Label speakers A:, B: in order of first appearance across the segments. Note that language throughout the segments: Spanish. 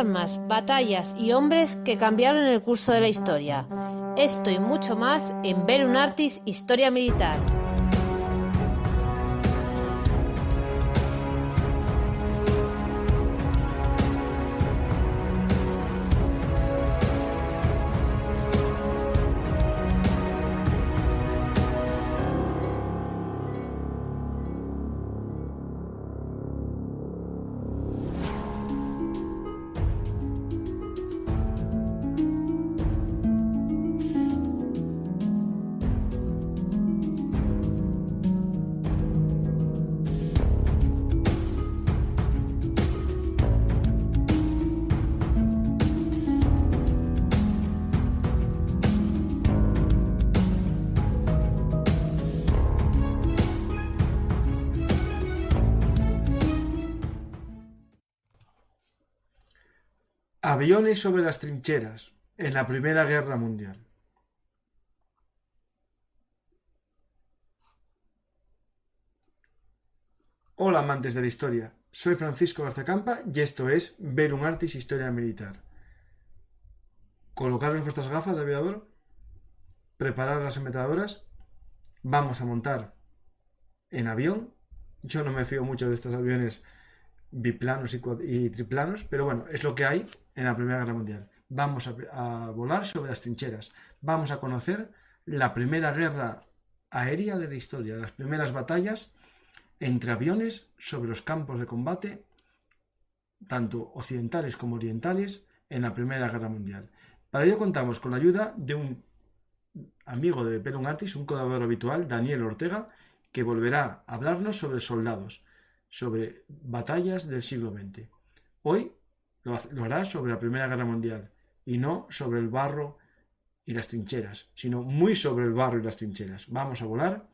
A: armas, batallas y hombres que cambiaron el curso de la historia. Esto y mucho más en Bellum Artis Historia Militar.
B: Aviones sobre las trincheras en la Primera Guerra Mundial. Hola amantes de la historia, soy Francisco Garzacampa y esto es Bellum Artis Historia Militar. Colocaros vuestras gafas de aviador, preparar las ametralladoras, vamos a montar en avión. Yo no me fío mucho de estos aviones biplanos y triplanos, pero bueno, es lo que hay en la Primera Guerra Mundial. Vamos a volar sobre las trincheras, vamos a conocer la primera guerra aérea de la historia, las primeras batallas entre aviones sobre los campos de combate, tanto occidentales como orientales, en la Primera Guerra Mundial. Para ello contamos con la ayuda de un amigo de Bellum Artis, un colaborador habitual, Daniel Ortega, que volverá a hablarnos sobre soldados, sobre batallas del siglo XX. Hoy lo hará sobre la Primera Guerra Mundial y no sobre el barro y las trincheras, sino muy sobre el barro y las trincheras. Vamos a volar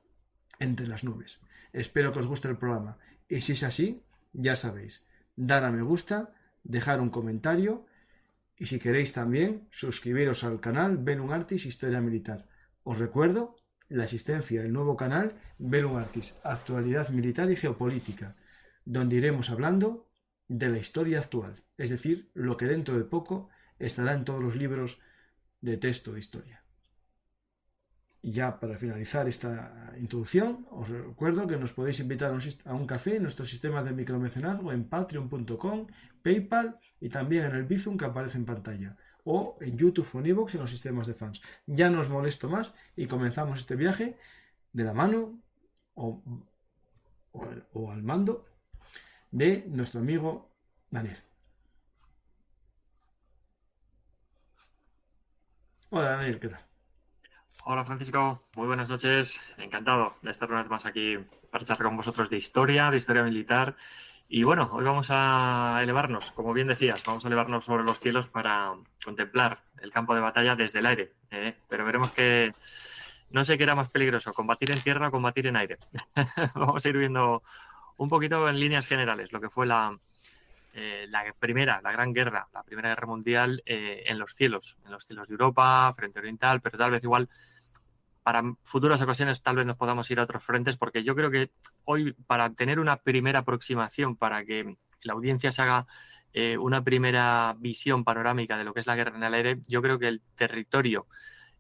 B: entre las nubes. Espero que os guste el programa y si es así, ya sabéis, dar a me gusta, dejar un comentario y si queréis también suscribiros al canal Bellum Artis Historia Militar. Os recuerdo la existencia del nuevo canal Bellum Artis Actualidad Militar y Geopolítica, donde iremos hablando de la historia actual, es decir, lo que dentro de poco estará en todos los libros de texto de historia. Y ya para finalizar esta introducción, os recuerdo que nos podéis invitar a un café en nuestros sistemas de micromecenazgo en patreon.com, PayPal y también en el Bizum que aparece en pantalla, o en YouTube o en iVoox en los sistemas de fans. Ya no os molesto más y comenzamos este viaje de la mano o al mando de nuestro amigo Daniel. Hola Daniel, ¿qué tal?
C: Hola Francisco, muy buenas noches, encantado de estar una vez más aquí para charlar con vosotros de historia militar y bueno, hoy vamos a elevarnos, como bien decías, vamos a elevarnos sobre los cielos para contemplar el campo de batalla desde el aire, pero veremos que no sé qué era más peligroso, combatir en tierra o combatir en aire. Vamos a ir viendo un poquito en líneas generales lo que fue la Gran Guerra, la Primera Guerra Mundial en los cielos de Europa, frente oriental, pero tal vez igual para futuras ocasiones tal vez nos podamos ir a otros frentes, porque yo creo que hoy para tener una primera aproximación, para que la audiencia se haga una primera visión panorámica de lo que es la guerra en el aire, yo creo que el territorio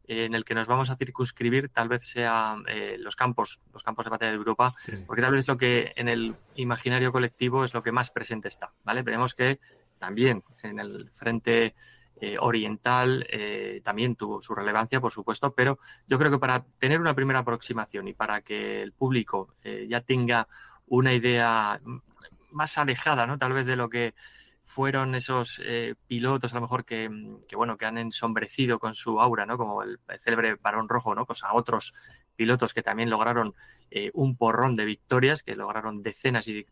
C: en el que nos vamos a circunscribir tal vez sea los campos de batalla de Europa, sí. Porque tal vez es lo que en el imaginario colectivo es lo que más presente está, ¿vale? Veremos que también en el frente oriental también tuvo su relevancia, por supuesto, pero yo creo que para tener una primera aproximación y para que el público ya tenga una idea más alejada, ¿no? Tal vez de lo que fueron esos pilotos a lo mejor que han ensombrecido con su aura, ¿no? Como el célebre Barón Rojo, ¿no? Pues a otros pilotos que también lograron un porrón de victorias, que lograron decenas y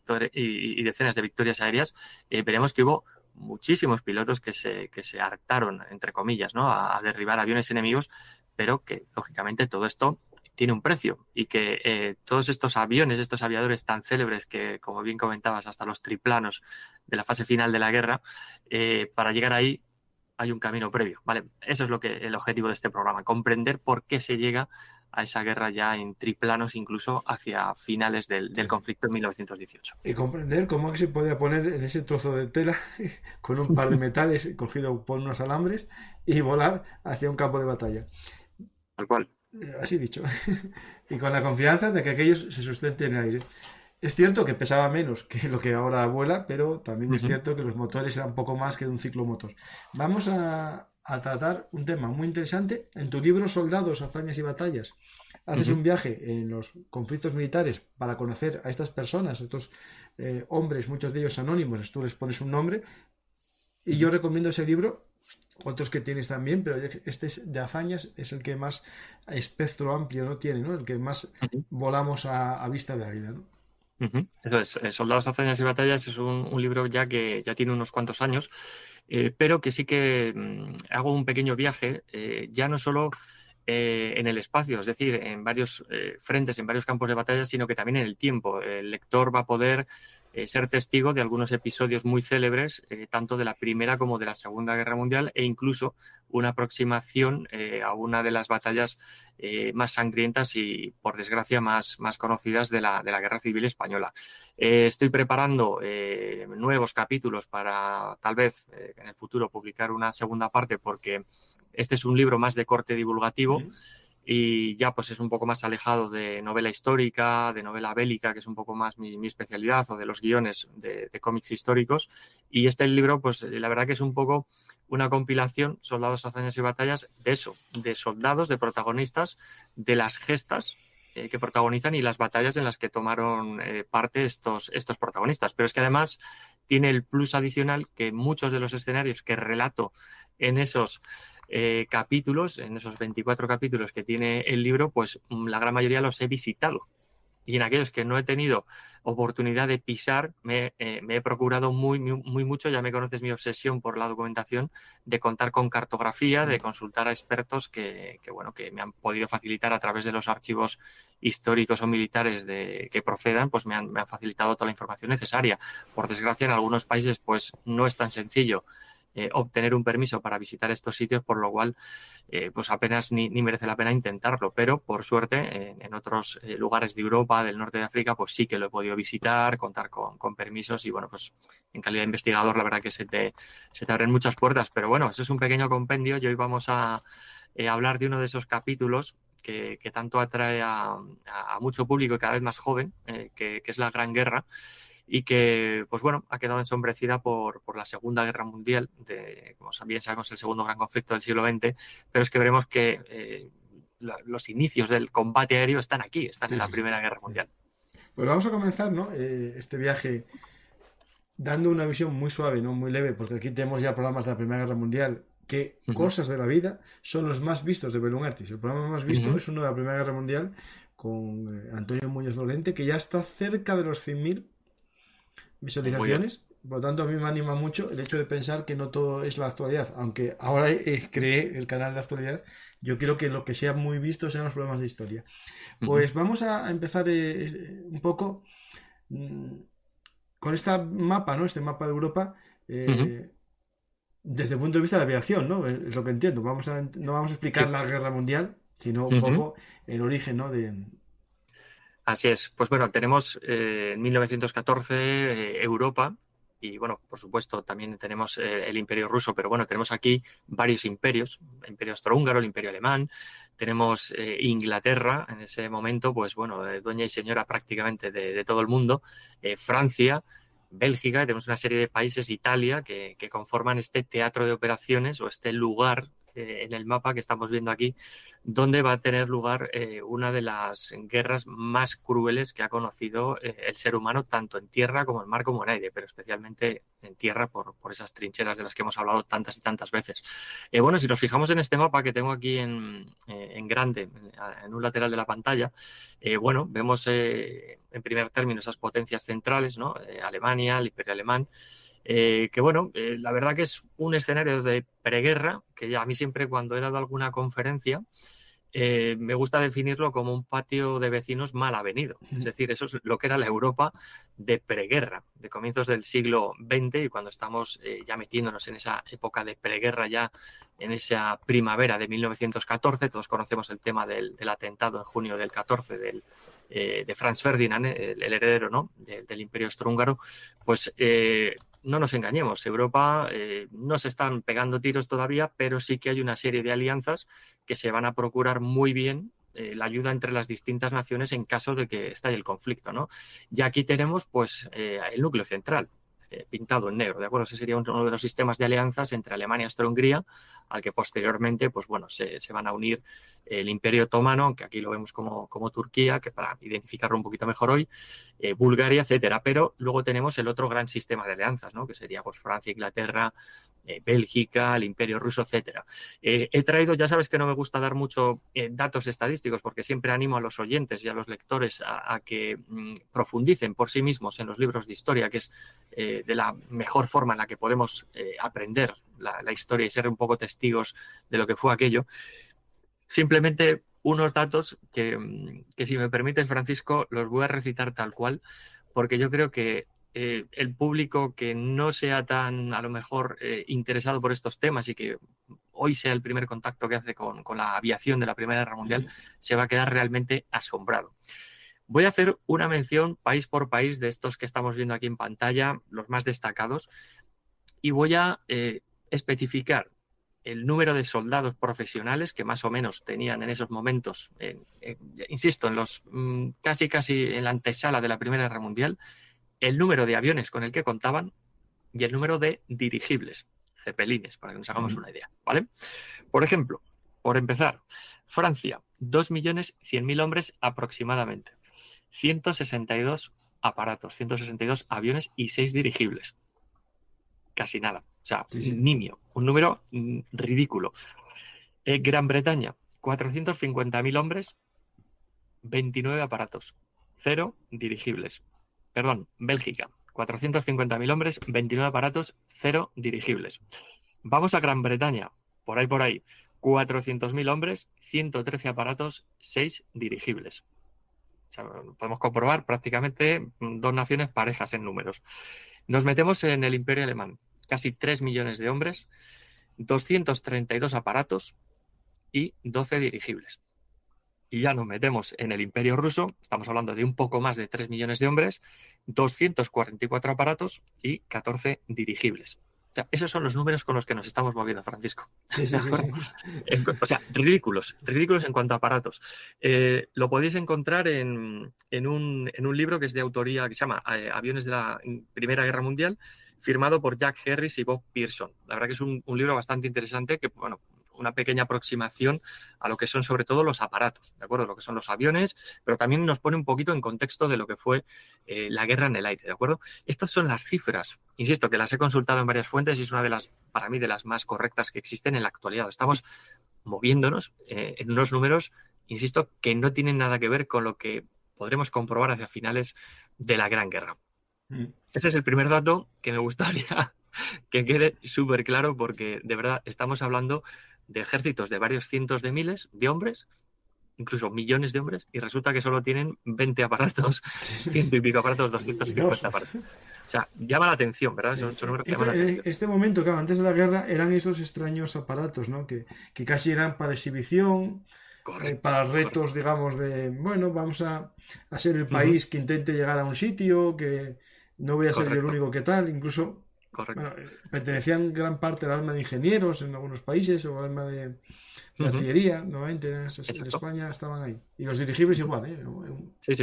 C: decenas de victorias aéreas, veremos que hubo muchísimos pilotos que se hartaron, entre comillas, ¿no? A derribar aviones enemigos, pero que, lógicamente, todo esto tiene un precio y que todos estos aviones, estos aviadores tan célebres que, como bien comentabas, hasta los triplanos de la fase final de la guerra, para llegar ahí hay un camino previo, ¿vale? Eso es el objetivo de este programa, comprender por qué se llega a esa guerra ya en triplanos, incluso hacia finales del conflicto en 1918.
B: Y comprender cómo que se podía poner en ese trozo de tela con un par de metales cogido por unos alambres y volar hacia un campo de batalla.
C: Tal cual.
B: Así dicho. Y con la confianza de que aquellos se sustenten en el aire. Es cierto que pesaba menos que lo que ahora vuela, pero también es cierto que los motores eran poco más que de un ciclomotor. Vamos a tratar un tema muy interesante. En tu libro Soldados, Hazañas y Batallas, haces un viaje en los conflictos militares para conocer a estas personas, estos hombres, muchos de ellos anónimos, tú les pones un nombre. Y yo recomiendo ese libro, otros que tienes también, pero este es de hazañas, es el que más espectro amplio no tiene, ¿no? El que más volamos a vista de águila, ¿no?
C: Eso es, Soldados, Hazañas y Batallas es un libro ya que ya tiene unos cuantos años, pero que sí que hago un pequeño viaje, ya no solo en el espacio, es decir, en varios frentes, en varios campos de batalla, sino que también en el tiempo. El lector va a poder ser testigo de algunos episodios muy célebres, tanto de la Primera como de la Segunda Guerra Mundial, e incluso una aproximación a una de las batallas más sangrientas y, por desgracia, más conocidas de la Guerra Civil Española. Estoy preparando nuevos capítulos para, tal vez, en el futuro publicar una segunda parte, porque este es un libro más de corte divulgativo y ya pues es un poco más alejado de novela histórica, de novela bélica, que es un poco más mi especialidad, o de los guiones de cómics históricos. Y este libro, pues la verdad que es un poco una compilación, Soldados, Hazañas y Batallas, de eso, de soldados, de protagonistas, de las gestas que protagonizan y las batallas en las que tomaron parte estos protagonistas. Pero es que además tiene el plus adicional que muchos de los escenarios que relato en esos capítulos, en esos 24 capítulos que tiene el libro, pues la gran mayoría los he visitado. Y en aquellos que no he tenido oportunidad de pisar, me he procurado muy mucho, ya me conoces mi obsesión por la documentación, de contar con cartografía, de consultar a expertos que me han podido facilitar a través de los archivos históricos o militares que procedan, pues me han facilitado toda la información necesaria. Por desgracia, en algunos países pues no es tan sencillo obtener un permiso para visitar estos sitios, por lo cual pues apenas ni merece la pena intentarlo, pero por suerte en otros lugares de Europa, del norte de África, pues sí que lo he podido visitar, contar con permisos y bueno, pues en calidad de investigador la verdad que se te abren muchas puertas, pero bueno, eso es un pequeño compendio y hoy vamos a hablar de uno de esos capítulos que tanto atrae a mucho público y cada vez más joven, que es la Gran Guerra, y que, pues bueno, ha quedado ensombrecida por la Segunda Guerra Mundial, como bien sabemos, el segundo gran conflicto del siglo XX, pero es que veremos que los inicios del combate aéreo están aquí, están en la Primera Guerra Mundial.
B: Pues vamos a comenzar, ¿no? Este viaje dando una visión muy suave, no muy leve, porque aquí tenemos ya programas de la Primera Guerra Mundial, que cosas de la vida son los más vistos de Bellum Artis. El programa más visto es uno de la Primera Guerra Mundial con Antonio Muñoz Dolente, que ya está cerca de los 100.000 visualizaciones. Por lo tanto, a mí me anima mucho el hecho de pensar que no todo es la actualidad. Aunque ahora creé el canal de actualidad, yo quiero que lo que sea muy visto sean los programas de historia. Pues vamos a empezar un poco con este mapa, ¿no? Este mapa de Europa desde el punto de vista de aviación, ¿no? Es lo que entiendo. No vamos a explicar la Guerra Mundial, sino un poco el origen, ¿no?
C: Así es. Pues bueno, tenemos en 1914 Europa y bueno, por supuesto también tenemos el Imperio Ruso, pero bueno, tenemos aquí varios imperios, el Imperio Austrohúngaro, el Imperio Alemán, tenemos Inglaterra en ese momento, pues bueno, dueña y señora prácticamente de todo el mundo, Francia, Bélgica, y tenemos una serie de países, Italia, que conforman este teatro de operaciones o este lugar en el mapa que estamos viendo aquí, donde va a tener lugar una de las guerras más crueles que ha conocido el ser humano, tanto en tierra como en mar como en aire, pero especialmente en tierra por esas trincheras de las que hemos hablado tantas y tantas veces. Bueno, si nos fijamos en este mapa que tengo aquí en grande, en un lateral de la pantalla, bueno, vemos en primer término esas potencias centrales, ¿no? Alemania, el Imperio Alemán, que bueno, la verdad que es un escenario de preguerra, que ya a mí siempre cuando he dado alguna conferencia me gusta definirlo como un patio de vecinos mal avenido. Es decir, eso es lo que era la Europa de preguerra, de comienzos del siglo XX, y cuando estamos ya metiéndonos en esa época de preguerra, ya en esa primavera de 1914, todos conocemos el tema del atentado en junio del 14 de Franz Ferdinand, el heredero, ¿no?, del Imperio Austrohúngaro. Pues no nos engañemos, Europa no se están pegando tiros todavía, pero sí que hay una serie de alianzas que se van a procurar muy bien la ayuda entre las distintas naciones en caso de que estalle el conflicto, ¿no? Y aquí tenemos pues el núcleo central, pintado en negro, ¿de acuerdo? Ese sería uno de los sistemas de alianzas entre Alemania y Austria-Hungría, al que posteriormente, pues bueno, se van a unir el Imperio Otomano, que aquí lo vemos como Turquía, que para identificarlo un poquito mejor hoy, Bulgaria, etcétera. Pero luego tenemos el otro gran sistema de alianzas, ¿no?, que sería pues Francia, Inglaterra, Bélgica, el Imperio Ruso, etcétera. He traído, ya sabes que no me gusta dar mucho datos estadísticos, porque siempre animo a los oyentes y a los lectores a que profundicen por sí mismos en los libros de historia, que es de la mejor forma en la que podemos aprender la historia y ser un poco testigos de lo que fue aquello. Simplemente unos datos que si me permites, Francisco, los voy a recitar tal cual, porque yo creo que el público que no sea tan, a lo mejor, interesado por estos temas y que hoy sea el primer contacto que hace con la aviación de la Primera Guerra Mundial, se va a quedar realmente asombrado. Voy a hacer una mención país por país de estos que estamos viendo aquí en pantalla, los más destacados, y voy a especificar el número de soldados profesionales que más o menos tenían en esos momentos, insisto, en los casi en la antesala de la Primera Guerra Mundial, el número de aviones con el que contaban y el número de dirigibles, cepelines, para que nos hagamos una idea, ¿vale? Por ejemplo, por empezar, Francia, 2.100.000 hombres aproximadamente, 162 aparatos, 162 aviones y 6 dirigibles. Casi nada. O sea, nimio, un número ridículo. Gran Bretaña, 450.000 hombres, 29 aparatos, 0 dirigibles. Perdón, Bélgica, 450.000 hombres, 29 aparatos, 0 dirigibles. Vamos a Gran Bretaña, por ahí, 400.000 hombres, 113 aparatos, 6 dirigibles. O sea, podemos comprobar prácticamente dos naciones parejas en números. Nos metemos en el Imperio Alemán, casi 3 millones de hombres, 232 aparatos y 12 dirigibles. Y ya nos metemos en el Imperio Ruso, estamos hablando de un poco más de 3 millones de hombres, 244 aparatos y 14 dirigibles. O sea, esos son los números con los que nos estamos moviendo, Francisco.
B: Sí.
C: O sea, ridículos en cuanto a aparatos. Lo podéis encontrar en un libro que es de autoría, que se llama Aviones de la Primera Guerra Mundial, firmado por Jack Harris y Bob Pearson. La verdad que es un libro bastante interesante que, bueno, una pequeña aproximación a lo que son sobre todo los aparatos, ¿de acuerdo? Lo que son los aviones, pero también nos pone un poquito en contexto de lo que fue la guerra en el aire, ¿de acuerdo? Estas son las cifras, insisto, que las he consultado en varias fuentes y es una de las, para mí, de las más correctas que existen en la actualidad. Estamos moviéndonos en unos números, insisto, que no tienen nada que ver con lo que podremos comprobar hacia finales de la Gran Guerra. Ese es el primer dato que me gustaría que quede súper claro, porque de verdad estamos hablando de ejércitos de varios cientos de miles de hombres, incluso millones de hombres, y resulta que solo tienen 20 aparatos, ciento y pico aparatos, 250 aparatos. O sea, llama la atención, ¿verdad? Son números que llaman la atención.
B: En este momento, claro, antes de la guerra eran esos extraños aparatos, ¿no? Que casi eran para exhibición, para retos, digamos, de, bueno, vamos a ser el país que intente llegar a un sitio, que no voy a ser yo el único que tal, incluso... Bueno, pertenecían gran parte al alma de ingenieros en algunos países o al alma de artillería, nuevamente en España estaban ahí. Y los dirigibles igual, ¿eh?
C: Sí,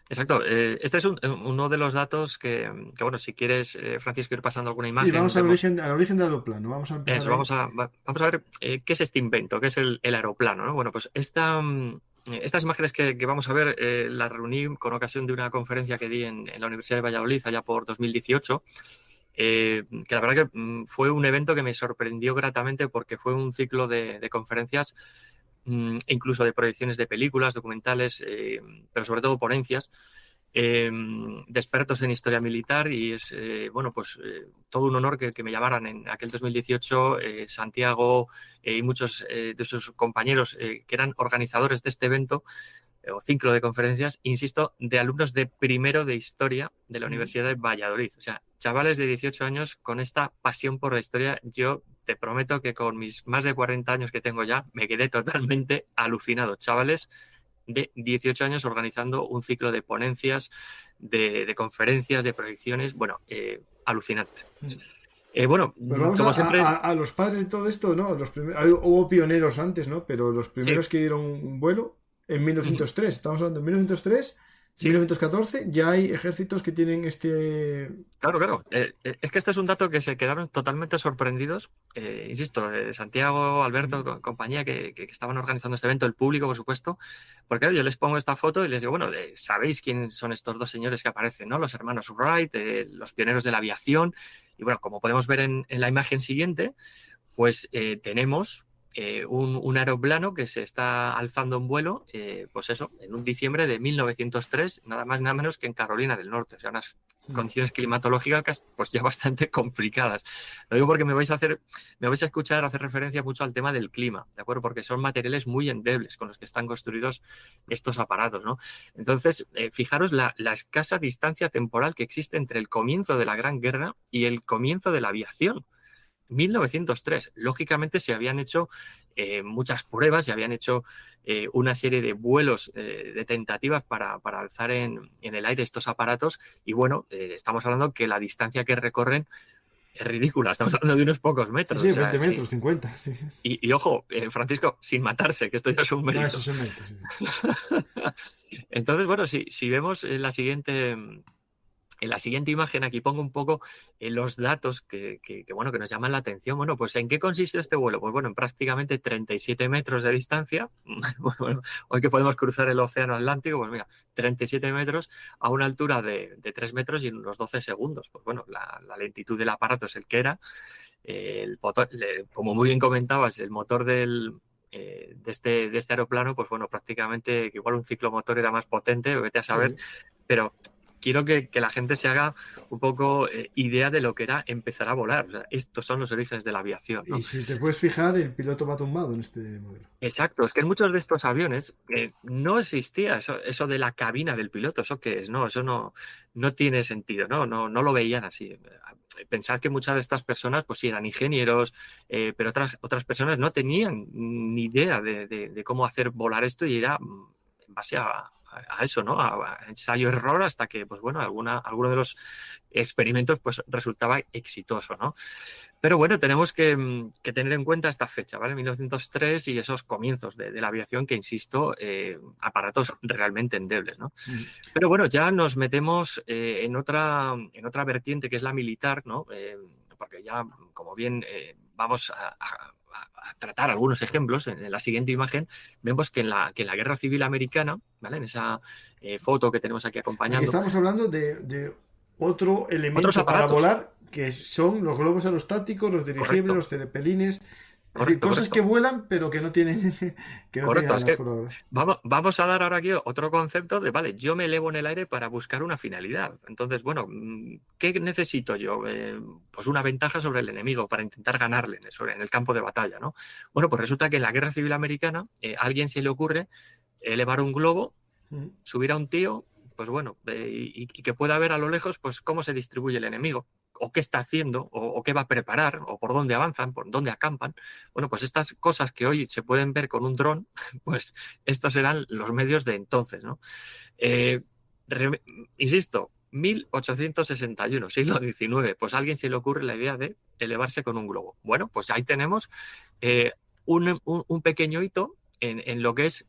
C: exacto. Este es uno de los datos que bueno, si quieres, Francisco, ir pasando alguna imagen.
B: Sí, vamos al origen del aeroplano. Vamos a empezar.
C: Vamos a ver qué es este invento, qué es el aeroplano, ¿no? Bueno, pues estas imágenes que vamos a ver las reuní con ocasión de una conferencia que di en la Universidad de Valladolid allá por 2018. Que la verdad que fue un evento que me sorprendió gratamente, porque fue un ciclo de conferencias, incluso de proyecciones de películas, documentales, pero sobre todo ponencias, de expertos en historia militar y es, todo un honor que me llamaran en aquel 2018 Santiago y muchos de sus compañeros que eran organizadores de este evento o ciclo de conferencias, insisto, de alumnos de primero de historia de la Universidad de Valladolid. O sea, chavales de 18 años con esta pasión por la historia. Yo te prometo que con mis más de 40 años que tengo ya, me quedé totalmente alucinado. Chavales de 18 años organizando un ciclo de ponencias, de conferencias, de proyecciones. Bueno, alucinante.
B: Pero vamos
C: como siempre...
B: a los padres de todo esto, ¿no? Hubo pioneros antes, ¿no? Pero los primeros
C: Sí.
B: que dieron un vuelo en 1903. Estamos hablando de 1903,
C: Sí.
B: 1914. Ya hay ejércitos que tienen este...
C: Claro. Es que este es un dato que se quedaron totalmente sorprendidos. Insisto, Santiago, Alberto, compañía que estaban organizando este evento, el público, por supuesto. Porque claro, yo les pongo esta foto y les digo, bueno, ¿sabéis quiénes son estos dos señores que aparecen, ¿no? Los hermanos Wright, los pioneros de la aviación. Y bueno, como podemos ver en la imagen siguiente, pues tenemos un aeroplano que se está alzando en vuelo, pues eso, en un diciembre de 1903, nada más nada menos que en Carolina del Norte. O sea, unas condiciones climatológicas pues ya bastante complicadas. Lo digo porque me vais a escuchar hacer referencia mucho al tema del clima, ¿de acuerdo? Porque son materiales muy endebles con los que están construidos estos aparatos, ¿no? Entonces, fijaros la escasa distancia temporal que existe entre el comienzo de la Gran Guerra y el comienzo de la aviación. 1903. Lógicamente se habían hecho muchas pruebas, se habían hecho una serie de vuelos de tentativas para alzar en el aire estos aparatos y bueno, estamos hablando que la distancia que recorren es ridícula, estamos hablando de unos pocos metros.
B: Sí,
C: o sea,
B: 20 metros, 50. Sí.
C: Y ojo, Francisco, sin matarse, que esto ya es un mérito.
B: No, eso se mete, sí.
C: Entonces, bueno, si vemos en la siguiente imagen, aquí pongo un poco los datos que nos llaman la atención. Bueno, pues ¿en qué consiste este vuelo? Pues bueno, en prácticamente 37 metros de distancia. Bueno, hoy que podemos cruzar el océano Atlántico, pues mira, 37 metros a una altura de 3 metros y en unos 12 segundos. Pues bueno, la lentitud del aparato es el que era. Como muy bien comentabas, el motor de este aeroplano, pues bueno, prácticamente que igual un ciclomotor era más potente, vete a saber,
B: Sí.
C: pero quiero que la gente se haga un poco idea de lo que era empezar a volar. O sea, estos son los orígenes de la aviación, ¿no?
B: Y si te puedes fijar, el piloto va tumbado en este modelo.
C: Exacto, es que en muchos de estos aviones no existía eso de la cabina del piloto. ¿Eso qué es? No, eso no tiene sentido, ¿no? No lo veían así. Pensad que muchas de estas personas pues sí eran ingenieros, pero otras personas no tenían ni idea de cómo hacer volar esto y era en base a eso, ¿no? A ensayo-error hasta que, pues bueno, alguno de los experimentos pues resultaba exitoso, ¿no? Pero bueno, tenemos que tener en cuenta esta fecha, ¿vale? 1903 y esos comienzos de la aviación que, insisto, aparatos realmente endebles, ¿no? Pero bueno, ya nos metemos en otra vertiente que es la militar, ¿no? Porque ya, como bien vamos a tratar algunos ejemplos, en la siguiente imagen vemos que en la Guerra Civil Americana, ¿vale? En esa foto que tenemos aquí acompañando.
B: Aquí estamos hablando de otro elemento
C: Otros
B: para
C: aparatos.
B: volar, que son los globos aerostáticos, los dirigibles,
C: Correcto.
B: los cepelines. Es decir,
C: Correcto,
B: cosas
C: correcto.
B: que vuelan, pero que no tienen. Que no
C: Correcto,
B: tienen
C: es que
B: por ahora.
C: vamos a dar ahora aquí otro concepto de, vale, yo me elevo en el aire para buscar una finalidad. Entonces, bueno, ¿qué necesito yo? Pues una ventaja sobre el enemigo para intentar ganarle en el campo de batalla, ¿no? Bueno, pues resulta que en la Guerra Civil Americana a alguien se le ocurre elevar un globo, subir a un tío, pues bueno, y que pueda ver a lo lejos pues cómo se distribuye el enemigo, o qué está haciendo, o qué va a preparar, o por dónde avanzan, por dónde acampan. Bueno, pues estas cosas que hoy se pueden ver con un dron, pues estos eran los medios de entonces, ¿no? Insisto, 1861, siglo XIX, pues a alguien se le ocurre la idea de elevarse con un globo. Bueno, pues ahí tenemos un pequeño hito en lo que es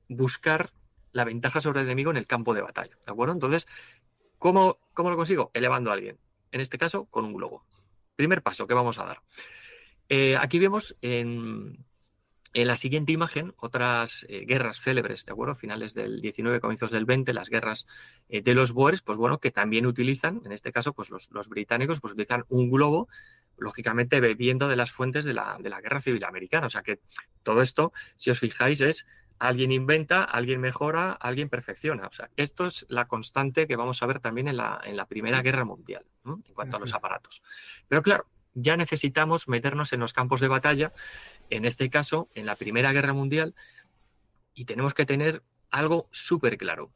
C: buscar la ventaja sobre el enemigo en el campo de batalla, ¿de acuerdo? Entonces, ¿cómo lo consigo? Elevando a alguien, en este caso con un globo. Primer paso que vamos a dar. Aquí vemos en la siguiente imagen otras guerras célebres, ¿de acuerdo? Finales del 19, comienzos del 20, las guerras de los Boers, pues bueno, que también utilizan, en este caso, pues los británicos, pues utilizan un globo, lógicamente bebiendo de las fuentes de la Guerra Civil Americana. O sea que todo esto, si os fijáis, es alguien inventa, alguien mejora, alguien perfecciona. O sea, esto es la constante que vamos a ver también en la Primera Guerra Mundial, ¿no? En cuanto a los aparatos. Pero claro, ya necesitamos meternos en los campos de batalla, en este caso, en la Primera Guerra Mundial, y tenemos que tener algo súper claro.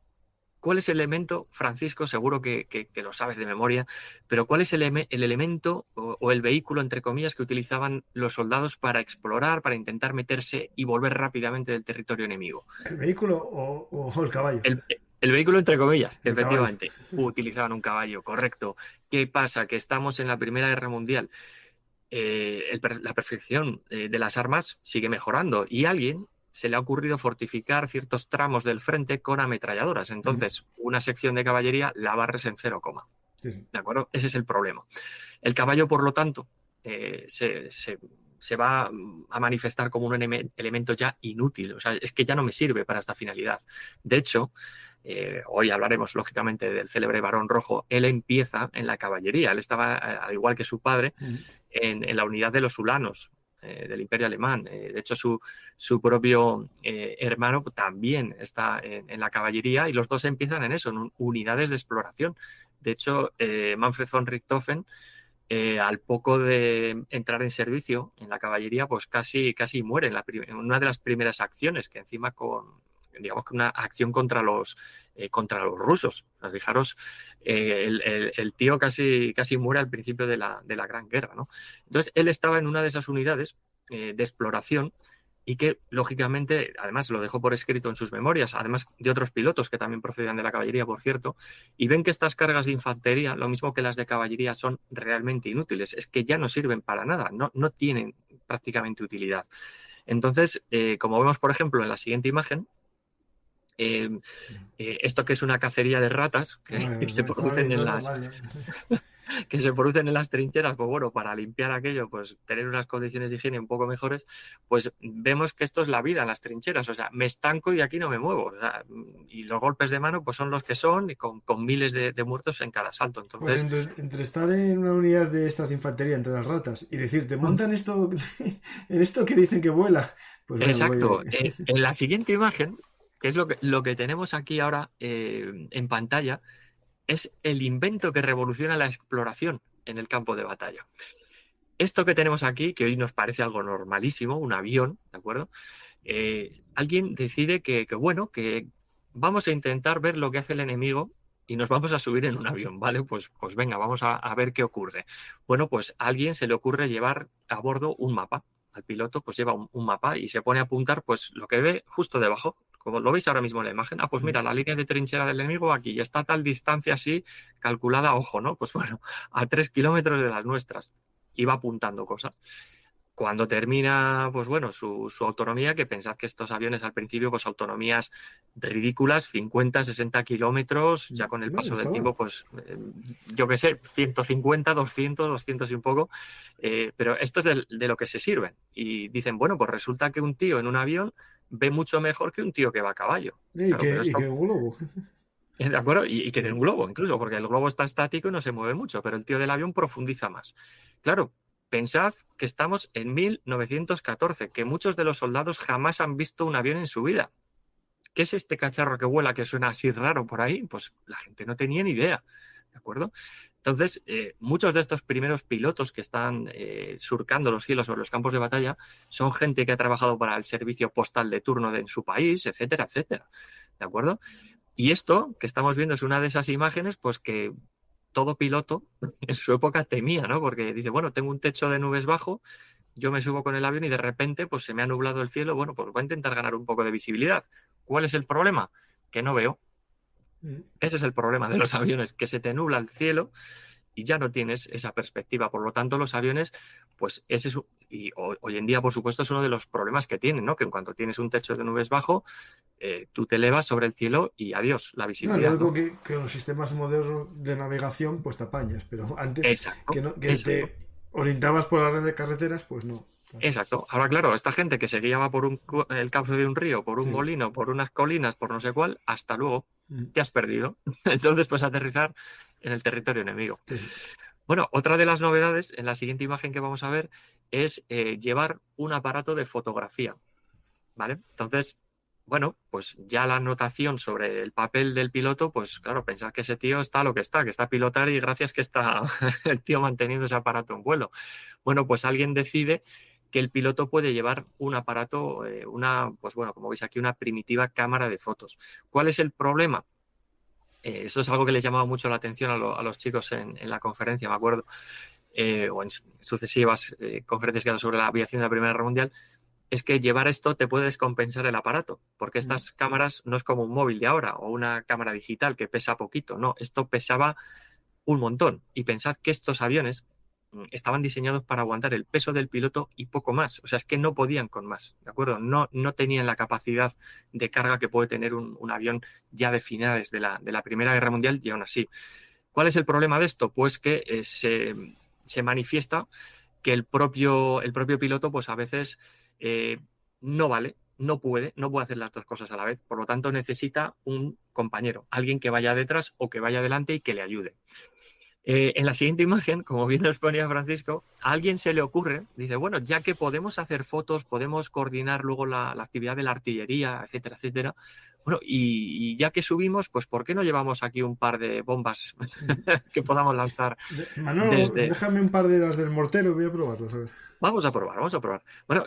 C: ¿Cuál es el elemento, Francisco? Seguro que lo sabes de memoria, pero ¿cuál es el elemento o el vehículo, entre comillas, que utilizaban los soldados para explorar, para intentar meterse y volver rápidamente del territorio enemigo?
B: ¿El vehículo o el caballo?
C: El vehículo, entre comillas,
B: El
C: efectivamente. Utilizaban un caballo, correcto. ¿Qué pasa? Que estamos en la Primera Guerra Mundial. La perfección de las armas sigue mejorando y a alguien se le ha ocurrido fortificar ciertos tramos del frente con ametralladoras. Entonces, una sección de caballería la barres en 0,
B: Sí.
C: ¿de acuerdo? Ese es el problema. El caballo, por lo tanto, se va a manifestar como un elemento ya inútil. O sea, es que ya no me sirve para esta finalidad. De hecho, hoy hablaremos, lógicamente, del célebre Barón Rojo. Él empieza en la caballería. Él estaba, al igual que su padre, en la unidad de los ulanos del Imperio Alemán. De hecho, su propio hermano también está en la caballería y los dos empiezan en eso, en unidades de exploración. De hecho, Manfred von Richthofen, al poco de entrar en servicio en la caballería, pues casi muere en una de las primeras acciones, que encima digamos que una acción contra los rusos. O sea, fijaros, el tío casi muere al principio de la Gran Guerra, ¿no? Entonces, él estaba en una de esas unidades de exploración y que, lógicamente, además lo dejó por escrito en sus memorias, además de otros pilotos que también procedían de la caballería, por cierto, y ven que estas cargas de infantería, lo mismo que las de caballería, son realmente inútiles, es que ya no sirven para nada, no tienen prácticamente utilidad. Entonces, como vemos, por ejemplo, en la siguiente imagen, esto que es una cacería de ratas que se producen en las trincheras, pues bueno, para limpiar aquello, pues tener unas condiciones de higiene un poco mejores, pues vemos que esto es la vida en las trincheras. O sea, me estanco y aquí no me muevo. O sea, y los golpes de mano pues son los que son, y con miles de muertos en cada asalto. Entonces,
B: pues entre estar en una unidad de estas de infantería entre las ratas y decir, te montan esto en esto que dicen que vuela. Pues bueno,
C: exacto. En la siguiente imagen, que es lo que tenemos aquí ahora en pantalla, es el invento que revoluciona la exploración en el campo de batalla. Esto que tenemos aquí, que hoy nos parece algo normalísimo, un avión, ¿de acuerdo? Alguien decide que vamos a intentar ver lo que hace el enemigo y nos vamos a subir en un avión, ¿vale? Pues venga, vamos a ver qué ocurre. Bueno, pues a alguien se le ocurre llevar a bordo un mapa. Al piloto pues lleva un mapa y se pone a apuntar pues lo que ve justo debajo. Como lo veis ahora mismo en la imagen, pues mira, la línea de trinchera del enemigo aquí y está a tal distancia así calculada, ojo, ¿no? Pues bueno, a 3 kilómetros de las nuestras. Y va apuntando cosas. Cuando termina, pues bueno, su autonomía, que pensad que estos aviones al principio, pues autonomías ridículas, 50, 60 kilómetros, ya con el paso del tiempo, pues yo qué sé, 150, 200 y un poco, pero esto es de lo que se sirven. Y dicen, bueno, pues resulta que un tío en un avión ve mucho mejor que un tío que va a caballo.
B: Y que un globo.
C: ¿De acuerdo? Y que tiene un globo, incluso, porque el globo está estático y no se mueve mucho, pero el tío del avión profundiza más. Claro, pensad que estamos en 1914, que muchos de los soldados jamás han visto un avión en su vida. ¿Qué es este cacharro que vuela, que suena así raro por ahí? Pues la gente no tenía ni idea, ¿de acuerdo? Entonces, muchos de estos primeros pilotos que están surcando los cielos o los campos de batalla son gente que ha trabajado para el servicio postal de turno en su país, etcétera, etcétera, ¿de acuerdo? Y esto que estamos viendo es una de esas imágenes, pues que todo piloto en su época temía, ¿no? Porque dice, bueno, tengo un techo de nubes bajo, yo me subo con el avión y de repente pues se me ha nublado el cielo, bueno, pues voy a intentar ganar un poco de visibilidad. ¿Cuál es el problema? Que no veo. Ese es el problema de los aviones, que se te nubla el cielo y ya no tienes esa perspectiva. Por lo tanto, los aviones, pues hoy en día, por supuesto, es uno de los problemas que tienen, ¿no? Que en cuanto tienes un techo de nubes bajo, tú te elevas sobre el cielo y adiós, la visibilidad.
B: Lo único que los sistemas modernos de navegación, pues te apañas, pero antes
C: exacto.
B: Te orientabas por la red de carreteras, pues no.
C: Exacto. Ahora, claro, esta gente que se guiaba por el cauce de un río, por un molino, por unas colinas, por no sé cuál, hasta luego, te has perdido. Entonces, pues aterrizar en el territorio enemigo. Sí. Bueno, otra de las novedades en la siguiente imagen que vamos a ver es llevar un aparato de fotografía, ¿vale? Entonces, bueno, pues ya la anotación sobre el papel del piloto, pues claro, pensar que ese tío está lo que está a pilotar y gracias que está el tío manteniendo ese aparato en vuelo. Bueno, pues alguien decide que el piloto puede llevar un aparato, pues bueno, como veis aquí, una primitiva cámara de fotos. ¿Cuál es el problema? Eso es algo que les llamaba mucho la atención a los chicos en la conferencia, me acuerdo, o en sucesivas conferencias que han dado sobre la aviación de la Primera Guerra Mundial, es que llevar esto te puede descompensar el aparato, porque estas cámaras no es como un móvil de ahora o una cámara digital que pesa poquito, no, esto pesaba un montón. Y pensad que estos aviones estaban diseñados para aguantar el peso del piloto y poco más, o sea, es que no podían con más, ¿de acuerdo? No tenían la capacidad de carga que puede tener un avión ya de finales de la Primera Guerra Mundial y aún así. ¿Cuál es el problema de esto? Pues que se manifiesta que el propio piloto, pues a veces no vale, no puede hacer las dos cosas a la vez. Por lo tanto, necesita un compañero, alguien que vaya detrás o que vaya adelante y que le ayude. En la siguiente imagen, como bien nos ponía Francisco, a alguien se le ocurre, dice, bueno, ya que podemos hacer fotos, podemos coordinar luego la actividad de la artillería, etcétera, etcétera. Bueno, y ya que subimos, pues ¿por qué no llevamos aquí un par de bombas que podamos lanzar
B: Manolo,
C: desde...
B: déjame un par de las del mortero, voy a probarlas, a ver.
C: Vamos a probar. Bueno,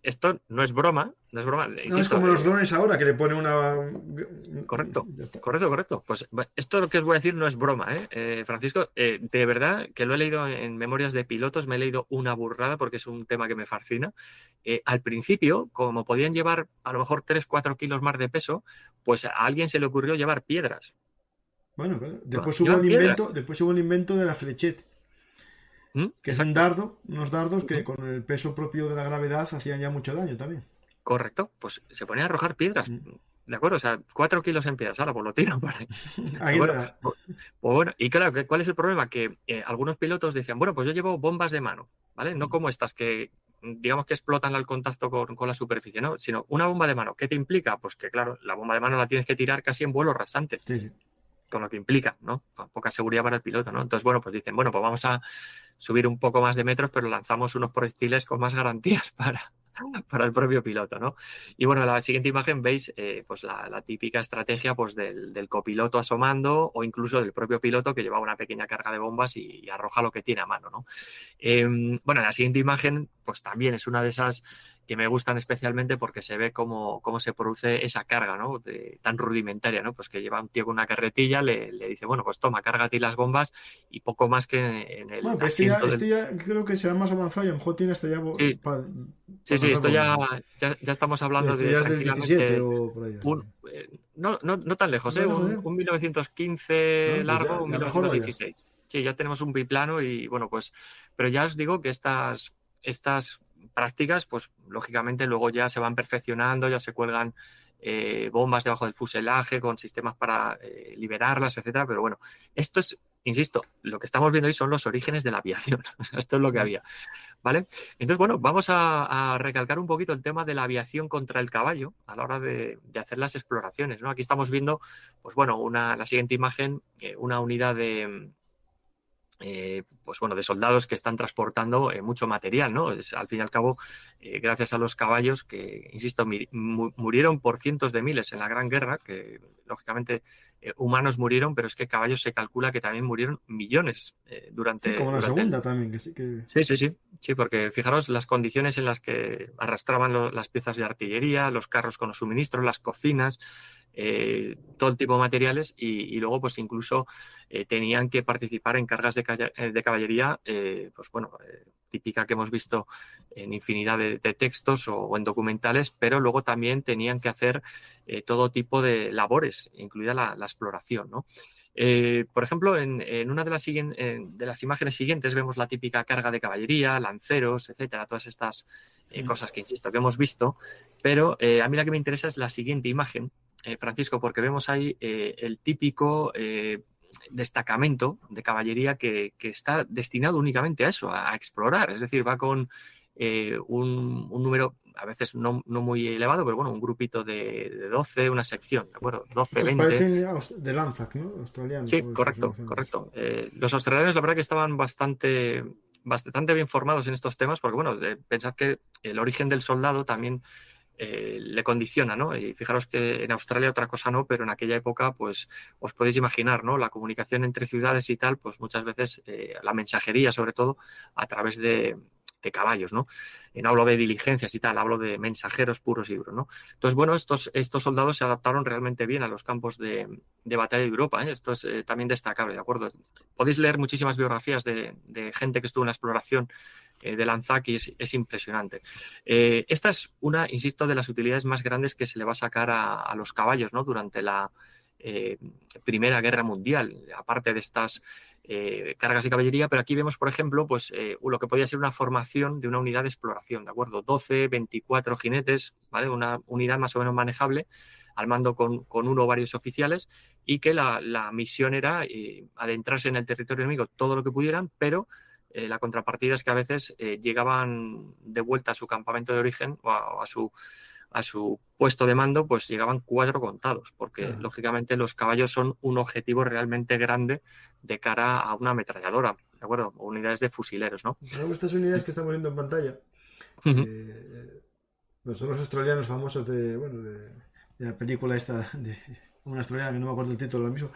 C: esto no es broma,
B: No,
C: insisto,
B: es como los drones ahora, que le pone una...
C: Correcto,
B: Ya está.
C: correcto. Pues esto lo que os voy a decir no es broma, Francisco, de verdad que lo he leído en Memorias de Pilotos, me he leído una burrada porque es un tema que me fascina. Al principio, como podían llevar a lo mejor 3-4 kilos más de peso, pues a alguien se le ocurrió llevar piedras.
B: Bueno, claro. Después
C: Llevan
B: hubo el invento de la flechette, que es un dardo, unos dardos que con el peso propio de la gravedad hacían ya mucho daño también.
C: Correcto, pues se ponía a arrojar piedras. ¿De acuerdo? O sea, 4 kilos en piedras, ahora pues lo tiran por ahí. Pues bueno, y claro, ¿cuál es el problema? Que algunos pilotos decían, bueno, pues yo llevo bombas de mano, ¿vale? No como estas que, digamos que explotan al contacto con la superficie, ¿no? Sino una bomba de mano. ¿Qué te implica? Pues que, claro, la bomba de mano la tienes que tirar casi en vuelo rasante.
B: Sí.
C: Con lo que implica, ¿no? Con poca seguridad para el piloto, ¿no? Entonces, bueno, pues dicen, bueno, pues vamos a subir un poco más de metros, pero lanzamos unos proyectiles con más garantías para el propio piloto, ¿no? Y bueno, en la siguiente imagen veis pues la típica estrategia pues del copiloto asomando o incluso del propio piloto que lleva una pequeña carga de bombas y arroja lo que tiene a mano, ¿no? Bueno, en la siguiente imagen pues también es una de esas que me gustan especialmente porque se ve cómo se produce esa carga, ¿no? Tan rudimentaria, ¿no? Pues que lleva un tío con una carretilla, le dice, bueno, pues toma, cárgate las bombas y poco más que en el
B: bueno, pues este ya creo que será más avanzado y a lo mejor tiene hasta ya...
C: Sí, esto ya estamos hablando
B: este ya es del 17 o por ahí.
C: No tan lejos, un 1915 largo,
B: pues
C: un 1916. Sí, ya tenemos un biplano y bueno, pues, pero ya os digo que estas prácticas, pues lógicamente luego ya se van perfeccionando, ya se cuelgan bombas debajo del fuselaje con sistemas para liberarlas, etcétera. Pero bueno, esto es, insisto, lo que estamos viendo hoy son los orígenes de la aviación. Esto es lo que había, ¿vale? Entonces, bueno, vamos a recalcar un poquito el tema de la aviación contra el caballo a la hora de hacer las exploraciones, ¿no? Aquí estamos viendo, pues bueno, la siguiente imagen, una unidad de soldados que están transportando mucho material, ¿no? Al fin y al cabo, gracias a los caballos que, insisto, murieron por cientos de miles en la Gran Guerra, que lógicamente humanos murieron, pero es que caballos se calcula que también murieron millones durante...
B: Sí, como la segunda también, que sí que...
C: Sí, porque fijaros las condiciones en las que arrastraban las piezas de artillería, los carros con los suministros, las cocinas, todo el tipo de materiales y luego pues incluso tenían que participar en cargas de caballería, típica que hemos visto en infinidad de textos o en documentales, pero luego también tenían que hacer todo tipo de labores, incluida la exploración, ¿no? Por ejemplo, en una de las imágenes siguientes vemos la típica carga de caballería, lanceros, etcétera, todas estas cosas que, insisto, que hemos visto, pero a mí la que me interesa es la siguiente imagen, Francisco, porque vemos ahí el típico destacamento de caballería que está destinado únicamente a eso, a explorar, es decir, va con un número a veces no muy elevado, pero bueno, un grupito de 12, una sección, ¿de acuerdo? 12, 20.
B: Parecen de Lanzac, ¿no? Australianos.
C: Sí, correcto. Los australianos la verdad que estaban bastante bien formados en estos temas, porque bueno, pensad que el origen del soldado también le condiciona, ¿no? Y fijaros que en Australia otra cosa no, pero en aquella época, pues os podéis imaginar, ¿no? La comunicación entre ciudades y tal, pues muchas veces la mensajería, sobre todo, a través de caballos, ¿no? No hablo de diligencias y tal, hablo de mensajeros puros y duros, ¿no? Entonces, bueno, estos soldados se adaptaron realmente bien a los campos de batalla de Europa, ¿eh? Esto es también destacable, ¿de acuerdo? Podéis leer muchísimas biografías de gente que estuvo en la exploración de Lanzac y es impresionante. Esta es una, insisto, de las utilidades más grandes que se le va a sacar a los caballos, ¿no? Durante la Primera Guerra Mundial, aparte de estas cargas de caballería, pero aquí vemos, por ejemplo, pues lo que podía ser una formación de una unidad de exploración, ¿de acuerdo? 12, 24 jinetes, ¿vale? Una unidad más o menos manejable, al mando con uno o varios oficiales, y que la misión era adentrarse en el territorio enemigo todo lo que pudieran, pero la contrapartida es que a veces llegaban de vuelta a su campamento de origen o a su puesto de mando, pues llegaban 4 contados, porque
B: Claro.
C: lógicamente los caballos son un objetivo realmente grande de cara a una ametralladora, ¿de acuerdo? O unidades de fusileros, ¿no?
B: Luego estas unidades que estamos viendo en pantalla,
C: Uh-huh.
B: pues son los australianos famosos de la película esta de una australiana que no me acuerdo el título ahora mismo.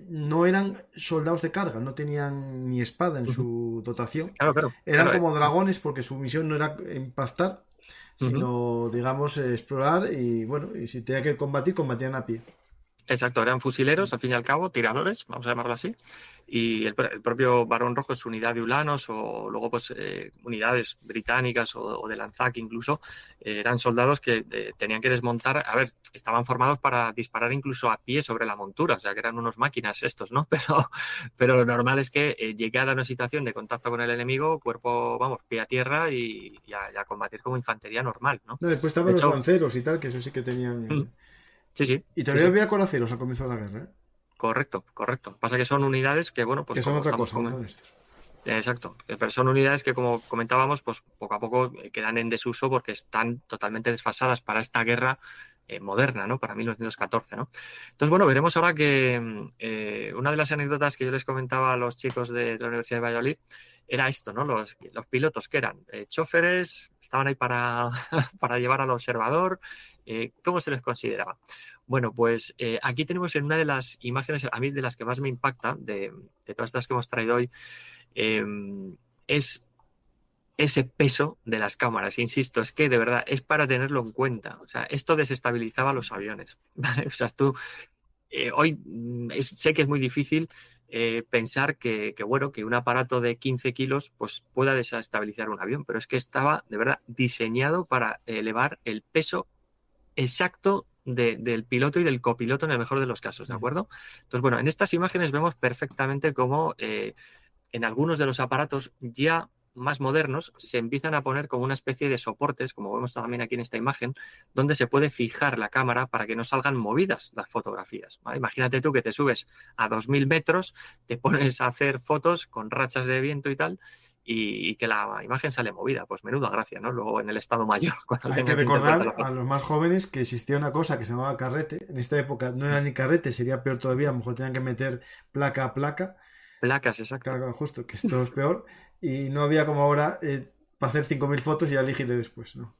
B: No eran soldados de carga, no tenían ni espada en
C: Uh-huh.
B: su dotación.
C: Claro, claro.
B: Eran
C: claro,
B: como dragones porque su misión no era impactar,
C: Uh-huh.
B: sino, digamos, explorar y, bueno, y si tenía que combatir, combatían a pie.
C: Exacto, eran fusileros, al fin y al cabo, tiradores, vamos a llamarlo así. Y el propio Barón Rojo, su unidad de ulanos, o luego pues unidades británicas o de Lanzac incluso, eran soldados que tenían que desmontar. A ver, estaban formados para disparar incluso a pie sobre la montura, o sea que eran unos máquinas estos, ¿no? Pero lo normal es que llegara a una situación de contacto con el enemigo, cuerpo, vamos, pie a tierra y a combatir como infantería normal, ¿no?
B: No, después
C: De
B: estaban los
C: hecho,
B: lanceros y tal, que eso sí que tenían.
C: sí, sí,
B: Y
C: sí,
B: todavía
C: sí.
B: había coraceros al comienzo de la guerra, ¿eh?
C: Correcto, correcto. Pasa que son unidades que, bueno, pues
B: Que son
C: como
B: otra
C: estamos
B: cosa, no son estos.
C: Exacto, pero son unidades que, como comentábamos, pues poco a poco quedan en desuso porque están totalmente desfasadas para esta guerra moderna, ¿no? Para 1914, ¿no? Entonces, bueno, veremos ahora que una de las anécdotas que yo les comentaba a los chicos de la Universidad de Valladolid era esto, ¿no? Los pilotos que eran choferes, estaban ahí para, para llevar al observador. ¿Cómo se les consideraba? Bueno, pues aquí tenemos en una de las imágenes, a mí de las que más me impacta, de todas estas que hemos traído hoy, es ese peso de las cámaras. Insisto, es que de verdad es para tenerlo en cuenta. O sea, esto desestabilizaba los aviones. ¿Vale? O sea, tú hoy sé que es muy difícil pensar bueno, que un aparato de 15 kilos pues pueda desestabilizar un avión, pero es que estaba de verdad diseñado para elevar el peso exacto del piloto y del copiloto en el mejor de los casos, ¿de acuerdo? Entonces, bueno, en estas imágenes vemos perfectamente cómo en algunos de los aparatos ya más modernos se empiezan a poner como una especie de soportes, como vemos también aquí en esta imagen, donde se puede fijar la cámara para que no salgan movidas las fotografías, ¿vale? Imagínate tú que te subes a 2000 metros, te pones a hacer fotos con rachas de viento y tal, y que la imagen sale movida. Pues menuda gracia, ¿no? Luego en el estado mayor, cuando
B: Hay que
C: tengas que interpretar la
B: recordar a
C: foto.
B: los más jóvenes que existía una cosa que se llamaba carrete. En esta época no era ni carrete, sería peor todavía. A lo mejor tenían que meter placa a placa.
C: Placas, exacto.
B: Claro, justo, que esto es peor. Y no había como ahora para hacer 5000 fotos y ya elegirle después, ¿no?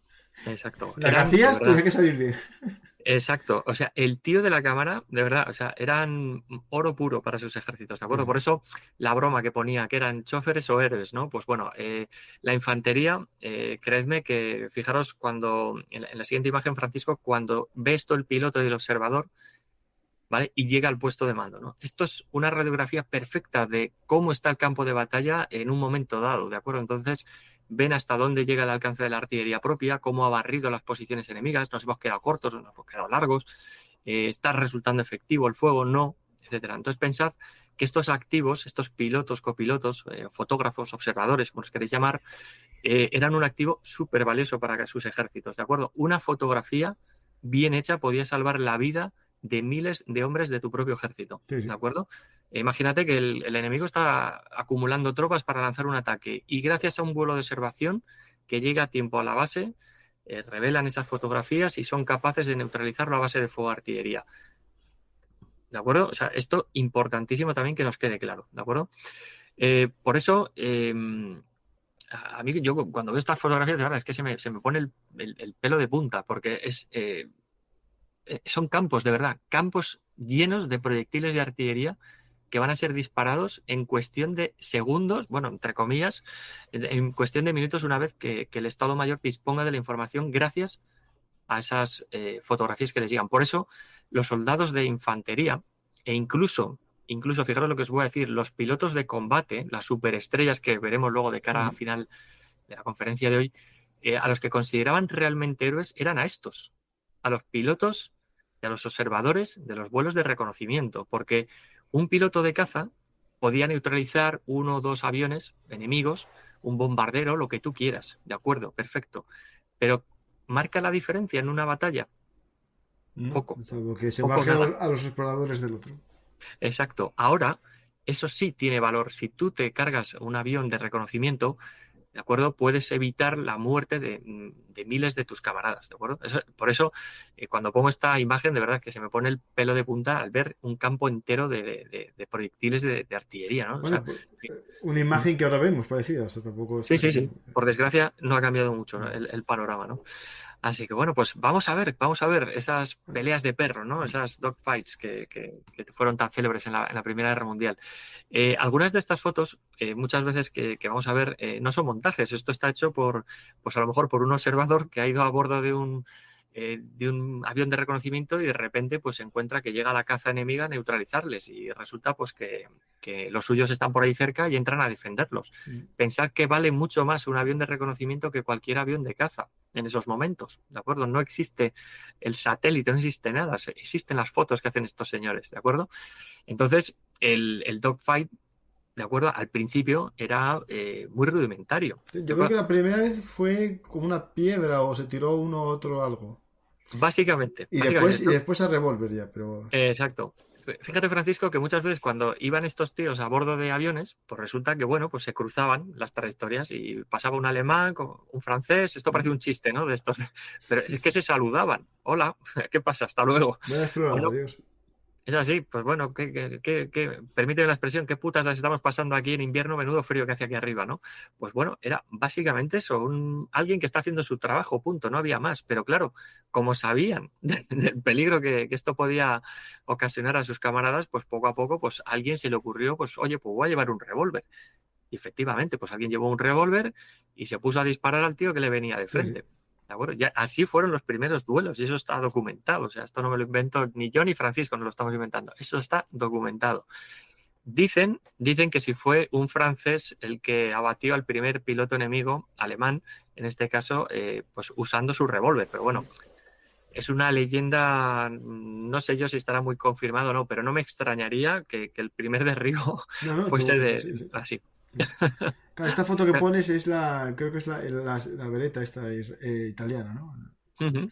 C: Exacto.
B: La que
C: Eran, de
B: hacías tenía
C: verdad,
B: que salir bien.
C: exacto, o sea, el tío de la cámara, de verdad, o sea, eran oro puro para sus ejércitos, ¿de acuerdo?
B: Sí.
C: Por eso la broma que ponía, que eran choferes o héroes, ¿no? Pues bueno, la infantería, creedme que, fijaros, cuando, en la siguiente imagen, Francisco, cuando ve esto el piloto y el observador, ¿vale? Y llega al puesto de mando, ¿no? Esto es una radiografía perfecta de cómo está el campo de batalla en un momento dado, ¿de acuerdo? Entonces, ven hasta dónde llega el alcance de la artillería propia, cómo ha barrido las posiciones enemigas, nos hemos quedado cortos, nos hemos quedado largos, está resultando efectivo el fuego, no, etcétera. Entonces, pensad que estos activos, estos pilotos, copilotos, fotógrafos, observadores, como os queréis llamar, eran un activo súper valioso para sus ejércitos, ¿de acuerdo? Una fotografía bien hecha podía salvar la vida de miles de hombres de tu propio ejército,
B: Sí,
C: ¿de
B: sí.
C: acuerdo? Imagínate que el enemigo está acumulando tropas para lanzar un ataque y gracias a un vuelo de observación que llega a tiempo a la base, revelan esas fotografías y son capaces de neutralizar la base de fuego de artillería. ¿De acuerdo? O sea, esto importantísimo también que nos quede claro, ¿de acuerdo? Por eso, a mí, yo cuando veo estas fotografías, de verdad, es que se me pone el pelo de punta, porque son campos, de verdad, campos llenos de proyectiles de artillería que van a ser disparados en cuestión de segundos, bueno, entre comillas, en cuestión de minutos, una vez que el Estado Mayor disponga de la información gracias a esas fotografías que les llegan. Por eso, los soldados de infantería e incluso, fijaros lo que os voy a decir, los pilotos de combate, las superestrellas que veremos luego de cara a final de la conferencia de hoy, a los que consideraban realmente héroes eran a estos, a los pilotos y a los observadores de los vuelos de reconocimiento, porque un piloto de caza podía neutralizar 1 o 2 aviones enemigos, un bombardero, lo que tú quieras, de acuerdo, perfecto, pero ¿marca la diferencia en una batalla?
B: No,
C: Poco.
B: salvo que se
C: Poco,
B: baje
C: nada.
B: a los exploradores del otro.
C: Exacto. Ahora, eso sí tiene valor. Si tú te cargas un avión de reconocimiento, ¿de acuerdo? Puedes evitar la muerte de miles de tus camaradas, ¿de acuerdo? Por eso, cuando pongo esta imagen, de verdad que se me pone el pelo de punta al ver un campo entero de proyectiles de artillería, ¿no?
B: Bueno,
C: O sea,
B: una imagen que ahora vemos parecida, o sea, tampoco
C: sí,
B: está
C: sí, sí. Por desgracia, no ha cambiado mucho, ¿no?
B: No.
C: el panorama, ¿no? Así que bueno, pues vamos a ver esas peleas de perro, ¿no? Esas dogfights que fueron tan célebres en la Primera Guerra Mundial. Algunas de estas fotos, muchas veces que vamos a ver, no son montajes. Esto está hecho pues a lo mejor por un observador que ha ido a bordo de un avión de reconocimiento y de repente pues se encuentra que llega la caza enemiga a neutralizarles y resulta pues que los suyos están por ahí cerca y entran a defenderlos. Pensad que vale mucho más un avión de reconocimiento que cualquier avión de caza en esos momentos, ¿de acuerdo? No existe el satélite, no existe nada, existen las fotos que hacen estos señores, ¿de acuerdo? Entonces, el dogfight, ¿de acuerdo? Al principio era muy rudimentario.
B: Yo creo que la primera vez fue como una piedra o se tiró uno u otro algo.
C: Básicamente.
B: Y después a revólver ya, pero...
C: Exacto. Fíjate, Francisco, que muchas veces cuando iban estos tíos a bordo de aviones, pues resulta que, bueno, pues se cruzaban las trayectorias y pasaba un alemán con un francés. Esto parece un chiste, ¿no? De estos, pero es que se saludaban. Hola, ¿qué pasa? Hasta luego.
B: Voy a explorar,
C: Bueno,
B: adiós.
C: es así, pues bueno, permíteme la expresión, qué putas las estamos pasando aquí en invierno, menudo frío que hace aquí arriba, ¿no? Pues bueno, era básicamente eso, alguien que está haciendo su trabajo, punto, no había más. Pero claro, como sabían del peligro que esto podía ocasionar a sus camaradas, pues poco a poco, pues a alguien se le ocurrió, pues oye, pues voy a llevar un revólver. Y efectivamente, pues alguien llevó un revólver y se puso a disparar al tío que le venía de frente.
B: Sí.
C: ¿De acuerdo? Ya, así fueron los primeros duelos y eso está documentado. O sea, esto no me lo invento ni yo ni Francisco, nos lo estamos inventando. Eso está documentado. Dicen que si fue un francés el que abatió al primer piloto enemigo alemán, en este caso, pues usando su revólver. Pero bueno, es una leyenda, no sé yo si estará muy confirmado o no, pero no me extrañaría que el primer derribo fuese
B: sí.
C: así.
B: Claro, esta foto que pones creo que es la Beretta esta italiana, ¿no?
C: Uh-huh.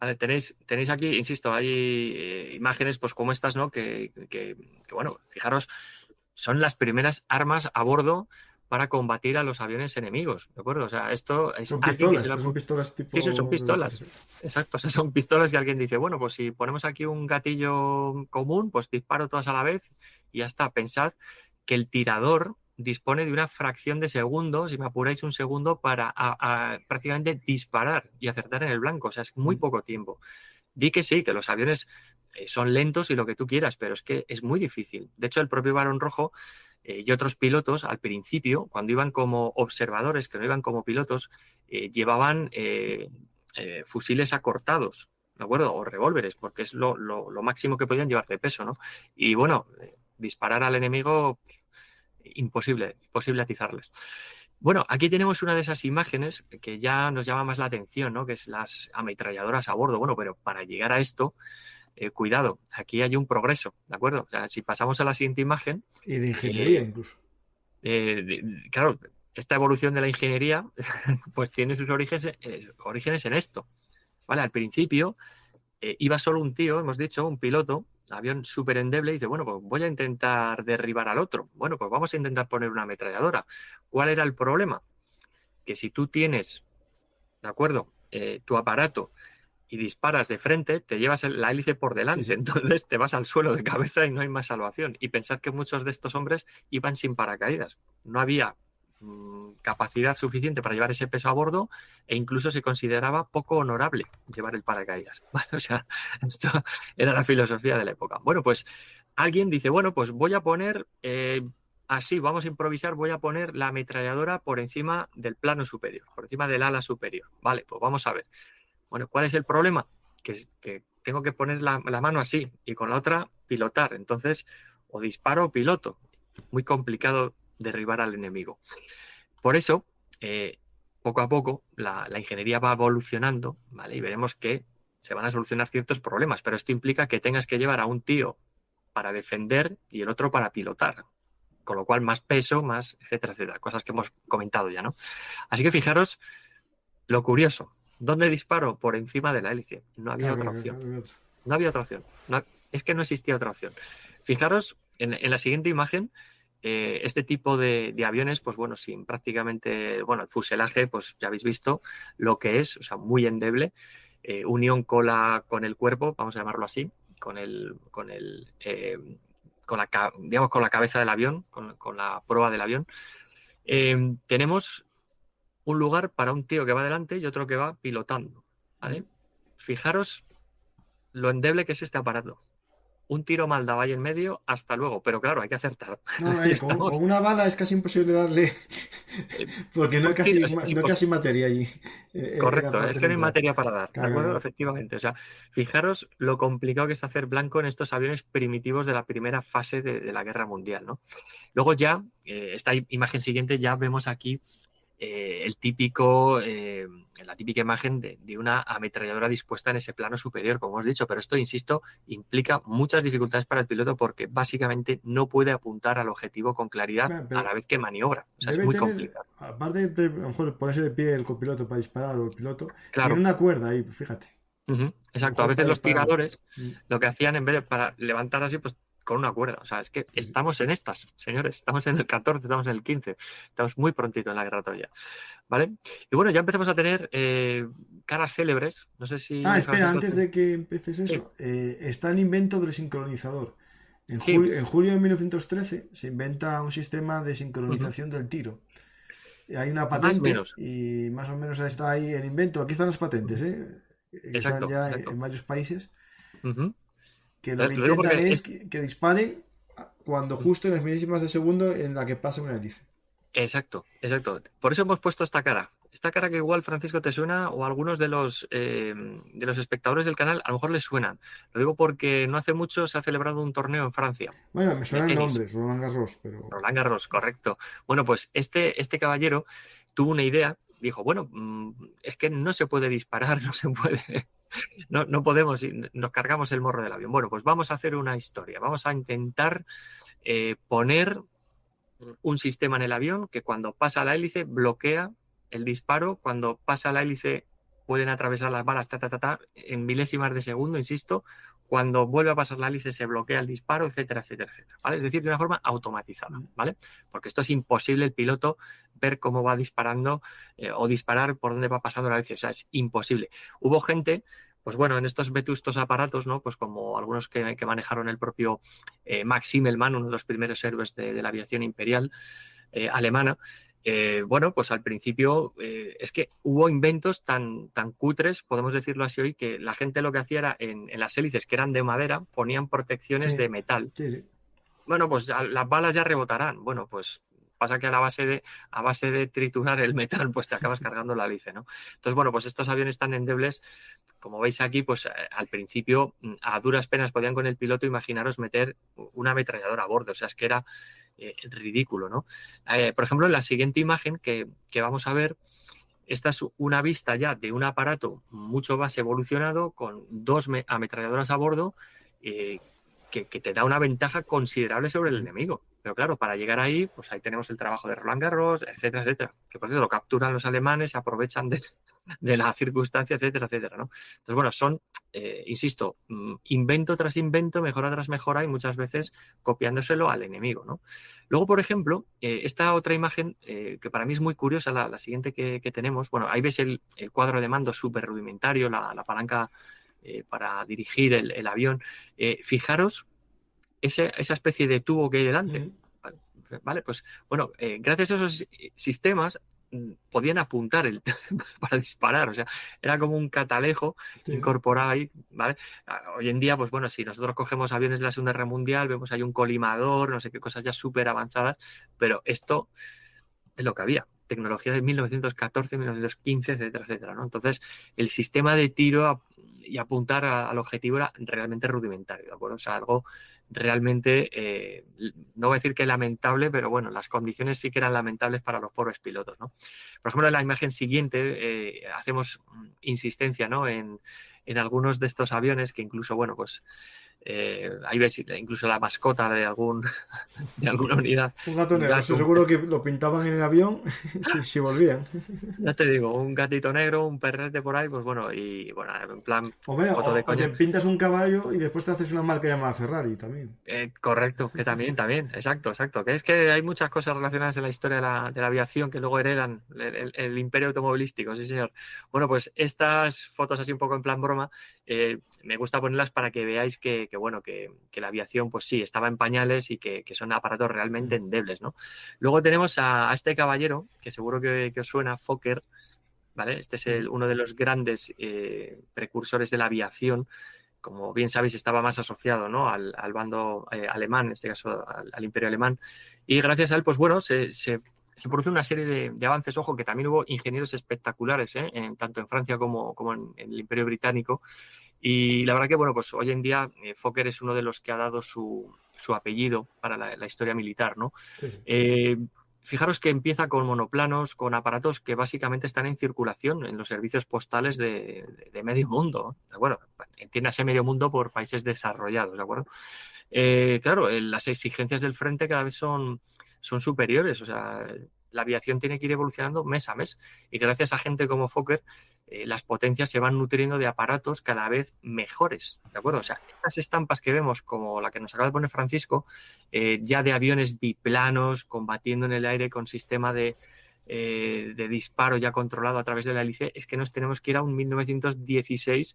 C: Vale, tenéis aquí, insisto, hay imágenes pues como estas, ¿no? Que bueno, fijaros, son las primeras armas a bordo para combatir a los aviones enemigos, ¿de acuerdo? O sea, esto es
B: son
C: alguien
B: pistolas,
C: que
B: son pistolas tipo...
C: Sí, son pistolas. Exacto, o sea, son pistolas que alguien dice, bueno, pues si ponemos aquí un gatillo común, pues disparo todas a la vez y ya está. Pensad que el tirador dispone de una fracción de segundo, si me apuráis un segundo, para prácticamente disparar y acertar en el blanco. O sea, es muy poco tiempo. Di que sí, que los aviones son lentos y lo que tú quieras, pero es que es muy difícil. De hecho, el propio Barón Rojo y otros pilotos, al principio, cuando iban como observadores, que no iban como pilotos, llevaban fusiles acortados, ¿de acuerdo? O revólveres, porque es lo máximo que podían llevar de peso, ¿no? Y bueno, disparar al enemigo... imposible atizarles. Bueno, aquí tenemos una de esas imágenes que ya nos llama más la atención, ¿no? Que es las ametralladoras a bordo. Bueno, pero para llegar a esto, cuidado, aquí hay un progreso, ¿de acuerdo? O sea, si pasamos a la siguiente imagen...
B: Y de ingeniería incluso.
C: Claro, esta evolución de la ingeniería pues tiene sus orígenes en esto, ¿vale? Al principio iba solo un tío, hemos dicho, un piloto, avión súper endeble, y dice, bueno, pues voy a intentar derribar al otro. Bueno, pues vamos a intentar poner una ametralladora. ¿Cuál era el problema? Que si tú tienes, ¿de acuerdo?, tu aparato y disparas de frente, te llevas la hélice por delante, sí. Entonces te vas al suelo de cabeza y no hay más salvación. Y pensad que muchos de estos hombres iban sin paracaídas. No había capacidad suficiente para llevar ese peso a bordo e incluso se consideraba poco honorable llevar el paracaídas. ¿Vale? O sea, esto era la filosofía de la época. Bueno, pues alguien dice, bueno, pues voy a poner, así, vamos a improvisar, voy a poner la ametralladora por encima del plano superior, por encima del ala superior. Vale, pues vamos a ver. Bueno, ¿cuál es el problema? Que tengo que poner la mano así y con la otra pilotar. Entonces, o disparo o piloto. Muy complicado derribar al enemigo. Por eso, poco a poco, la ingeniería va evolucionando, ¿vale? Y veremos que se van a solucionar ciertos problemas, pero esto implica que tengas que llevar a un tío para defender y el otro para pilotar. Con lo cual, más peso, más, etcétera, etcétera. Cosas que hemos comentado ya, ¿no? Así que fijaros lo curioso. ¿Dónde disparo? Por encima de la hélice. No había otra opción. No había otra opción. Es que no existía otra opción. Fijaros en la siguiente imagen, este tipo de aviones, pues bueno, sin prácticamente, bueno, el fuselaje, pues ya habéis visto lo que es, o sea, muy endeble, unión con el cuerpo, vamos a llamarlo así, digamos, con la cabeza del avión, con la proa del avión. Tenemos un lugar para un tío que va delante y otro que va pilotando, ¿vale? Fijaros lo endeble que es este aparato. Un tiro mal dado ahí en medio, hasta luego. Pero claro, hay que acertar.
B: No, con una bala es casi imposible darle, porque no hay casi materia allí.
C: Correcto, es que no hay materia para dar, ¿de acuerdo?
B: Claro.
C: Efectivamente. O sea, fijaros lo complicado que es hacer blanco en estos aviones primitivos de la primera fase de la Guerra Mundial, ¿no? Luego ya, esta imagen siguiente, ya vemos aquí la típica imagen de una ametralladora dispuesta en ese plano superior, como hemos dicho, pero esto, insisto, implica muchas dificultades para el piloto porque básicamente no puede apuntar al objetivo con claridad a la vez que maniobra. O sea, es muy complicado.
B: Aparte de a lo mejor ponerse de pie el copiloto para disparar o el piloto,
C: claro,
B: tiene una cuerda ahí, fíjate.
C: Exacto, a veces los tiradores lo que hacían en vez de para levantar así, pues con una cuerda. O sea, es que estamos en estas, señores. Estamos en el 14, estamos en el 15. Estamos muy prontito en la guerra Troya. ¿Vale? Y bueno, ya empezamos a tener caras célebres. No sé si...
B: espera, antes de que empieces eso. Sí. Está el invento del sincronizador. En julio de 1913 se inventa un sistema de sincronización del tiro. Hay una patente y más o menos está ahí el invento. Aquí están las patentes,
C: Exacto,
B: están ya en varios países. Que lo que intentan es que disparen cuando justo en las milésimas de segundo en la que pasa una hélice.
C: Exacto. Por eso hemos puesto esta cara. Esta cara que igual, Francisco, te suena, o algunos de los espectadores del canal a lo mejor les suenan. Lo digo porque no hace mucho se ha celebrado un torneo en Francia.
B: Bueno, me suenan nombres, Roland Garros, pero...
C: Roland Garros, correcto. Bueno, pues este caballero tuvo una idea, dijo, bueno, es que no se puede disparar, no se puede... No podemos, nos cargamos el morro del avión. Bueno, pues vamos a hacer una historia. Vamos a intentar poner un sistema en el avión que cuando pasa la hélice bloquea el disparo. Cuando pasa la hélice pueden atravesar las balas en milésimas de segundo, insisto. Cuando vuelve a pasar la hélice se bloquea el disparo, etcétera, etcétera, etcétera. ¿Vale? Es decir, de una forma automatizada, ¿vale? Porque esto es imposible el piloto ver cómo va disparando o disparar por dónde va pasando la hélice. O sea, es imposible. Hubo gente, pues bueno, en estos vetustos aparatos, ¿no? Pues como algunos que manejaron el propio Max Immelmann, uno de los primeros héroes de la aviación imperial alemana. Bueno, pues al principio es que hubo inventos tan cutres, podemos decirlo así hoy, que la gente lo que hacía era en las hélices que eran de madera, ponían protecciones de metal.
B: Sí.
C: Bueno, pues las balas ya rebotarán. Bueno, pues pasa que a base de triturar el metal, pues te acabas cargando la hélice, ¿no? Entonces, bueno, pues estos aviones tan endebles, como veis aquí, pues al principio a duras penas podían con el piloto, imaginaros, meter una ametralladora a bordo. O sea, es que era ridículo, ¿no? Por ejemplo, en la siguiente imagen que vamos a ver, esta es una vista ya de un aparato mucho más evolucionado con 2 ametralladoras a bordo que te da una ventaja considerable sobre el enemigo. Pero claro, para llegar ahí, pues ahí tenemos el trabajo de Roland Garros, etcétera, etcétera. Que por cierto lo capturan los alemanes, se aprovechan de la circunstancia, etcétera, etcétera, ¿no? Entonces, bueno, son, insisto, invento tras invento, mejora tras mejora y muchas veces copiándoselo al enemigo, ¿no? Luego, por ejemplo, esta otra imagen, que para mí es muy curiosa, la siguiente que tenemos, bueno, ahí ves el cuadro de mando súper rudimentario, la palanca para dirigir el avión. Fijaros esa especie de tubo que hay delante. ¿vale? Pues bueno, gracias a esos sistemas podían apuntar para disparar, o sea, era como un catalejo
B: Sí.
C: incorporado ahí, ¿vale? Hoy en día, pues bueno, si nosotros cogemos aviones de la Segunda Guerra Mundial, vemos ahí un colimador, no sé qué cosas ya súper avanzadas, pero esto es lo que había. Tecnología de 1914, 1915, etcétera, etcétera, ¿no? Entonces, el sistema de tiro y apuntar al objetivo era realmente rudimentario, ¿de acuerdo? O sea, algo realmente, no voy a decir que lamentable, pero bueno, las condiciones sí que eran lamentables para los pobres pilotos, ¿no? Por ejemplo, en la imagen siguiente hacemos insistencia, ¿no? En algunos de estos aviones que incluso, bueno, pues ahí ves incluso la mascota de alguna unidad.
B: Un gato negro, eso seguro que lo pintaban en el avión si volvían.
C: Ya te digo, un gatito negro, un perrete por ahí, pues bueno, y bueno, en plan foto de
B: O te
C: coña.
B: pintas un caballo y después te haces una marca llamada Ferrari también.
C: Correcto, que también, exacto. Que es que hay muchas cosas relacionadas en la historia de la aviación que luego heredan el imperio automovilístico, sí señor. Bueno, pues estas fotos así un poco en plan broma, me gusta ponerlas para que veáis que la aviación, pues sí, estaba en pañales y que son aparatos realmente endebles, ¿no? Luego tenemos a este caballero, que seguro que os suena, Fokker, ¿vale? Este es uno de los grandes precursores de la aviación. Como bien sabéis, estaba más asociado, ¿no? al bando alemán, en este caso al imperio alemán. Y gracias a él, pues bueno, se produce una serie de avances. Ojo, que también hubo ingenieros espectaculares, tanto en Francia como en el imperio británico. Y la verdad que, bueno, pues hoy en día Fokker es uno de los que ha dado su apellido para la historia militar, ¿no?
B: Sí.
C: Fijaros que empieza con monoplanos, con aparatos que básicamente están en circulación en los servicios postales de medio mundo, ¿de acuerdo? Entiéndase medio mundo por países desarrollados, ¿de acuerdo? Claro, las exigencias del frente cada vez son superiores, o sea, la aviación tiene que ir evolucionando mes a mes y gracias a gente como Fokker las potencias se van nutriendo de aparatos cada vez mejores, ¿de acuerdo? O sea, estas estampas que vemos, como la que nos acaba de poner Francisco, ya de aviones biplanos, combatiendo en el aire con sistema de disparo ya controlado a través de la hélice, es que nos tenemos que ir a un 1916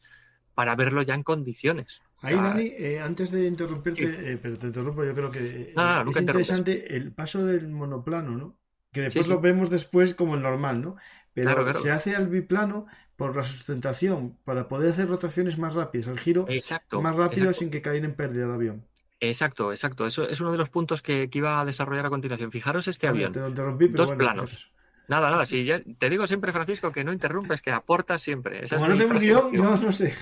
C: para verlo ya en condiciones.
B: Ahí, Dani, antes de interrumpirte,
C: Sí.
B: pero te interrumpo, yo creo que
C: No,
B: es
C: nunca interrumpes.
B: interesante el paso del monoplano, ¿no? Que después
C: Sí.
B: lo vemos después como el normal, ¿no? Pero
C: Claro.
B: se hace al biplano por la sustentación, para poder hacer rotaciones más rápidas, el giro
C: Exacto.
B: más rápido sin que caiga en pérdida el avión.
C: Exacto. Eso es uno de los puntos que iba a desarrollar a continuación. Fijaros este
B: Vale,
C: avión.
B: te lo interrumpí, pero
C: Dos
B: bueno,
C: planos. Nada. Si ya te digo siempre, Francisco, que no interrumpes, que aportas siempre. Esa
B: como
C: es
B: no
C: mi
B: tengo
C: frase
B: guión,
C: motiva.
B: yo no sé.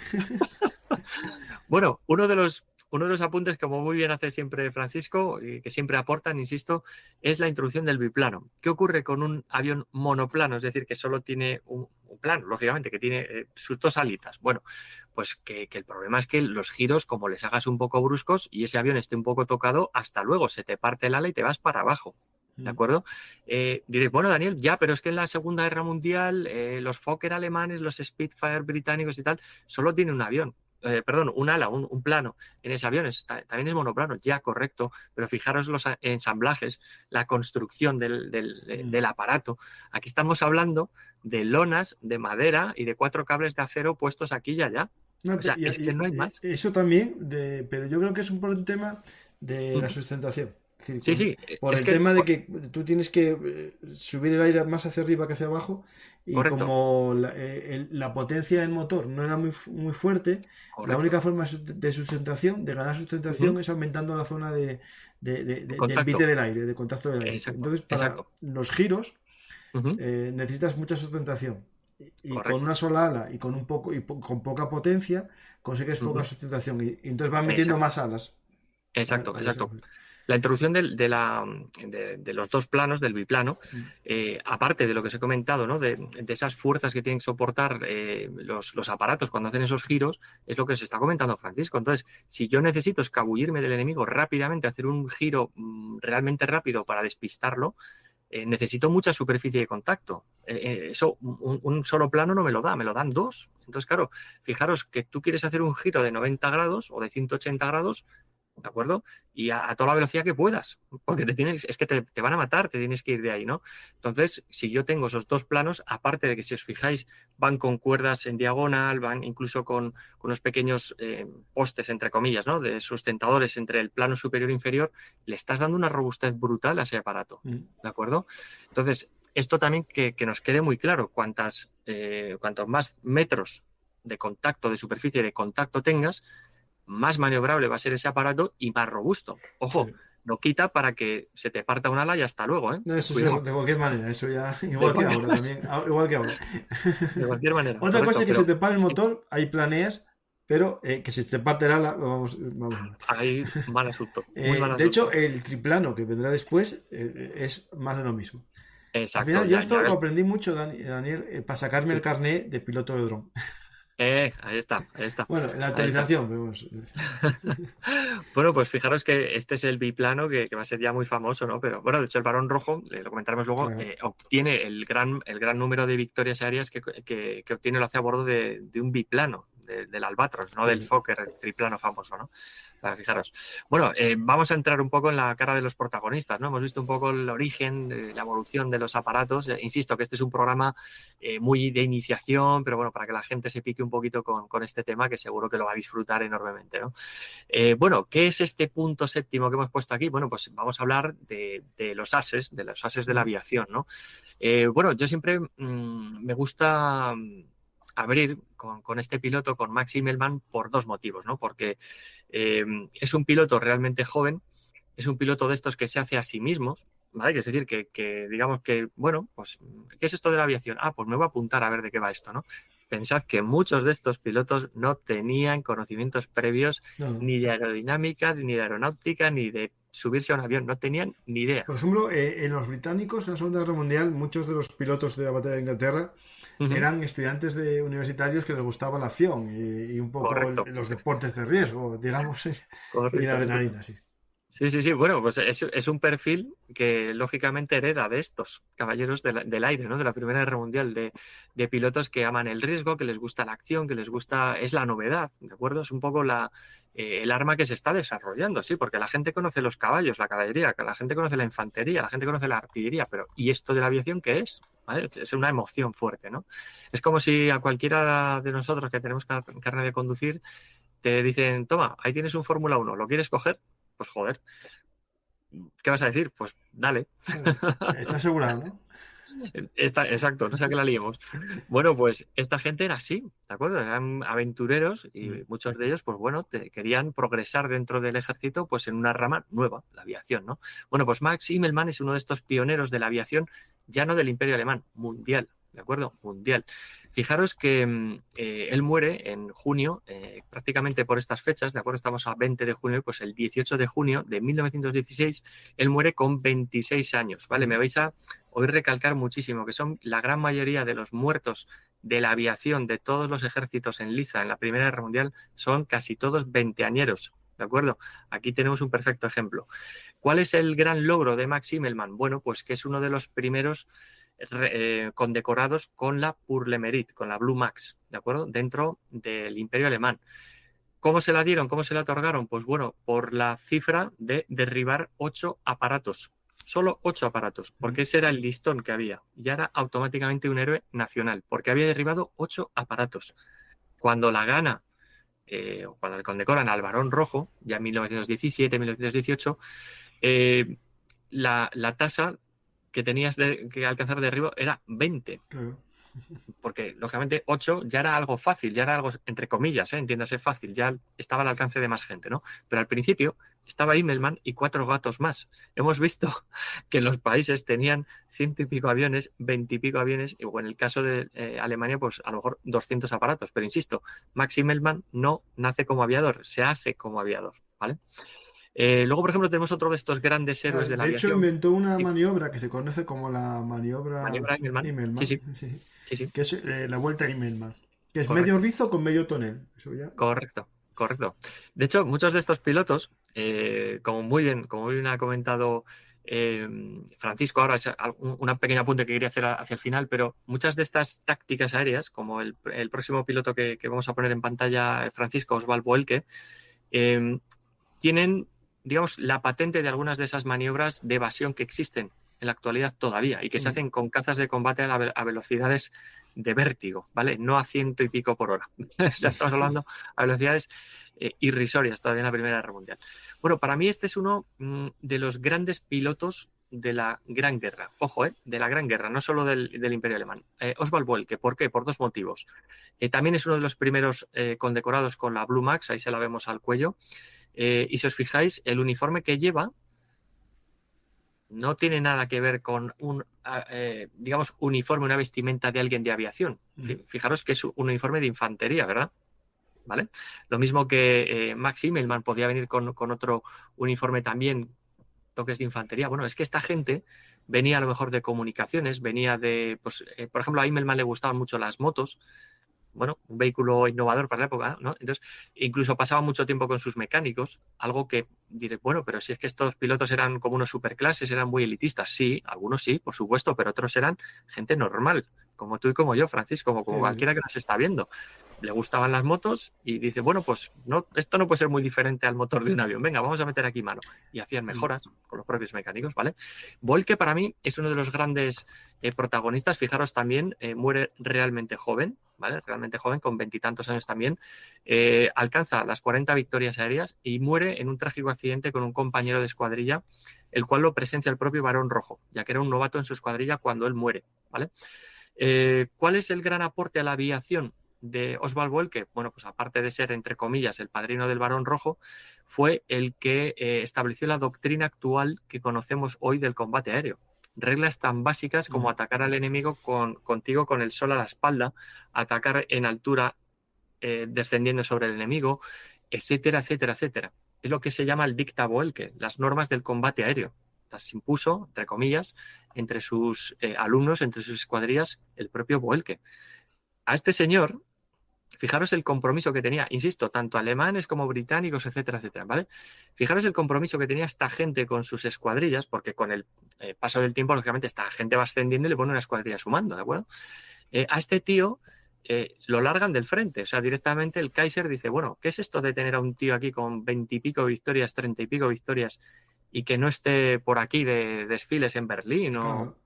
C: Bueno, uno de los apuntes, como muy bien hace siempre Francisco, y que siempre aportan, insisto, es la introducción del biplano. ¿Qué ocurre con un avión monoplano? Es decir, que solo tiene un plano, lógicamente, que tiene sus dos alitas. Bueno, pues que el problema es que los giros, como les hagas un poco bruscos y ese avión esté un poco tocado, hasta luego, se te parte el ala y te vas para abajo. ¿De acuerdo? Diréis, bueno, Daniel, ya, pero es que en la Segunda Guerra Mundial los Fokker alemanes, los Spitfire británicos y tal, solo tienen un avión. Un ala, un plano en ese avión, también es monoplano, ya, correcto, pero fijaros los ensamblajes, la construcción del aparato. Aquí estamos hablando de lonas de madera y de 4 cables de acero puestos aquí y allá.
B: No,
C: O sea, es que no hay más.
B: eso también, pero yo creo que es un tema de la sustentación. Es decir,
C: Sí,
B: por
C: es
B: el
C: que
B: tema de que tú tienes que subir el aire más hacia arriba que hacia abajo y
C: correcto.
B: como la potencia del motor no era muy fuerte,
C: Correcto.
B: la única forma de sustentación, de ganar sustentación, es aumentando la zona del bite del aire, de contacto del aire.
C: Exacto.
B: Entonces, para los giros necesitas mucha sustentación. Y con una sola ala y con con poca potencia consigues poca sustentación y entonces van metiendo más alas.
C: Exacto. La introducción de los dos planos, del biplano, aparte de lo que os he comentado, ¿no? de esas fuerzas que tienen que soportar los aparatos cuando hacen esos giros, es lo que os está comentando Francisco. Entonces, si yo necesito escabullirme del enemigo rápidamente, hacer un giro realmente rápido para despistarlo, necesito mucha superficie de contacto. Eso un solo plano no me lo da, me lo dan dos. Entonces, claro, fijaros que tú quieres hacer un giro de 90 grados o de 180 grados, ¿de acuerdo? Y a toda la velocidad que puedas, porque es que te van a matar, te tienes que ir de ahí, ¿no? Entonces, si yo tengo esos dos planos, aparte de que, si os fijáis, van con cuerdas en diagonal, van incluso con unos pequeños postes, entre comillas, ¿no? De sustentadores entre el plano superior e inferior, le estás dando una robustez brutal a ese aparato, ¿de acuerdo? Entonces, esto también que nos quede muy claro, cuantos más metros de contacto, de superficie de contacto tengas, más maniobrable va a ser ese aparato y más robusto. Ojo,
B: Sí.
C: no quita para que se te parta un ala y hasta luego, ¿eh?
B: No, eso sí,
C: Cuidado.
B: de cualquier manera, eso ya, igual que ahora también, igual que ahora.
C: De cualquier manera.
B: Otra
C: Correcto,
B: cosa es que
C: pero
B: se te pare el motor, ahí planeas, pero que si se te parte el ala, vamos mal.
C: hay mal asunto. Muy mal
B: De
C: asunto.
B: hecho, el triplano que vendrá después es más de lo mismo. Al
C: Exacto.
B: final, yo esto lo aprendí mucho, Daniel, para sacarme
C: Sí.
B: el carnet de piloto de dron.
C: Ahí está, ahí está.
B: Bueno, en la
C: Ahí está.
B: actualización, vemos.
C: Bueno, pues fijaros que este es el biplano que va a ser ya muy famoso, ¿no? Pero bueno, de hecho el Barón Rojo, lo comentaremos luego,
B: Claro.
C: obtiene el gran número de victorias aéreas que obtiene, lo hace a bordo de un biplano, del Albatros, no
B: Sí,
C: del
B: sí.
C: Fokker, el triplano famoso, ¿no? O sea, fijaros. Bueno, vamos a entrar un poco en la cara de los protagonistas, ¿no? Hemos visto un poco el origen, la evolución de los aparatos. Insisto que este es un programa muy de iniciación, pero bueno, para que la gente se pique un poquito con este tema, que seguro que lo va a disfrutar enormemente, ¿no? Bueno, ¿qué es este punto séptimo que hemos puesto aquí? Bueno, pues vamos a hablar de los ases, de la aviación, ¿no? Bueno, yo siempre me gusta abrir con este piloto, con Max Immelmann, por dos motivos, ¿no? Porque es un piloto realmente joven, es un piloto de estos que se hace a sí mismos, ¿vale? Es decir, que digamos que, bueno, pues, ¿qué es esto de la aviación? Ah, pues me voy a apuntar a ver de qué va esto, ¿no? Pensad que muchos de estos pilotos no tenían conocimientos previos
B: No.
C: ni de aerodinámica, ni de aeronáutica, ni de subirse a un avión, no tenían ni idea.
B: Por ejemplo, en los británicos, en la Segunda Guerra Mundial, muchos de los pilotos de la batalla de Inglaterra eran estudiantes de universitarios que les gustaba la acción y un poco
C: Correcto.
B: los deportes de riesgo, digamos,
C: Correcto.
B: y la adrenalina, sí.
C: Sí. Bueno, pues es un perfil que lógicamente hereda de estos caballeros del aire, ¿no? De la Primera Guerra Mundial, de pilotos que aman el riesgo, que les gusta la acción, que les gusta, es la novedad, ¿de acuerdo? Es un poco el arma que se está desarrollando, sí, porque la gente conoce los caballos, la caballería, la gente conoce la infantería, la gente conoce la artillería, pero ¿y esto de la aviación qué es? ¿Vale? Es una emoción fuerte, ¿no? Es como si a cualquiera de nosotros que tenemos carne de conducir te dicen, toma, ahí tienes un Fórmula 1, ¿lo quieres coger? Pues joder, ¿qué vas a decir? Pues dale.
B: Está asegurado, ¿no?
C: Exacto, no sé a qué la liemos. Bueno, pues esta gente era así, ¿de acuerdo? Eran aventureros y muchos de ellos, pues bueno, querían progresar dentro del ejército pues en una rama nueva, la aviación, ¿no? Bueno, pues Max Immelmann es uno de estos pioneros de la aviación, ya no del Imperio Alemán, mundial, ¿de acuerdo? Mundial. Fijaros que él muere en junio, prácticamente por estas fechas, ¿de acuerdo? Estamos a 20 de junio, pues el 18 de junio de 1916, él muere con 26 años, ¿vale? Me vais a oír recalcar muchísimo que son la gran mayoría de los muertos de la aviación de todos los ejércitos en liza en la Primera Guerra Mundial son casi todos veinteañeros, ¿de acuerdo? Aquí tenemos un perfecto ejemplo. ¿Cuál es el gran logro de Max Immelmann? Bueno, pues que es uno de los primeros condecorados con la Pour le Mérite, con la Blue Max, ¿de acuerdo? Dentro del Imperio Alemán. ¿Cómo se la dieron? ¿Cómo se la otorgaron? Pues bueno, por la cifra de derribar 8 aparatos. Solo 8 aparatos, porque ese era el listón que había. Ya era automáticamente un héroe nacional, porque había derribado 8 aparatos. Cuando la gana, o cuando le condecoran al Barón Rojo, ya en 1917, 1918, la tasa que tenías que alcanzar de derribo era 20.
B: Claro.
C: Porque, lógicamente, 8 ya era algo fácil, ya era algo, entre comillas, entiéndase fácil, ya estaba al alcance de más gente, ¿no? Pero al principio estaba Immelmann y 4 gatos más. Hemos visto que los países tenían 100 y pico aviones, 20 y pico aviones, o en el caso de Alemania, pues a lo mejor 200 aparatos. Pero insisto, Max Immelmann no nace como aviador, se hace como aviador, ¿vale? Luego, por ejemplo, tenemos otro de estos grandes héroes de la
B: De hecho,
C: aviación.
B: inventó una
C: Sí.
B: maniobra que se conoce como la maniobra
C: Immelmann.
B: Immelmann,
C: Sí.
B: que es la vuelta Immelmann, que es
C: Correcto.
B: medio rizo con medio tonel. Eso ya.
C: Correcto. De hecho, muchos de estos pilotos, como muy bien ha comentado Francisco, ahora es una pequeña apunte que quería hacer hacia el final, pero muchas de estas tácticas aéreas, como el próximo piloto que vamos a poner en pantalla, Francisco Osvaldo Boelke, tienen, digamos, la patente de algunas de esas maniobras de evasión que existen en la actualidad todavía y que se hacen con cazas de combate a velocidades de vértigo, ¿vale? No a 100 y pico por hora. Ya estamos hablando a velocidades irrisorias todavía en la Primera Guerra Mundial. Bueno, para mí este es uno de los grandes pilotos de la Gran Guerra. Ojo, de la Gran Guerra, no solo del Imperio Alemán. Oswald Boelcke, ¿por qué? Por dos motivos. También es uno de los primeros condecorados con la Blue Max, ahí se la vemos al cuello. Y si os fijáis, el uniforme que lleva no tiene nada que ver con un, digamos, uniforme, una vestimenta de alguien de aviación. Fijaros que es un uniforme de infantería, ¿verdad? ¿Vale? Lo mismo que Max Immelmann podía venir con otro uniforme también, toques de infantería. Bueno, es que esta gente venía a lo mejor de comunicaciones, venía de, pues, por ejemplo, a Immelmann le gustaban mucho las motos. Bueno, un vehículo innovador para la época, ¿no? Entonces, incluso pasaba mucho tiempo con sus mecánicos, algo que diré, bueno, pero si es que estos pilotos eran como unos superclases, eran muy elitistas. Sí, algunos sí, por supuesto, pero otros eran gente normal, como tú y como yo, Francisco, como cualquiera que nos está viendo. Le gustaban las motos y dice, bueno, pues no, esto no puede ser muy diferente al motor de un avión. Venga, vamos a meter aquí mano. Y hacían mejoras con los propios mecánicos, ¿vale? Boelcke para mí es uno de los grandes protagonistas. Fijaros también, muere realmente joven, ¿vale? Realmente joven, con 20 y tantos años también. Alcanza las 40 victorias aéreas y muere en un trágico accidente con un compañero de escuadrilla, el cual lo presencia el propio Barón Rojo, ya que era un novato en su escuadrilla cuando él muere, ¿vale? ¿Cuál es el gran aporte a la aviación de Oswald Boelcke? Bueno, pues aparte de ser, entre comillas, el padrino del Barón Rojo, fue el que estableció la doctrina actual que conocemos hoy del combate aéreo. Reglas tan básicas como atacar al enemigo contigo con el sol a la espalda, atacar en altura descendiendo sobre el enemigo, etcétera, etcétera, etcétera. Es lo que se llama el dicta Boelcke, las normas del combate aéreo. Las impuso, entre comillas, entre sus alumnos, entre sus escuadrillas, el propio Boelcke. A este señor, fijaros el compromiso que tenía, insisto, tanto alemanes como británicos, etcétera, etcétera, ¿vale? Fijaros el compromiso que tenía esta gente con sus escuadrillas, porque con el paso del tiempo, lógicamente, esta gente va ascendiendo y le pone una escuadrilla a su mando, ¿de acuerdo? A este tío lo largan del frente, o sea, directamente el Kaiser dice, bueno, ¿qué es esto de tener a un tío aquí con 20 y pico victorias, 30 y pico victorias y que no esté por aquí de desfiles en Berlín? O...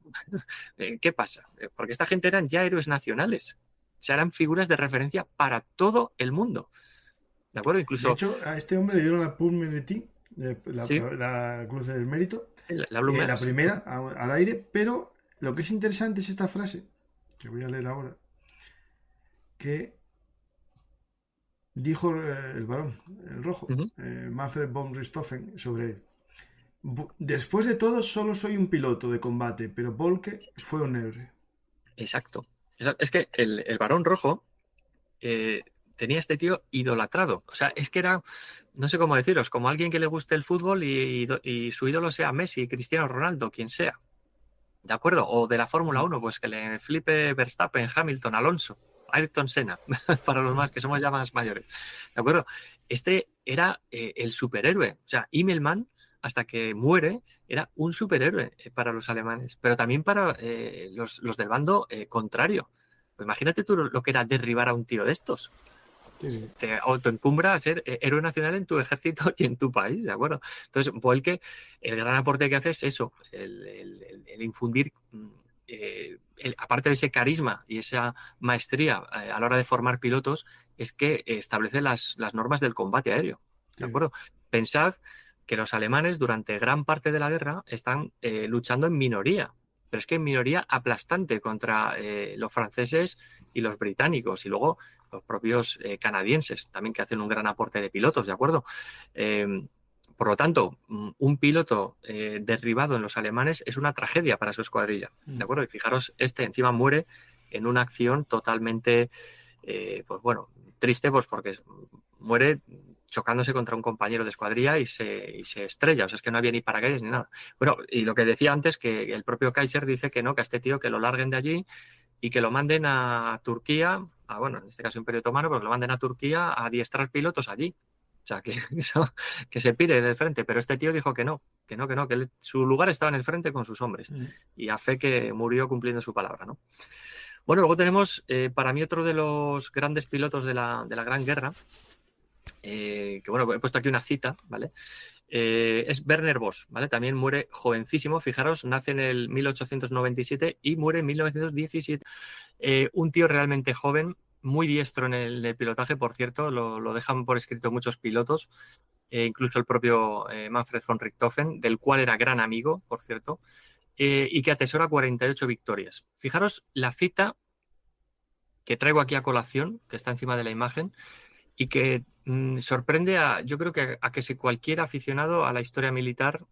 C: ¿Qué pasa? Porque esta gente eran ya héroes nacionales. O sea, eran figuras de referencia para todo el mundo. ¿De acuerdo? Incluso...
B: De hecho, a este hombre le dieron la Palme Mérite, la Cruz del Mérito, la primera al aire, pero lo que es interesante es esta frase, que voy a leer ahora, que dijo el Barón, el Rojo, Manfred von Richthofen, sobre él. Después de todo, solo soy un piloto de combate, pero Boelcke fue un héroe.
C: Exacto. Es que el Barón Rojo tenía a este tío idolatrado. O sea, es que era, no sé cómo deciros, como alguien que le guste el fútbol y su ídolo sea Messi, Cristiano Ronaldo, quien sea. ¿De acuerdo? O de la Fórmula 1, pues que le flipe Verstappen, Hamilton, Alonso, Ayrton Senna, para los más que somos ya más mayores. ¿De acuerdo? Este era el superhéroe. O sea, Immelmann, hasta que muere, era un superhéroe para los alemanes, pero también para los del bando contrario. Pues imagínate tú lo que era derribar a un tío de estos.
B: Sí.
C: Te autoencumbra a ser héroe nacional en tu ejército y en tu país, ¿de acuerdo? Entonces, Boelcke, el gran aporte que hace es eso, el infundir, aparte de ese carisma y esa maestría a la hora de formar pilotos, es que establece las normas del combate aéreo, ¿de acuerdo? Pensad que los alemanes durante gran parte de la guerra están luchando en minoría, pero es que en minoría aplastante contra los franceses y los británicos, y luego los propios canadienses también, que hacen un gran aporte de pilotos, ¿de acuerdo? Por lo tanto, un piloto derribado en los alemanes es una tragedia para su escuadrilla, ¿de acuerdo? Y fijaros, este encima muere en una acción totalmente, pues bueno, triste, pues porque muere chocándose contra un compañero de escuadrilla y se estrella. O sea, es que no había ni paracaídas ni nada. Bueno, y lo que decía antes, que el propio Kaiser dice que no, que a este tío que lo larguen de allí y que lo manden a Turquía, bueno, en este caso Imperio Otomano, pues lo manden a Turquía a adiestrar pilotos allí. O sea, que se pire del frente. Pero este tío dijo que no, que su lugar estaba en el frente con sus hombres. Y a fe que murió cumpliendo su palabra, ¿no? Bueno, luego tenemos, para mí, otro de los grandes pilotos de la Gran Guerra, que bueno, he puesto aquí una cita, ¿vale? Es Werner Voss, ¿vale? También muere jovencísimo, fijaros, nace en el 1897 y muere en 1917. Un tío realmente joven, muy diestro en el pilotaje, por cierto, lo dejan por escrito muchos pilotos, incluso el propio Manfred von Richthofen, del cual era gran amigo, por cierto, y que atesora 48 victorias. Fijaros la cita que traigo aquí a colación, que está encima de la imagen, y que sorprende yo creo que a que si cualquier aficionado a la historia militar,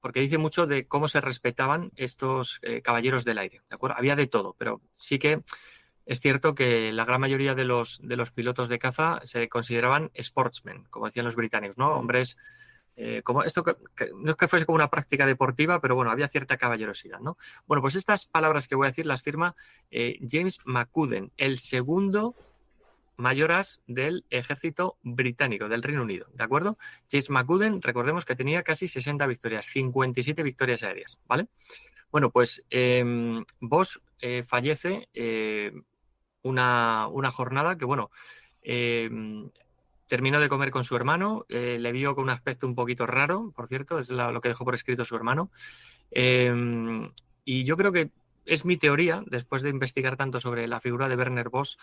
C: porque dice mucho de cómo se respetaban estos caballeros del aire, ¿de acuerdo? Había de todo, pero sí que es cierto que la gran mayoría de los pilotos de caza se consideraban sportsmen, como decían los británicos, ¿no? Hombres, como esto no es que fuese como una práctica deportiva, pero bueno, había cierta caballerosidad, ¿no? Bueno, pues estas palabras que voy a decir las firma James McCudden, el segundo mayoras del ejército británico, del Reino Unido, ¿de acuerdo? James McCudden, recordemos que tenía casi 60 victorias, 57 victorias aéreas, ¿vale? Bueno, pues Voss fallece una jornada que, bueno, terminó de comer con su hermano, le vio con un aspecto un poquito raro, por cierto, es lo que dejó por escrito su hermano, y yo creo que es mi teoría, después de investigar tanto sobre la figura de Werner Voss,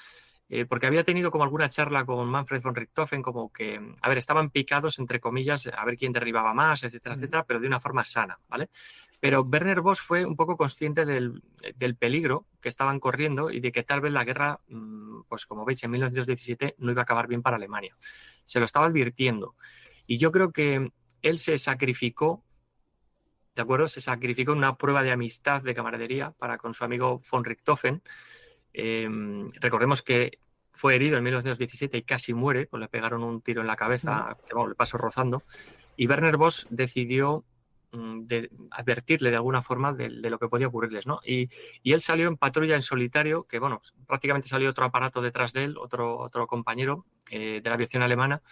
C: porque había tenido como alguna charla con Manfred von Richthofen, como que, a ver, estaban picados, entre comillas, a ver quién derribaba más, etcétera, etcétera, pero de una forma sana, ¿vale? Pero Werner Voss fue un poco consciente del peligro que estaban corriendo y de que tal vez la guerra, pues como veis, en 1917 no iba a acabar bien para Alemania. Se lo estaba advirtiendo. Y yo creo que él se sacrificó, ¿de acuerdo? Se sacrificó en una prueba de amistad, de camaradería, para con su amigo von Richthofen. Recordemos que fue herido en 1917 y casi muere, pues le pegaron un tiro en la cabeza, que bueno, le pasó rozando, y Werner Voss decidió advertirle de alguna forma de lo que podía ocurrirles, ¿no? Y él salió en patrulla en solitario, que bueno, prácticamente salió otro aparato detrás de él, otro compañero de la aviación alemana,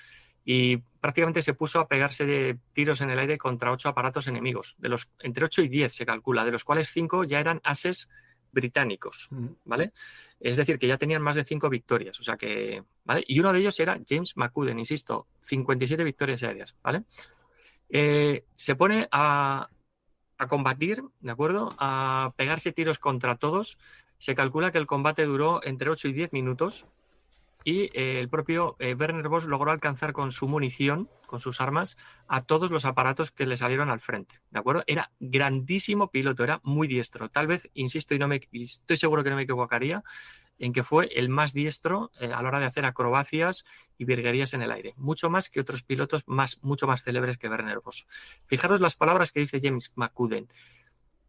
C: y prácticamente se puso a pegarse de tiros en el aire contra 8 aparatos enemigos, de los entre 8 y 10 se calcula, de los cuales 5 ya eran ases británicos, ¿vale? Es decir, que ya tenían más de 5 victorias, o sea que, ¿vale? Y uno de ellos era James McCudden, insisto, 57 victorias aéreas, ¿vale? Se pone a combatir, ¿de acuerdo? A pegarse tiros contra todos. Se calcula que el combate duró entre 8 y 10 minutos y el propio Werner Voss logró alcanzar con su munición, con sus armas, a todos los aparatos que le salieron al frente, ¿de acuerdo? Era grandísimo piloto, era muy diestro. Tal vez, insisto, y estoy seguro que no me equivocaría, en que fue el más diestro a la hora de hacer acrobacias y virguerías en el aire. Mucho más que otros pilotos mucho más célebres que Werner Voss. Fijaros las palabras que dice James McCudden.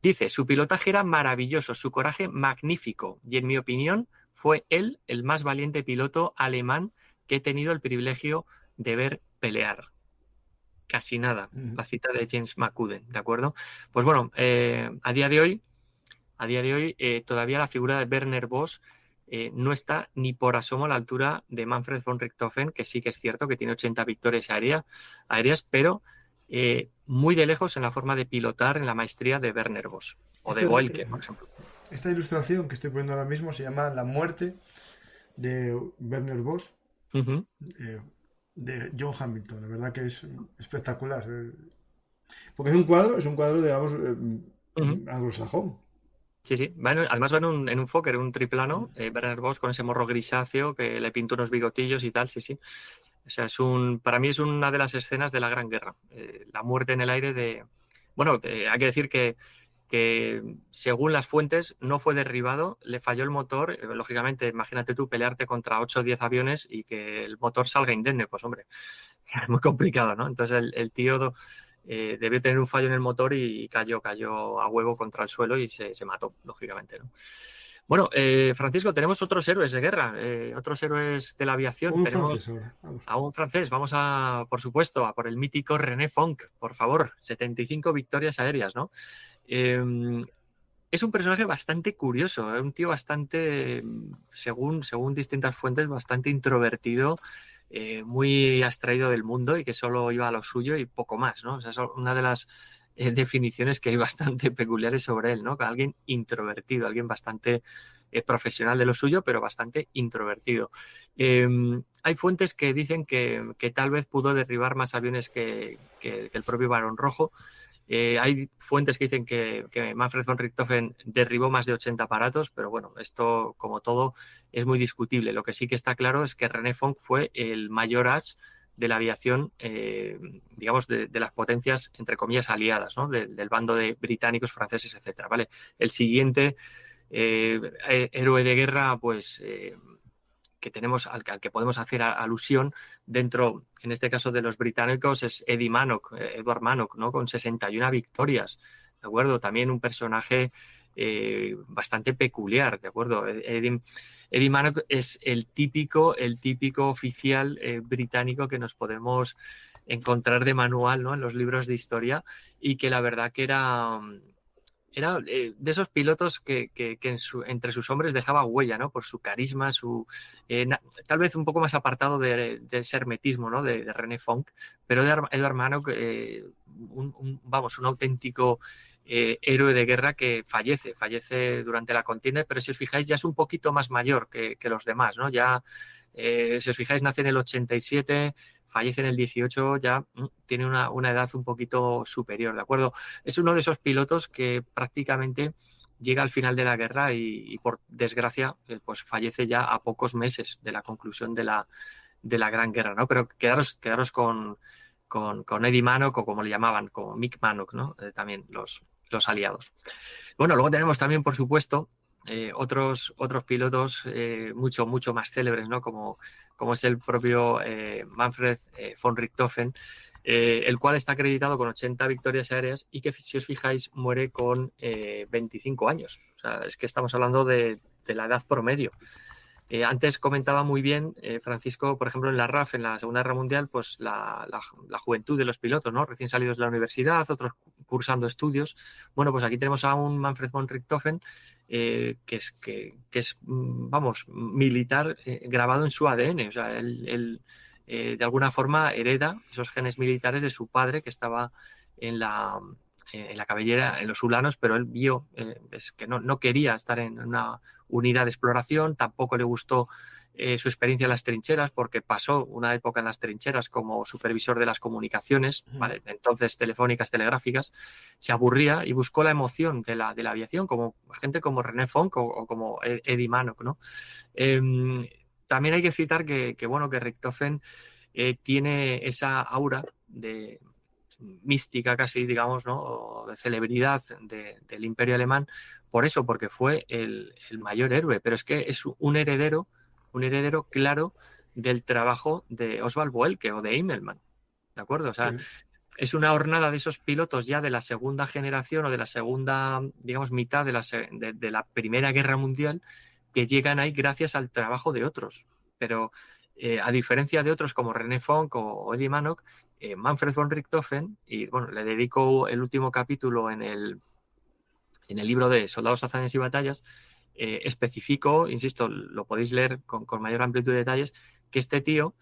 C: Dice, su pilotaje era maravilloso, su coraje magnífico y, en mi opinión, fue él el más valiente piloto alemán que he tenido el privilegio de ver pelear. Casi nada, la cita de James McCudden, ¿de acuerdo? Pues bueno, a día de hoy todavía la figura de Werner Voss no está ni por asomo a la altura de Manfred von Richthofen, que sí que es cierto que tiene 80 victorias aéreas, pero muy de lejos en la forma de pilotar, en la maestría de Werner Voss o de Boelke, por ejemplo.
B: Esta ilustración que estoy poniendo ahora mismo se llama La muerte de Werner Voss, de John Hamilton. La verdad que es espectacular. Porque es un cuadro, digamos, anglosajón.
C: Sí, sí. Además va en un Fokker, un triplano, Werner Voss con ese morro grisáceo que le pintó unos bigotillos y tal, sí, sí. O sea, para mí es una de las escenas de la Gran Guerra. La muerte en el aire de... Bueno, hay que decir que según las fuentes no fue derribado, le falló el motor. Lógicamente, imagínate tú pelearte contra 8 o 10 aviones y que el motor salga indemne, pues hombre, es muy complicado, ¿no? Entonces el tío debió tener un fallo en el motor y cayó a huevo contra el suelo y se mató, lógicamente, ¿no? Bueno, Francisco, tenemos otros héroes de guerra, otros héroes de la aviación. Tenemos a un francés, vamos por supuesto, a por el mítico René Fonck, por favor, 75 victorias aéreas, ¿no? Es un personaje bastante curioso, un tío bastante, según distintas fuentes, bastante introvertido, muy abstraído del mundo y que solo iba a lo suyo y poco más, ¿no? O sea, es una de las definiciones que hay bastante peculiares sobre él, ¿no? Alguien introvertido, alguien bastante profesional de lo suyo, pero bastante introvertido. Hay fuentes que dicen que tal vez pudo derribar más aviones que el propio Barón Rojo. Hay fuentes que dicen que Manfred von Richthofen derribó más de 80 aparatos, pero bueno, esto, como todo, es muy discutible. Lo que sí que está claro es que René Fonck fue el mayor as de la aviación, digamos, de las potencias, entre comillas, aliadas, ¿no? Del bando de británicos, franceses, etcétera, ¿vale? El siguiente héroe de guerra, pues... que tenemos, al que podemos hacer alusión dentro, en este caso de los británicos, es Eddie Manock, Edward Manock, ¿no? Con 61 victorias, ¿de acuerdo? También un personaje bastante peculiar, ¿de acuerdo? Eddie Manock es el típico oficial británico que nos podemos encontrar de manual, ¿no? En los libros de historia, y que la verdad que era de esos pilotos que entre sus hombres dejaba huella, ¿no? Por su carisma, tal vez un poco más apartado de ese hermetismo, ¿no? De René Fonck, pero de Edward Manock, un auténtico héroe de guerra que fallece durante la contienda, pero si os fijáis ya es un poquito más mayor que los demás, ¿no? Ya, si os fijáis, nace en el 87, fallece en el 18, ya tiene una edad un poquito superior, ¿de acuerdo? Es uno de esos pilotos que prácticamente llega al final de la guerra y por desgracia, pues fallece ya a pocos meses de la conclusión de la Gran Guerra, ¿no? Pero quedaros con Eddie Manock, o como le llamaban, con Mick Manock, ¿no? También los aliados. Bueno, luego tenemos también, por supuesto, otros pilotos mucho más célebres, ¿no? Como es el propio Manfred von Richthofen, el cual está acreditado con 80 victorias aéreas y que, si os fijáis, muere con 25 años. O sea, es que estamos hablando de la edad promedio. Antes comentaba muy bien Francisco, por ejemplo, en la RAF, en la Segunda Guerra Mundial, pues la juventud de los pilotos, ¿no? Recién salidos de la universidad, otros cursando estudios. Bueno, pues aquí tenemos a un Manfred von Richthofen que es, vamos, militar grabado en su ADN. O sea, él de alguna forma hereda esos genes militares de su padre, que estaba en la cabellera, en los Ulanos, pero él vio es que no quería estar en una unidad de exploración, tampoco le gustó su experiencia en las trincheras, porque pasó una época en las trincheras como supervisor de las comunicaciones, ¿vale? Entonces telefónicas, telegráficas, se aburría y buscó la emoción de la aviación, como gente como René Fonck o como Eddie Manock, ¿no? También hay que citar que Richthofen tiene esa aura de mística casi, digamos, ¿no? O de celebridad del Imperio Alemán, por eso, porque fue el mayor héroe, pero es que es un heredero claro del trabajo de Oswald Boelcke o de Immelmann, ¿de acuerdo? O sea, es una hornada de esos pilotos ya de la segunda generación o de la segunda, digamos, mitad de la Primera Guerra Mundial, que llegan ahí gracias al trabajo de otros, pero a diferencia de otros como René Fonck o Eddie Manock, Manfred von Richthofen, y bueno, le dedico el último capítulo en el libro de Soldados, Hazañas y Batallas, especifico, insisto, lo podéis leer con mayor amplitud de detalles, que este tío,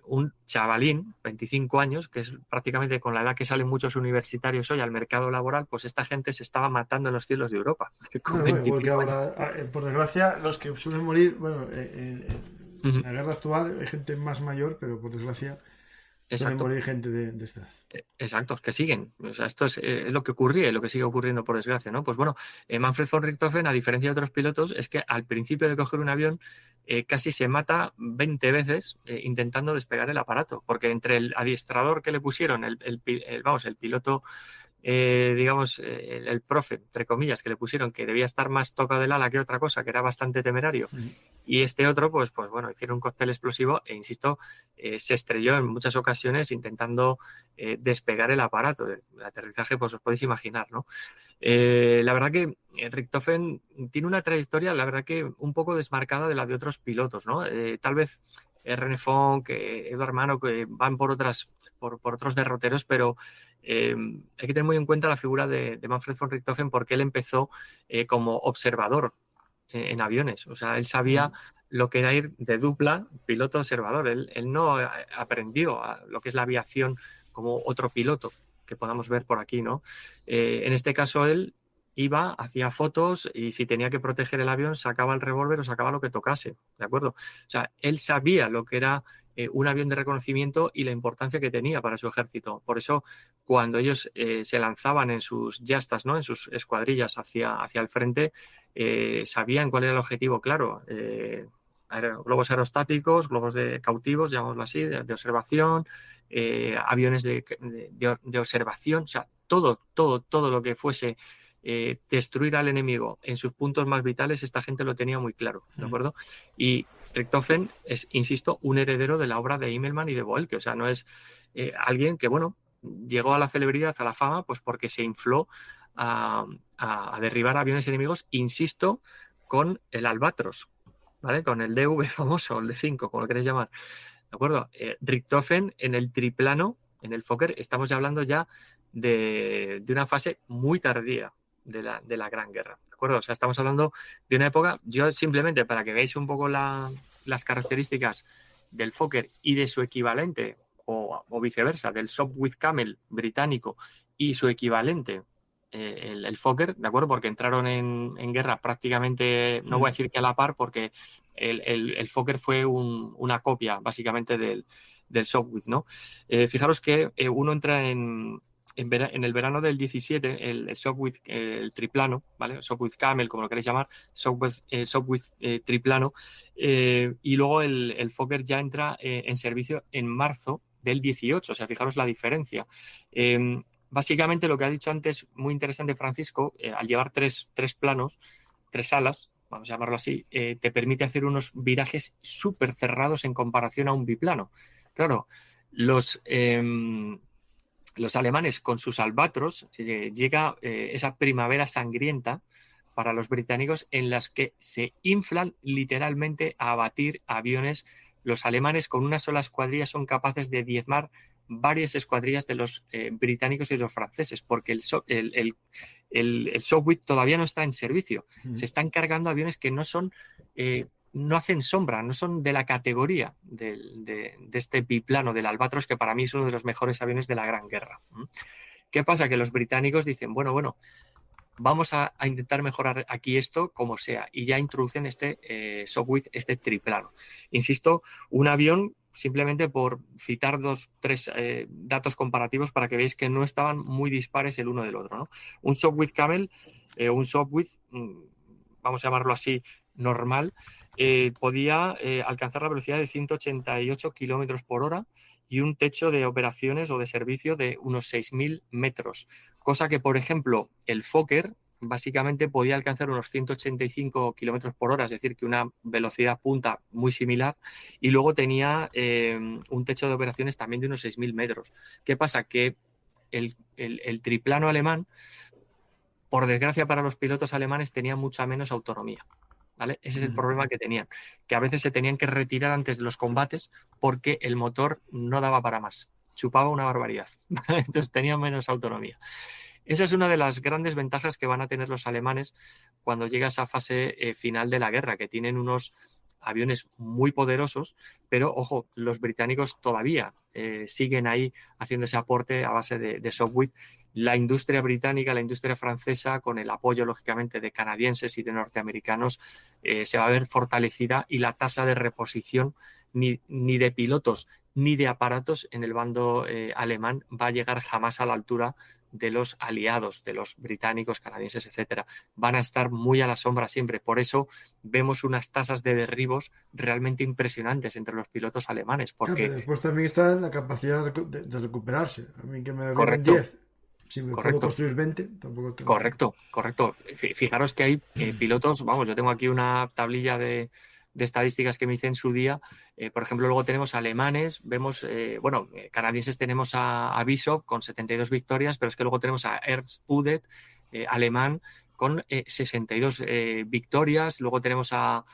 C: un chavalín, 25 años, que es prácticamente con la edad que salen muchos universitarios hoy al mercado laboral, pues esta gente se estaba matando en los cielos de Europa.
B: Porque ahora, por desgracia, los que suelen morir, bueno, en la guerra actual hay gente más mayor, pero por desgracia suelen morir gente de esta edad.
C: Exacto, que siguen. O sea, esto es lo que ocurría y lo que sigue ocurriendo, por desgracia, ¿no? Pues bueno, Manfred von Richthofen, a diferencia de otros pilotos, es que al principio de coger un avión casi se mata 20 veces intentando despegar el aparato, porque entre el adiestrador que le pusieron, el piloto, digamos, el profe, entre comillas, que le pusieron, que debía estar más tocado del ala que otra cosa, que era bastante temerario, y este otro, pues bueno, hicieron un cóctel explosivo e, insisto, se estrelló en muchas ocasiones intentando despegar el aparato. El aterrizaje, pues os podéis imaginar, ¿no? La verdad que Richthofen tiene una trayectoria, la verdad que un poco desmarcada de la de otros pilotos, ¿no? Tal vez René Fonck, Edward Manock, que van por otros derroteros, pero hay que tener muy en cuenta la figura de Manfred von Richthofen, porque él empezó como observador en aviones. O sea, él sabía lo que era ir de dupla piloto-observador. Él no aprendió lo que es la aviación como otro piloto que podamos ver por aquí, ¿no? En este caso, él iba, hacía fotos y si tenía que proteger el avión sacaba el revólver o sacaba lo que tocase, ¿de acuerdo? O sea, él sabía lo que era un avión de reconocimiento y la importancia que tenía para su ejército. Por eso, cuando ellos se lanzaban en sus yastas, ¿no? En sus escuadrillas hacia el frente, sabían cuál era el objetivo, claro. Globos aerostáticos, globos de cautivos, llamémoslo así, de observación, aviones de observación, o sea, todo lo que fuese destruir al enemigo en sus puntos más vitales, esta gente lo tenía muy claro, ¿de acuerdo? Y Richthofen es, insisto, un heredero de la obra de Immelmann y de Boelcke, o sea, no es alguien que, bueno, llegó a la celebridad, a la fama, pues porque se infló a derribar aviones enemigos, insisto, con el Albatros, ¿vale? Con el DV famoso, el D5, como lo queréis llamar, ¿de acuerdo? Richthofen en el triplano, en el Fokker, estamos hablando ya de una fase muy tardía de la Gran Guerra, ¿de acuerdo? O sea, estamos hablando de una época, yo simplemente para que veáis un poco las características del Fokker y de su equivalente, o viceversa, del Sopwith Camel británico y su equivalente, el Fokker, ¿de acuerdo? Porque entraron en guerra prácticamente, no voy a decir que a la par, porque el Fokker fue una copia básicamente del Sopwith, ¿no? Fijaros que uno entra en el verano del 17, el Sopwith, el triplano, ¿vale? Sopwith Camel, como lo queréis llamar, Sopwith triplano, y luego el Fokker ya entra en servicio en marzo del 18, o sea, fijaros la diferencia. Básicamente lo que ha dicho antes, muy interesante Francisco, al llevar tres planos, tres alas, vamos a llamarlo así, te permite hacer unos virajes súper cerrados en comparación a un biplano. Claro, los alemanes con sus Albatros llega esa primavera sangrienta para los británicos en las que se inflan literalmente a abatir aviones. Los alemanes con una sola escuadrilla son capaces de diezmar varias escuadrillas de los británicos y los franceses, porque el Sopwith todavía no está en servicio. Se están cargando aviones que no son, no hacen sombra, no son de la categoría de este biplano del Albatros, que para mí es uno de los mejores aviones de la Gran Guerra. ¿Qué pasa? Que los británicos dicen, bueno, vamos a intentar mejorar aquí esto como sea, y ya introducen este Sopwith, este triplano. Insisto, un avión, simplemente por citar tres datos comparativos para que veáis que no estaban muy dispares el uno del otro, ¿no? Un Sopwith Camel, un Sopwith, vamos a llamarlo así, normal, podía alcanzar la velocidad de 188 kilómetros por hora y un techo de operaciones o de servicio de unos 6.000 metros, cosa que, por ejemplo, el Fokker básicamente podía alcanzar unos 185 kilómetros por hora, es decir, que una velocidad punta muy similar, y luego tenía un techo de operaciones también de unos 6.000 metros. ¿Qué pasa? Que el triplano alemán, por desgracia para los pilotos alemanes, tenía mucha menos autonomía, ¿vale? Ese es el problema que tenían, que a veces se tenían que retirar antes de los combates porque el motor no daba para más, chupaba una barbaridad, entonces tenían menos autonomía. Esa es una de las grandes ventajas que van a tener los alemanes cuando llega a esa fase final de la guerra, que tienen unos aviones muy poderosos, pero ojo, los británicos todavía siguen ahí haciendo ese aporte a base de Sopwith. La industria británica, la industria francesa, con el apoyo lógicamente de canadienses y de norteamericanos, se va a ver fortalecida, y la tasa de reposición ni de pilotos ni de aparatos en el bando alemán va a llegar jamás a la altura de los aliados, de los británicos, canadienses, etcétera. Van a estar muy a la sombra siempre. Por eso vemos unas tasas de derribos realmente impresionantes entre los pilotos alemanes. Porque
B: claro, después también está la capacidad de recuperarse. A mí que me derriben 10, si me puedo construir 20, tampoco tengo.
C: Correcto. Fijaros que hay pilotos, vamos, yo tengo aquí una tablilla de estadísticas que me hice en su día. Por ejemplo, luego tenemos alemanes, vemos, canadienses tenemos a Bishop con 72 victorias, pero es que luego tenemos a Ernst Udet, alemán, con 62 victorias. Luego tenemos a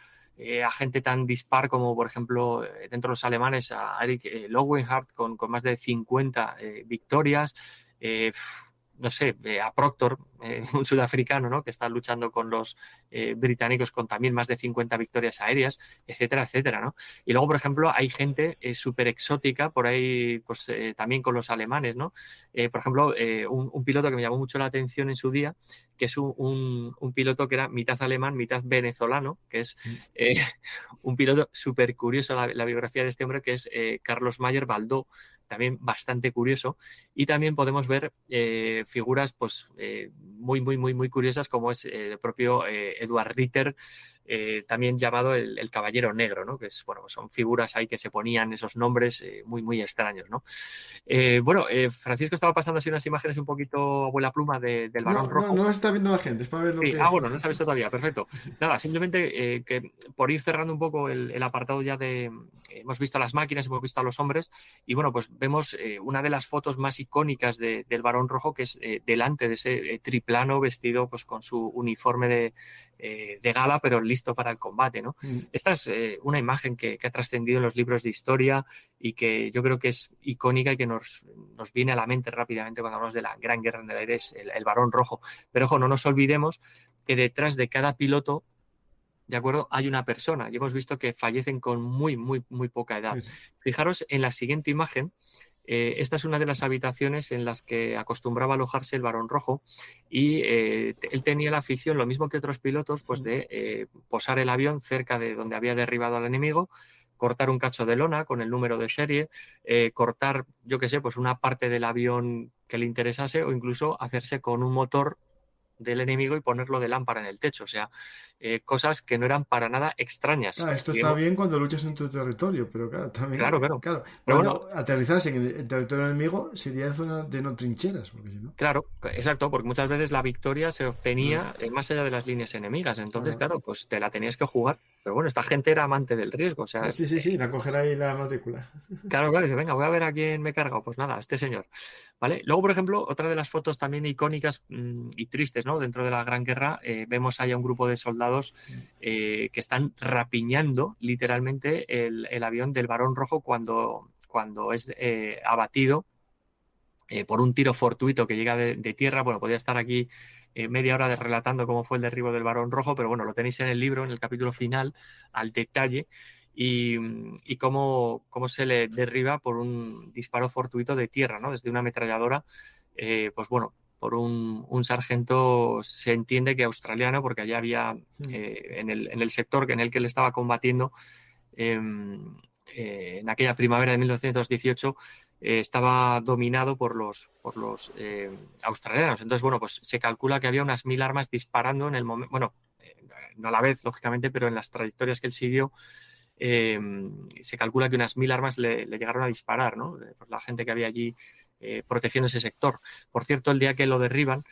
C: gente tan dispar como, por ejemplo, dentro de los alemanes, a Eric Lowenhardt con más de 50 victorias. No sé, a Proctor, un sudafricano, ¿no?, que está luchando con los británicos con también más de 50 victorias aéreas, etcétera, etcétera, ¿no? Y luego, por ejemplo, hay gente súper exótica por ahí, pues también con los alemanes, ¿no? Por ejemplo, un piloto que me llamó mucho la atención en su día, que es un piloto que era mitad alemán, mitad venezolano, que es un piloto súper curioso, la biografía de este hombre, que es Carlos Mayer Baldó, también bastante curioso. Y también podemos ver figuras pues muy, muy, muy, muy curiosas, como es el propio Eduard Ritter, también llamado el Caballero Negro, ¿no? Que es, bueno, son figuras ahí que se ponían esos nombres muy, muy extraños, ¿no? Francisco estaba pasando así unas imágenes un poquito abuela pluma del Barón Rojo.
B: No está viendo la gente, es para ver lo
C: Sí,
B: que...
C: bueno, no sabes todavía, perfecto. Nada, simplemente que por ir cerrando un poco el apartado ya de... hemos visto a las máquinas, hemos visto a los hombres, y bueno, pues vemos una de las fotos más icónicas del Barón Rojo, que es delante de ese triplano vestido pues con su uniforme de gala, pero listo para el combate, ¿no? Esta es una imagen que ha trascendido en los libros de historia y que yo creo que es icónica y que nos viene a la mente rápidamente cuando hablamos de la Gran Guerra en el Aire, es el Barón Rojo. Pero ojo, no nos olvidemos que detrás de cada piloto, ¿de acuerdo?, hay una persona, y hemos visto que fallecen con muy, muy, muy poca edad.
B: Sí.
C: Fijaros en la siguiente imagen. Esta es una de las habitaciones en las que acostumbraba alojarse el Barón Rojo, y él tenía la afición, lo mismo que otros pilotos, pues de posar el avión cerca de donde había derribado al enemigo, cortar un cacho de lona con el número de serie, cortar, yo qué sé, pues una parte del avión que le interesase, o incluso hacerse con un motor del enemigo y ponerlo de lámpara en el techo. O sea, cosas que no eran para nada extrañas.
B: Claro, esto está bien cuando luchas en tu territorio, pero claro, también...
C: Claro.
B: Pero cuando aterrizas en el territorio enemigo sería zona de no trincheras, porque si no...
C: Claro, exacto, porque muchas veces la victoria se obtenía más allá de las líneas enemigas. Entonces, claro, pues te la tenías que jugar. Pero bueno, esta gente era amante del riesgo. O sea,
B: sí, la coger ahí la matrícula.
C: Claro, dice, venga, voy a ver a quién me he cargado. Pues nada, este señor. ¿Vale? Luego, por ejemplo, otra de las fotos también icónicas y tristes, ¿no? Dentro de la Gran Guerra, vemos ahí a un grupo de soldados que están rapiñando literalmente el avión del Barón Rojo cuando es abatido por un tiro fortuito que llega de tierra. Bueno, podría estar aquí media hora relatando cómo fue el derribo del Barón Rojo, pero bueno, lo tenéis en el libro, en el capítulo final, al detalle, y cómo se le derriba por un disparo fortuito de tierra, ¿no? Desde una ametralladora, pues bueno, por un sargento, se entiende que australiano, porque allá había en el sector en el que él estaba combatiendo, en aquella primavera de 1918, estaba dominado por los australianos. Entonces, bueno, pues se calcula que había unas 1000 armas disparando en el momento, bueno, no a la vez, lógicamente, pero en las trayectorias que él siguió, se calcula que unas 1000 armas le llegaron a disparar, ¿no? Pues la gente que había allí protegiendo ese sector. Por cierto, el día que lo derriban,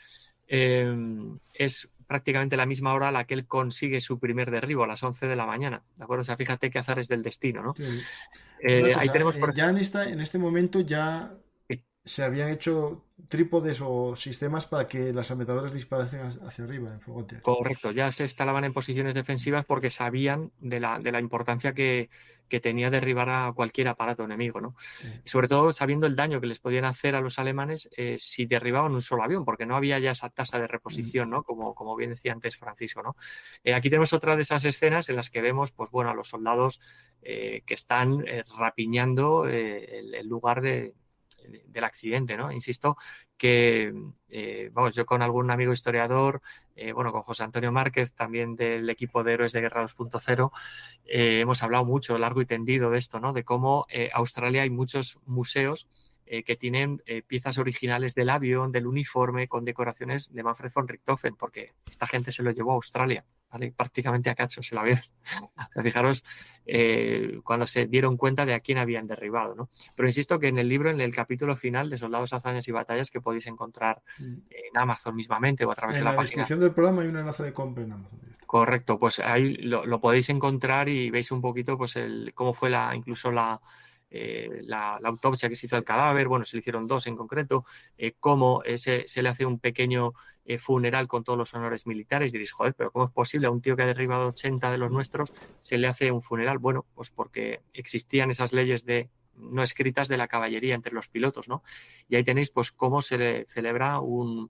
C: es prácticamente la misma hora a la que él consigue su primer derribo, a las 11 de la mañana, ¿de acuerdo? O sea, fíjate qué azares del destino, ¿no?
B: Sí.
C: Ahí tenemos...
B: ya en este momento ya
C: Sí.
B: se habían hecho trípodes o sistemas para que las ametralladoras disparasen hacia arriba en fuego antiaéreo.
C: Correcto, ya se instalaban en posiciones defensivas porque sabían de la importancia que tenía derribar a cualquier aparato enemigo, ¿no? Sí. Sobre todo sabiendo el daño que les podían hacer a los alemanes si derribaban un solo avión, porque no había ya esa tasa de reposición, ¿no? Como bien decía antes Francisco, ¿no? Aquí tenemos otra de esas escenas en las que vemos, pues bueno, a los soldados que están rapiñando el lugar del accidente, ¿no? Insisto que, vamos, yo con algún amigo historiador, bueno, con José Antonio Márquez, también del equipo de Héroes de Guerra 2.0, hemos hablado mucho, largo y tendido de esto, ¿no? De cómo Australia hay muchos museos que tienen piezas originales del avión, del uniforme, con decoraciones de Manfred von Richthofen, porque esta gente se lo llevó a Australia, ¿vale? Prácticamente a cachos el avión. O sea, fijaros cuando se dieron cuenta de a quién habían derribado, ¿no? Pero insisto que en el libro, en el capítulo final de Soldados, Hazañas y Batallas, que podéis encontrar en Amazon mismamente o a través de la página.
B: En la descripción del programa hay un enlace de compra en Amazon.
C: Correcto, pues ahí lo podéis encontrar y veis un poquito pues cómo fue incluso la autopsia que se hizo al cadáver. Bueno, se le hicieron 2 en concreto, cómo se le hace un pequeño funeral con todos los honores militares. Diréis, joder, pero ¿cómo es posible a un tío que ha derribado 80 de los nuestros se le hace un funeral? Bueno, pues porque existían esas leyes no escritas de la caballería entre los pilotos, ¿no? Y ahí tenéis pues cómo se le celebra un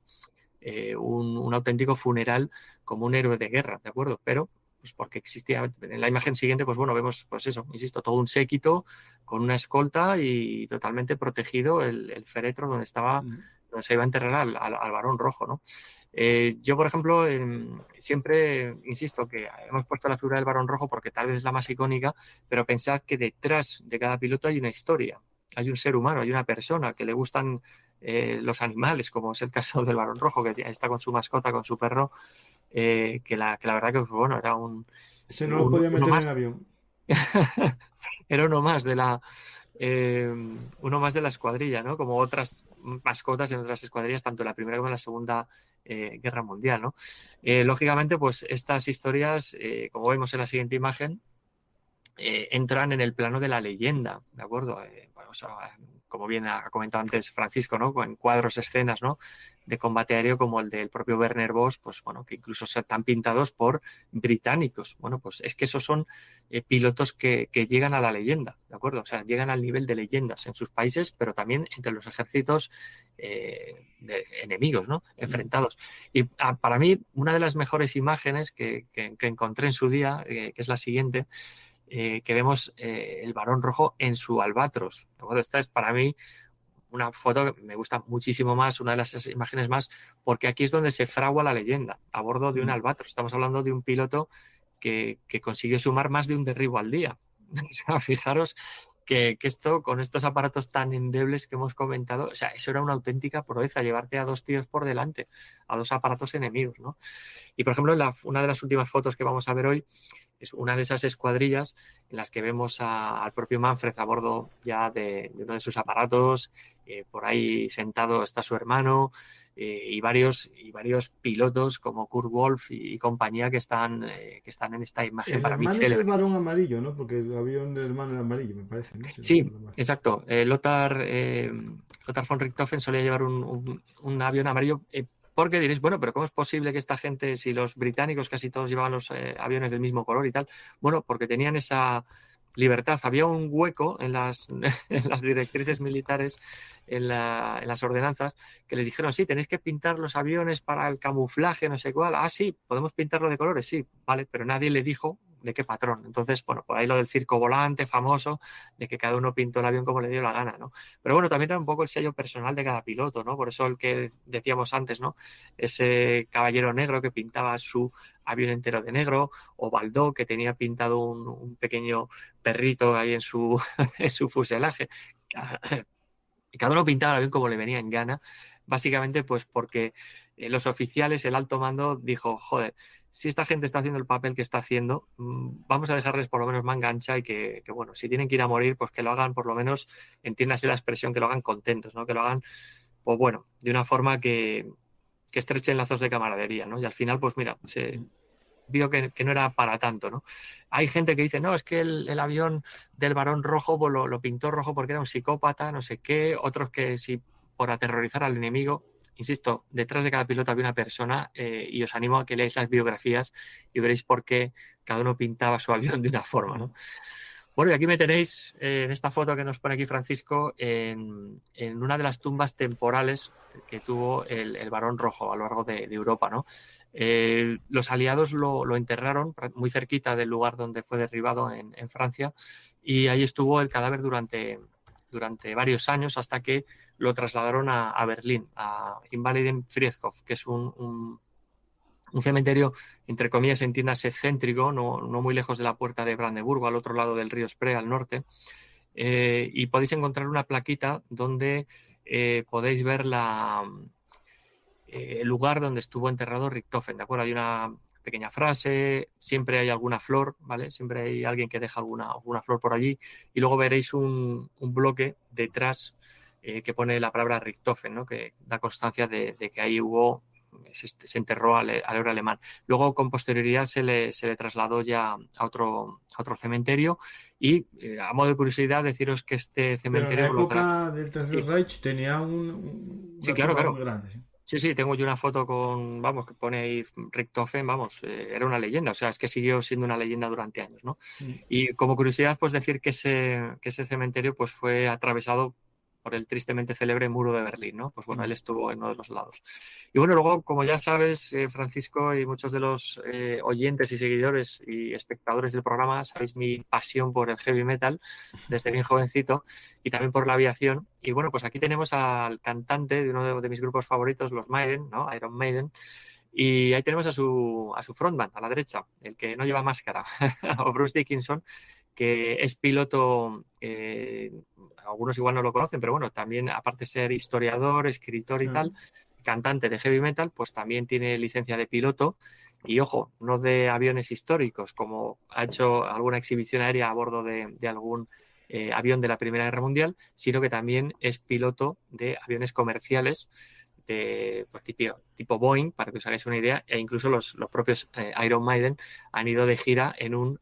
C: auténtico funeral como un héroe de guerra, ¿de acuerdo? Pero pues porque existía, en la imagen siguiente, pues bueno, vemos, pues eso, insisto, todo un séquito con una escolta y totalmente protegido el féretro donde se iba a enterrar al varón rojo, ¿no? Yo, por ejemplo, siempre insisto que hemos puesto la figura del varón rojo porque tal vez es la más icónica, pero pensad que detrás de cada piloto hay una historia, hay un ser humano, hay una persona que le gustan los animales, como es el caso del varón rojo, que está con su mascota, con su perro, que la verdad que, bueno, era
B: Ese no lo podía
C: uno
B: meter en
C: más.
B: avión.
C: Era uno más de la escuadrilla, ¿no? Como otras mascotas en otras escuadrillas, tanto en la Primera como en la Segunda Guerra Mundial, ¿no? Lógicamente, pues estas historias, como vemos en la siguiente imagen, entran en el plano de la leyenda, ¿de acuerdo? Bueno, o sea, como bien ha comentado antes Francisco, ¿no? En cuadros, escenas, ¿no? De combate aéreo como el del propio Werner Voss, pues bueno, que incluso están pintados por británicos. Bueno, pues es que esos son pilotos que llegan a la leyenda, ¿de acuerdo? O sea, llegan al nivel de leyendas en sus países, pero también entre los ejércitos de enemigos, ¿no? Enfrentados. Y para mí, una de las mejores imágenes que encontré en su día, que es la siguiente, que vemos el varón rojo en su albatros. Bueno, esta es para mí una foto que me gusta muchísimo más, una de las imágenes más, porque aquí es donde se fragua la leyenda, a bordo de un albatros. Estamos hablando de un piloto que consiguió sumar más de un derribo al día. O sea, fijaros que esto, con estos aparatos tan endebles que hemos comentado, o sea, eso era una auténtica proeza, llevarte a 2 tíos por delante, a 2 aparatos enemigos, ¿no? Y, por ejemplo, una de las últimas fotos que vamos a ver hoy es una de esas escuadrillas en las que vemos al propio Manfred a bordo ya de uno de sus aparatos, por ahí sentado está su hermano y varios pilotos como Kurt Wolff y compañía que están en esta imagen
B: El
C: para mí
B: hermano es el
C: célebre.
B: varón amarillo, ¿no? Porque el avión del hermano era amarillo, me parece, ¿no? Si no
C: Sí,
B: recuerdo mal.
C: exacto. Lothar von Richthofen solía llevar un avión amarillo. Porque diréis, bueno, pero ¿cómo es posible que esta gente, si los británicos casi todos llevaban los aviones del mismo color y tal? Bueno, porque tenían esa libertad. Había un hueco en las, en las directrices militares, en las ordenanzas, que les dijeron, sí, tenéis que pintar los aviones para el camuflaje, no sé cuál. Ah, sí, podemos pintarlo de colores, sí, vale, pero nadie le dijo de qué patrón. Entonces, bueno, por ahí lo del circo volante famoso, de que cada uno pintó el avión como le dio la gana, ¿no? Pero bueno, también era un poco el sello personal de cada piloto, ¿no? Por eso el que decíamos antes, ¿no? Ese caballero negro que pintaba su avión entero de negro, o Baldó, que tenía pintado un pequeño perrito ahí en su, en su fuselaje. Y cada uno pintaba el avión como le venía en gana, básicamente pues porque los oficiales, el alto mando, dijo, joder, si esta gente está haciendo el papel que está haciendo, vamos a dejarles por lo menos manga ancha y que, bueno, si tienen que ir a morir, pues que lo hagan por lo menos, entiéndase la expresión, que lo hagan contentos, ¿no? Que lo hagan, pues bueno, de una forma que estrechen lazos de camaradería, ¿no? Y al final, pues mira, se vio que no era para tanto, ¿no? Hay gente que dice, no, es que el avión del varón rojo pues lo pintó rojo porque era un psicópata, no sé qué, otros que sí por aterrorizar al enemigo. Insisto, detrás de cada piloto había una persona y os animo a que leáis las biografías y veréis por qué cada uno pintaba su avión de una forma, ¿no? Bueno, y aquí me tenéis en esta foto que nos pone aquí Francisco en una de las tumbas temporales que tuvo el varón rojo a lo largo de Europa, ¿no? Los aliados lo enterraron muy cerquita del lugar donde fue derribado en Francia y ahí estuvo el cadáver durante varios años hasta que lo trasladaron a Berlín, a Invalidenfriedhof, que es un cementerio, entre comillas, entiéndase, céntrico, no muy lejos de la puerta de Brandeburgo, al otro lado del río Spree, al norte. Y podéis encontrar una plaquita donde podéis ver el lugar donde estuvo enterrado Richthofen, ¿de acuerdo? Hay una pequeña frase, siempre hay alguna flor, ¿vale? Siempre hay alguien que deja alguna flor por allí y luego veréis un bloque detrás que pone la palabra Richthofen, ¿no? Que da constancia de que ahí se enterró al héroe alemán. Luego, con posterioridad, se le trasladó ya a otro cementerio y, a modo de curiosidad, deciros que este cementerio...
B: Pero en la época del Tercer
C: Sí.
B: Reich tenía una
C: Sí, claro,
B: tumba
C: claro.
B: muy grande, ¿sí?
C: Sí, tengo yo una foto que pone ahí Richthofen, era una leyenda, o sea, es que siguió siendo una leyenda durante años, ¿no? Y como curiosidad, pues decir que ese cementerio pues fue atravesado por el tristemente célebre muro de Berlín, ¿no? Pues bueno, él estuvo en uno de los lados. Y bueno, luego, como ya sabes, Francisco, y muchos de los oyentes y seguidores y espectadores del programa, sabéis mi pasión por el heavy metal desde bien jovencito y también por la aviación. Y bueno, pues aquí tenemos al cantante de uno de mis grupos favoritos, los Maiden, ¿no? Iron Maiden. Y ahí tenemos a su frontman, a la derecha, el que no lleva máscara, o Bruce Dickinson, que es piloto, algunos igual no lo conocen, pero bueno, también aparte de ser historiador, escritor y tal, cantante de heavy metal, pues también tiene licencia de piloto y, ojo, no de aviones históricos, como ha hecho alguna exhibición aérea a bordo de algún avión de la Primera Guerra Mundial, sino que también es piloto de aviones comerciales de pues, tipo Boeing, para que os hagáis una idea, e incluso los propios Iron Maiden han ido de gira en un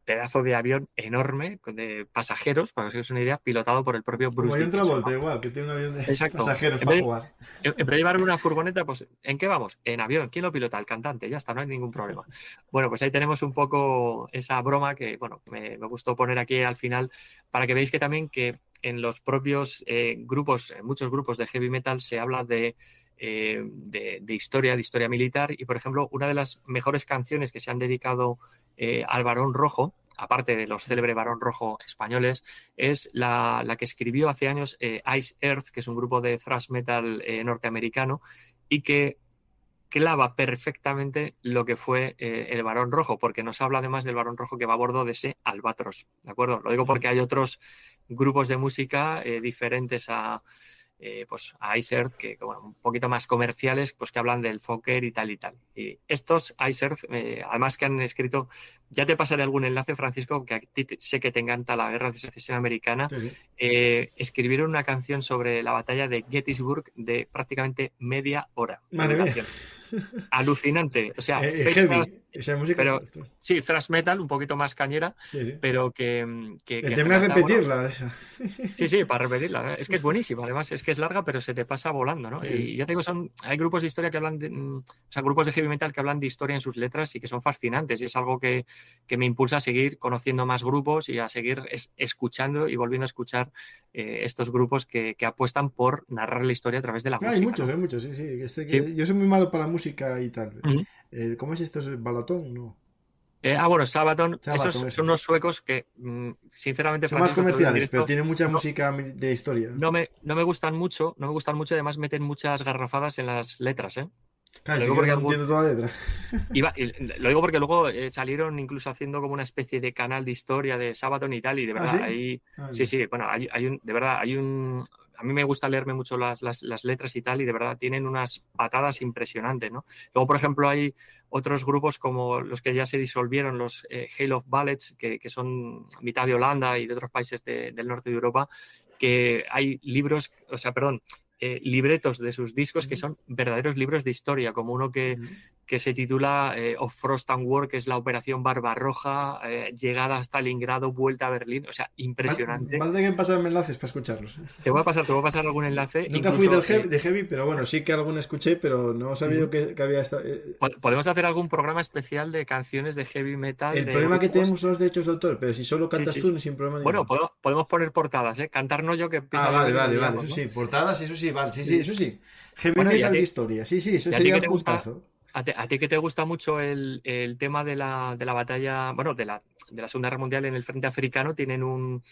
C: pedazo de avión enorme de pasajeros, para que os hagáis una idea, pilotado por el propio Bruce
B: Como
C: Dickinson,
B: Travolta,
C: ¿no?
B: igual, que tiene un avión de
C: Exacto.
B: pasajeros para jugar.
C: En vez de llevarme una furgoneta, pues ¿en qué vamos? En avión. ¿Quién lo pilota? El cantante. Ya está, no hay ningún problema. Bueno, pues ahí tenemos un poco esa broma que, bueno, me gustó poner aquí al final para que veáis que también que en los propios grupos, en muchos grupos de heavy metal se habla de historia militar y, por ejemplo, una de las mejores canciones que se han dedicado al Barón Rojo, aparte de los célebres Barón Rojo españoles, es la que escribió hace años Ice Earth, que es un grupo de thrash metal norteamericano y que clava perfectamente lo que fue el Barón Rojo, porque nos habla además del Barón Rojo que va a bordo de ese Albatros, ¿de acuerdo? Lo digo porque hay otros grupos de música diferentes a Ice Earth, que bueno, un poquito más comerciales, pues que hablan del Fokker y tal y tal. Y estos Ice Earth, además que han escrito, ya te pasaré algún enlace, Francisco, que a ti sé que te encanta la guerra de secesión americana,
B: Sí.
C: escribieron una canción sobre la batalla de Gettysburg de prácticamente media hora.
B: Madre mía.
C: Alucinante. O sea,
B: heavy. Esa música.
C: Pero sí, thrash metal, un poquito más cañera,
B: Sí.
C: pero que
B: el tema es repetirla. Esa.
C: Sí, para repetirla. Es que es buenísima. Además, es que es larga, pero se te pasa volando, ¿no?
B: Sí.
C: Y ya te digo, hay grupos de historia que hablan o sea, grupos de heavy metal que hablan de historia en sus letras y que son fascinantes. Y es algo que me impulsa a seguir conociendo más grupos y a seguir escuchando y volviendo a escuchar estos grupos que apuestan por narrar la historia a través de la música.
B: Hay muchos, sí. Yo soy muy malo para la música y tal. ¿Cómo es esto? ¿Es Balatón? No.
C: Bueno, Sabaton, esos son unos suecos que, sinceramente,
B: son más comerciales, directo, pero tienen mucha
C: no,
B: música de historia.
C: No me gustan mucho, además meten muchas garrafadas en las letras, ¿eh?
B: Claro, yo no entiendo toda la letra.
C: Lo digo porque luego salieron incluso haciendo como una especie de canal de historia de Sabaton y tal, y de verdad, ¿sí? Bueno, a mí me gusta leerme mucho las letras y tal, y de verdad tienen unas patadas impresionantes, ¿no? Luego, por ejemplo, hay otros grupos como los que ya se disolvieron, los Hail of Ballets, que son mitad de Holanda y de otros países del norte de Europa, que hay libretos de sus discos que son verdaderos libros de historia, como uno que se titula Of Frost and War, que es la operación Barbarroja, llegada a Stalingrado, vuelta a Berlín, o sea, impresionante.
B: Vas de que pasarme enlaces para escucharlos.
C: Te voy a pasar algún enlace.
B: Nunca fui de heavy, pero bueno, sí que algún escuché, pero no sabía que había esta...
C: Podemos hacer algún programa especial de canciones de heavy metal.
B: El problema que tenemos son los derechos de autor, pero si solo cantas tú, sin problema
C: ninguno. Bueno, podemos poner portadas, ¿eh? Cantar no yo que...
B: vale, eso sí, portadas, eso sí, vale, sí, eso sí. Heavy metal de historia, sí, eso sería un puntazo.
C: A ti que te gusta mucho el tema de la batalla, bueno, de la Segunda Guerra Mundial en el frente africano, tienen un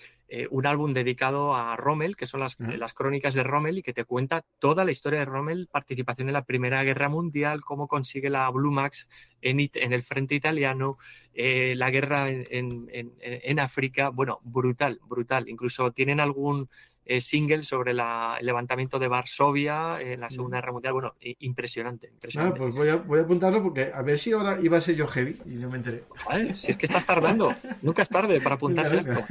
C: álbum dedicado a Rommel, que son las crónicas de Rommel, y que te cuenta toda la historia de Rommel, participación en la Primera Guerra Mundial, cómo consigue la Blue Max en el frente italiano, la guerra en África, bueno, brutal. Incluso tienen algún single sobre el levantamiento de Varsovia en la Segunda Guerra Mundial. Bueno, impresionante.
B: Pues voy a apuntarlo porque a ver si ahora iba a ser yo heavy y no me enteré.
C: Joder, si es que estás tardando. Nunca es tarde para apuntarse esto.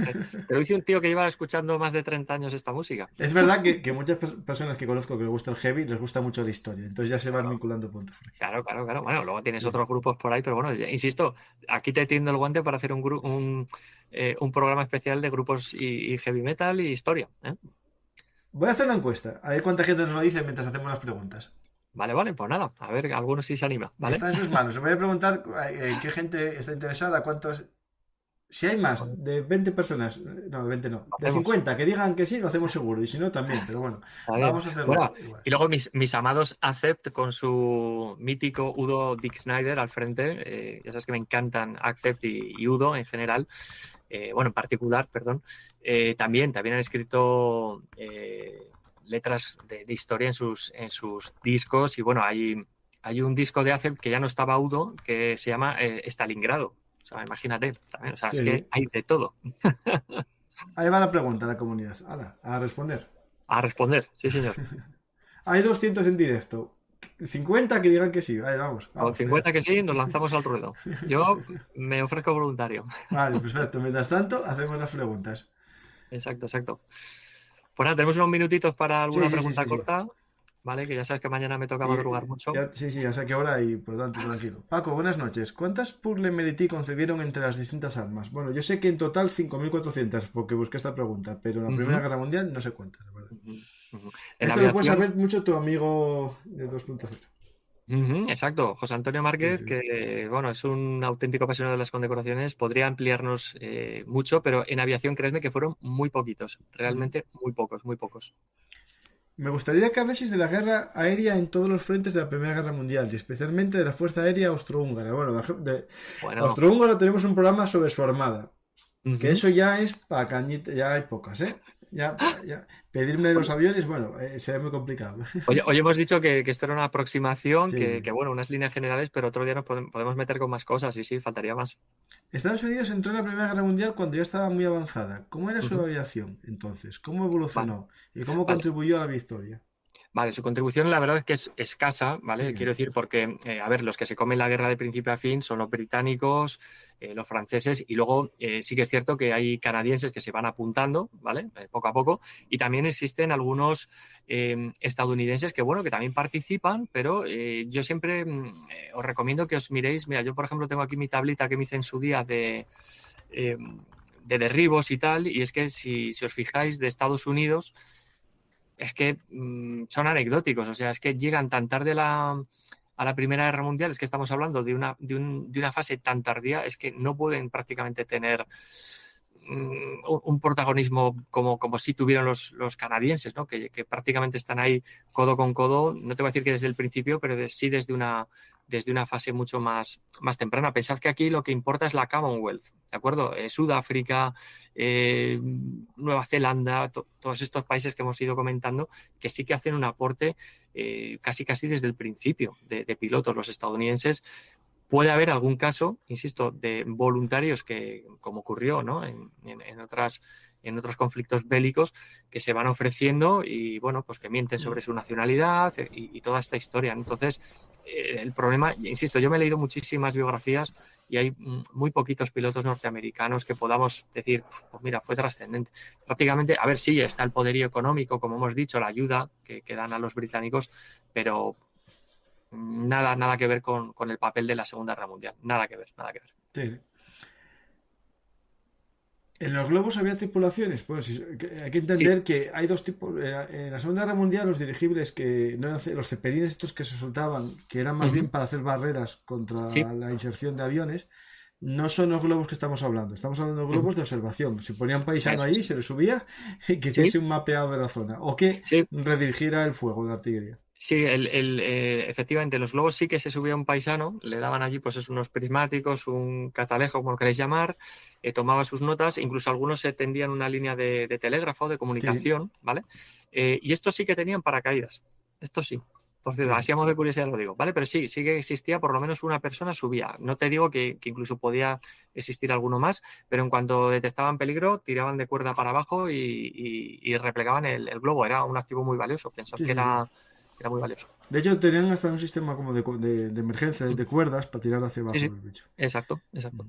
C: Pero hice un tío que lleva escuchando más de 30 años esta música.
B: Es verdad que muchas personas que conozco que les gusta el heavy les gusta mucho la historia. Entonces ya se van vinculando puntos.
C: Claro. Bueno, luego tienes otros grupos por ahí, pero bueno, insisto, aquí te tiendo el guante para hacer un programa especial de grupos y heavy metal y historia, ¿eh?
B: Voy a hacer una encuesta, a ver cuánta gente nos lo dice mientras hacemos las preguntas.
C: Vale, pues nada, a ver, algunos sí se anima, ¿vale?
B: Está en sus manos. Os voy a preguntar qué gente está interesada, cuántos... Si hay más de 20 personas, no, de 20 no,
C: Lo
B: de
C: hacemos.
B: 50 que digan que sí, lo hacemos seguro. Y si no, también. Pero bueno,
C: Está bien.
B: vamos a hacerlo
C: Bueno,
B: igual.
C: y luego mis amados Accept con su mítico Udo Dick Snyder al frente. Ya sabes que me encantan Accept y Udo en general. Bueno, en particular, perdón. También han escrito letras de historia en sus discos. Y bueno, hay un disco de Accept que ya no estaba Udo, que se llama Stalingrado. O sea, imagínate, también. O sea, es que
B: Sí.
C: hay de todo.
B: Ahí va la pregunta a la comunidad. Hala, a responder.
C: A responder, sí, señor.
B: Hay 200 en directo. 50 que digan que sí. Ahí vamos,
C: Con
B: vamos.
C: 50 que sí, nos lanzamos al ruedo. Yo me ofrezco voluntario.
B: Vale, perfecto. Mientras tanto, hacemos las preguntas.
C: Exacto, exacto. Pues nada, tenemos unos minutitos para
B: Sí,
C: alguna
B: sí, sí,
C: pregunta
B: sí, sí.
C: corta, ¿vale? Que ya sabes que mañana me toca
B: Y,
C: madrugar mucho.
B: sí, sí, ya sé qué hora y por lo tanto, tranquilo. Paco, buenas noches. ¿Cuántas puzzle Merití concedieron entre las distintas armas? Bueno, yo sé que en total 5.400 porque busqué esta pregunta, pero en la Primera
C: Ujú,
B: Guerra Mundial no sé cuántas, la verdad.
C: ujú, ujú. En
B: Esto lo puede
C: aviación,
B: saber mucho tu amigo de 2.0.
C: ujú, exacto, José Antonio
B: Sí,
C: Márquez,
B: sí.
C: que bueno, es un auténtico apasionado de las condecoraciones, podría ampliarnos mucho, pero en aviación, créeme que fueron muy poquitos,
B: Ujú.
C: realmente muy pocos, muy pocos.
B: Me gustaría que hablases de la guerra aérea en todos los frentes de la Primera Guerra Mundial y especialmente de la Fuerza Aérea Austrohúngara. Bueno, de
C: Bueno,
B: Austrohúngaro tenemos un programa sobre su armada. Que
C: ujú.
B: eso ya es para cañita, ya hay pocas, ¿eh? Ya. Pedirme de los aviones, bueno, sería muy complicado.
C: Hoy hemos dicho que esto era una aproximación,
B: Sí, sí.
C: bueno, unas líneas generales, pero otro día nos podemos meter con más cosas, y sí, faltaría más.
B: Estados Unidos entró en la Primera Guerra Mundial cuando ya estaba muy avanzada. ¿Cómo era su
C: Ujú.
B: aviación entonces? ¿Cómo
C: Vale,
B: evolucionó? ¿Y cómo
C: vale.
B: contribuyó a la victoria?
C: Vale, su contribución la verdad es que es escasa, ¿vale?
B: Sí,
C: Quiero decir, porque, a ver, los que se comen la guerra de principio a fin son los británicos, los franceses, y luego sí que es cierto que hay canadienses que se van apuntando, ¿vale? Poco a poco, y también existen algunos estadounidenses que, bueno, que también participan, pero yo siempre os recomiendo que os miréis, mira, yo por ejemplo tengo aquí mi tablita que me hice en su día de derribos y tal, y es que si os fijáis de Estados Unidos, es que son anecdóticos, o sea, es que llegan tan tarde a la Primera Guerra Mundial, es que estamos hablando de una fase tan tardía, es que no pueden prácticamente tener un protagonismo como sí tuvieron los canadienses, ¿no? Que prácticamente están ahí codo con codo, no te voy a decir que desde el principio, pero sí desde una fase mucho más temprana. Pensad que aquí lo que importa es la Commonwealth, ¿de acuerdo? Sudáfrica, Nueva Zelanda, todos estos países que hemos ido comentando, que sí que hacen un aporte casi desde el principio de pilotos. Los estadounidenses puede haber algún caso, insisto, de voluntarios que, como ocurrió, ¿no? En otros conflictos bélicos, que se van ofreciendo y, bueno, pues que mienten sobre su nacionalidad y toda esta historia. Entonces, el problema, insisto, yo me he leído muchísimas biografías y hay muy poquitos pilotos norteamericanos que podamos decir, pues mira, fue trascendente. Prácticamente, a ver, sí, está el poderío económico, como hemos dicho, la ayuda que dan a los británicos, pero nada que ver con el papel de la Segunda Guerra Mundial. Nada que ver, nada que ver.
B: sí. ¿En los globos había tripulaciones? Bueno, hay que
C: Sí.
B: entender que hay dos tipos. En la Segunda Guerra Mundial, los dirigibles que no eran, los cepelines estos que se soltaban, que eran más bien
C: Ujú.
B: para hacer barreras
C: Sí.
B: contra la inserción de aviones, no son los globos que estamos hablando. Estamos hablando de
C: Ujú.
B: globos de observación. Se ponía un paisano
C: Eso
B: ahí,
C: es.
B: se le subía y que
C: Sí,
B: hiciese un mapeado de la zona. O que
C: sí,
B: redirigiera el fuego de artillería.
C: sí, efectivamente, los globos sí que se subía un paisano, le daban allí pues unos prismáticos, un catalejo, como lo queréis llamar, tomaba sus notas, incluso algunos se tendían una línea de telégrafo, de
B: Sí,
C: comunicación, ¿vale? Y estos sí que tenían paracaídas, estos sí. Por cierto,
B: sí.
C: así a modo de curiosidad lo digo, ¿vale? Pero sí que existía, por lo menos una persona subía. No te digo que incluso podía existir alguno más, pero en cuanto detectaban peligro, tiraban de cuerda para abajo y replegaban el globo. Era un activo muy valioso. Pensad
B: Sí,
C: que
B: sí, sí.
C: era muy valioso.
B: De hecho, tenían hasta un sistema como de emergencia, de cuerdas para tirar hacia
C: Sí,
B: abajo
C: sí,
B: del bicho.
C: exacto, exacto.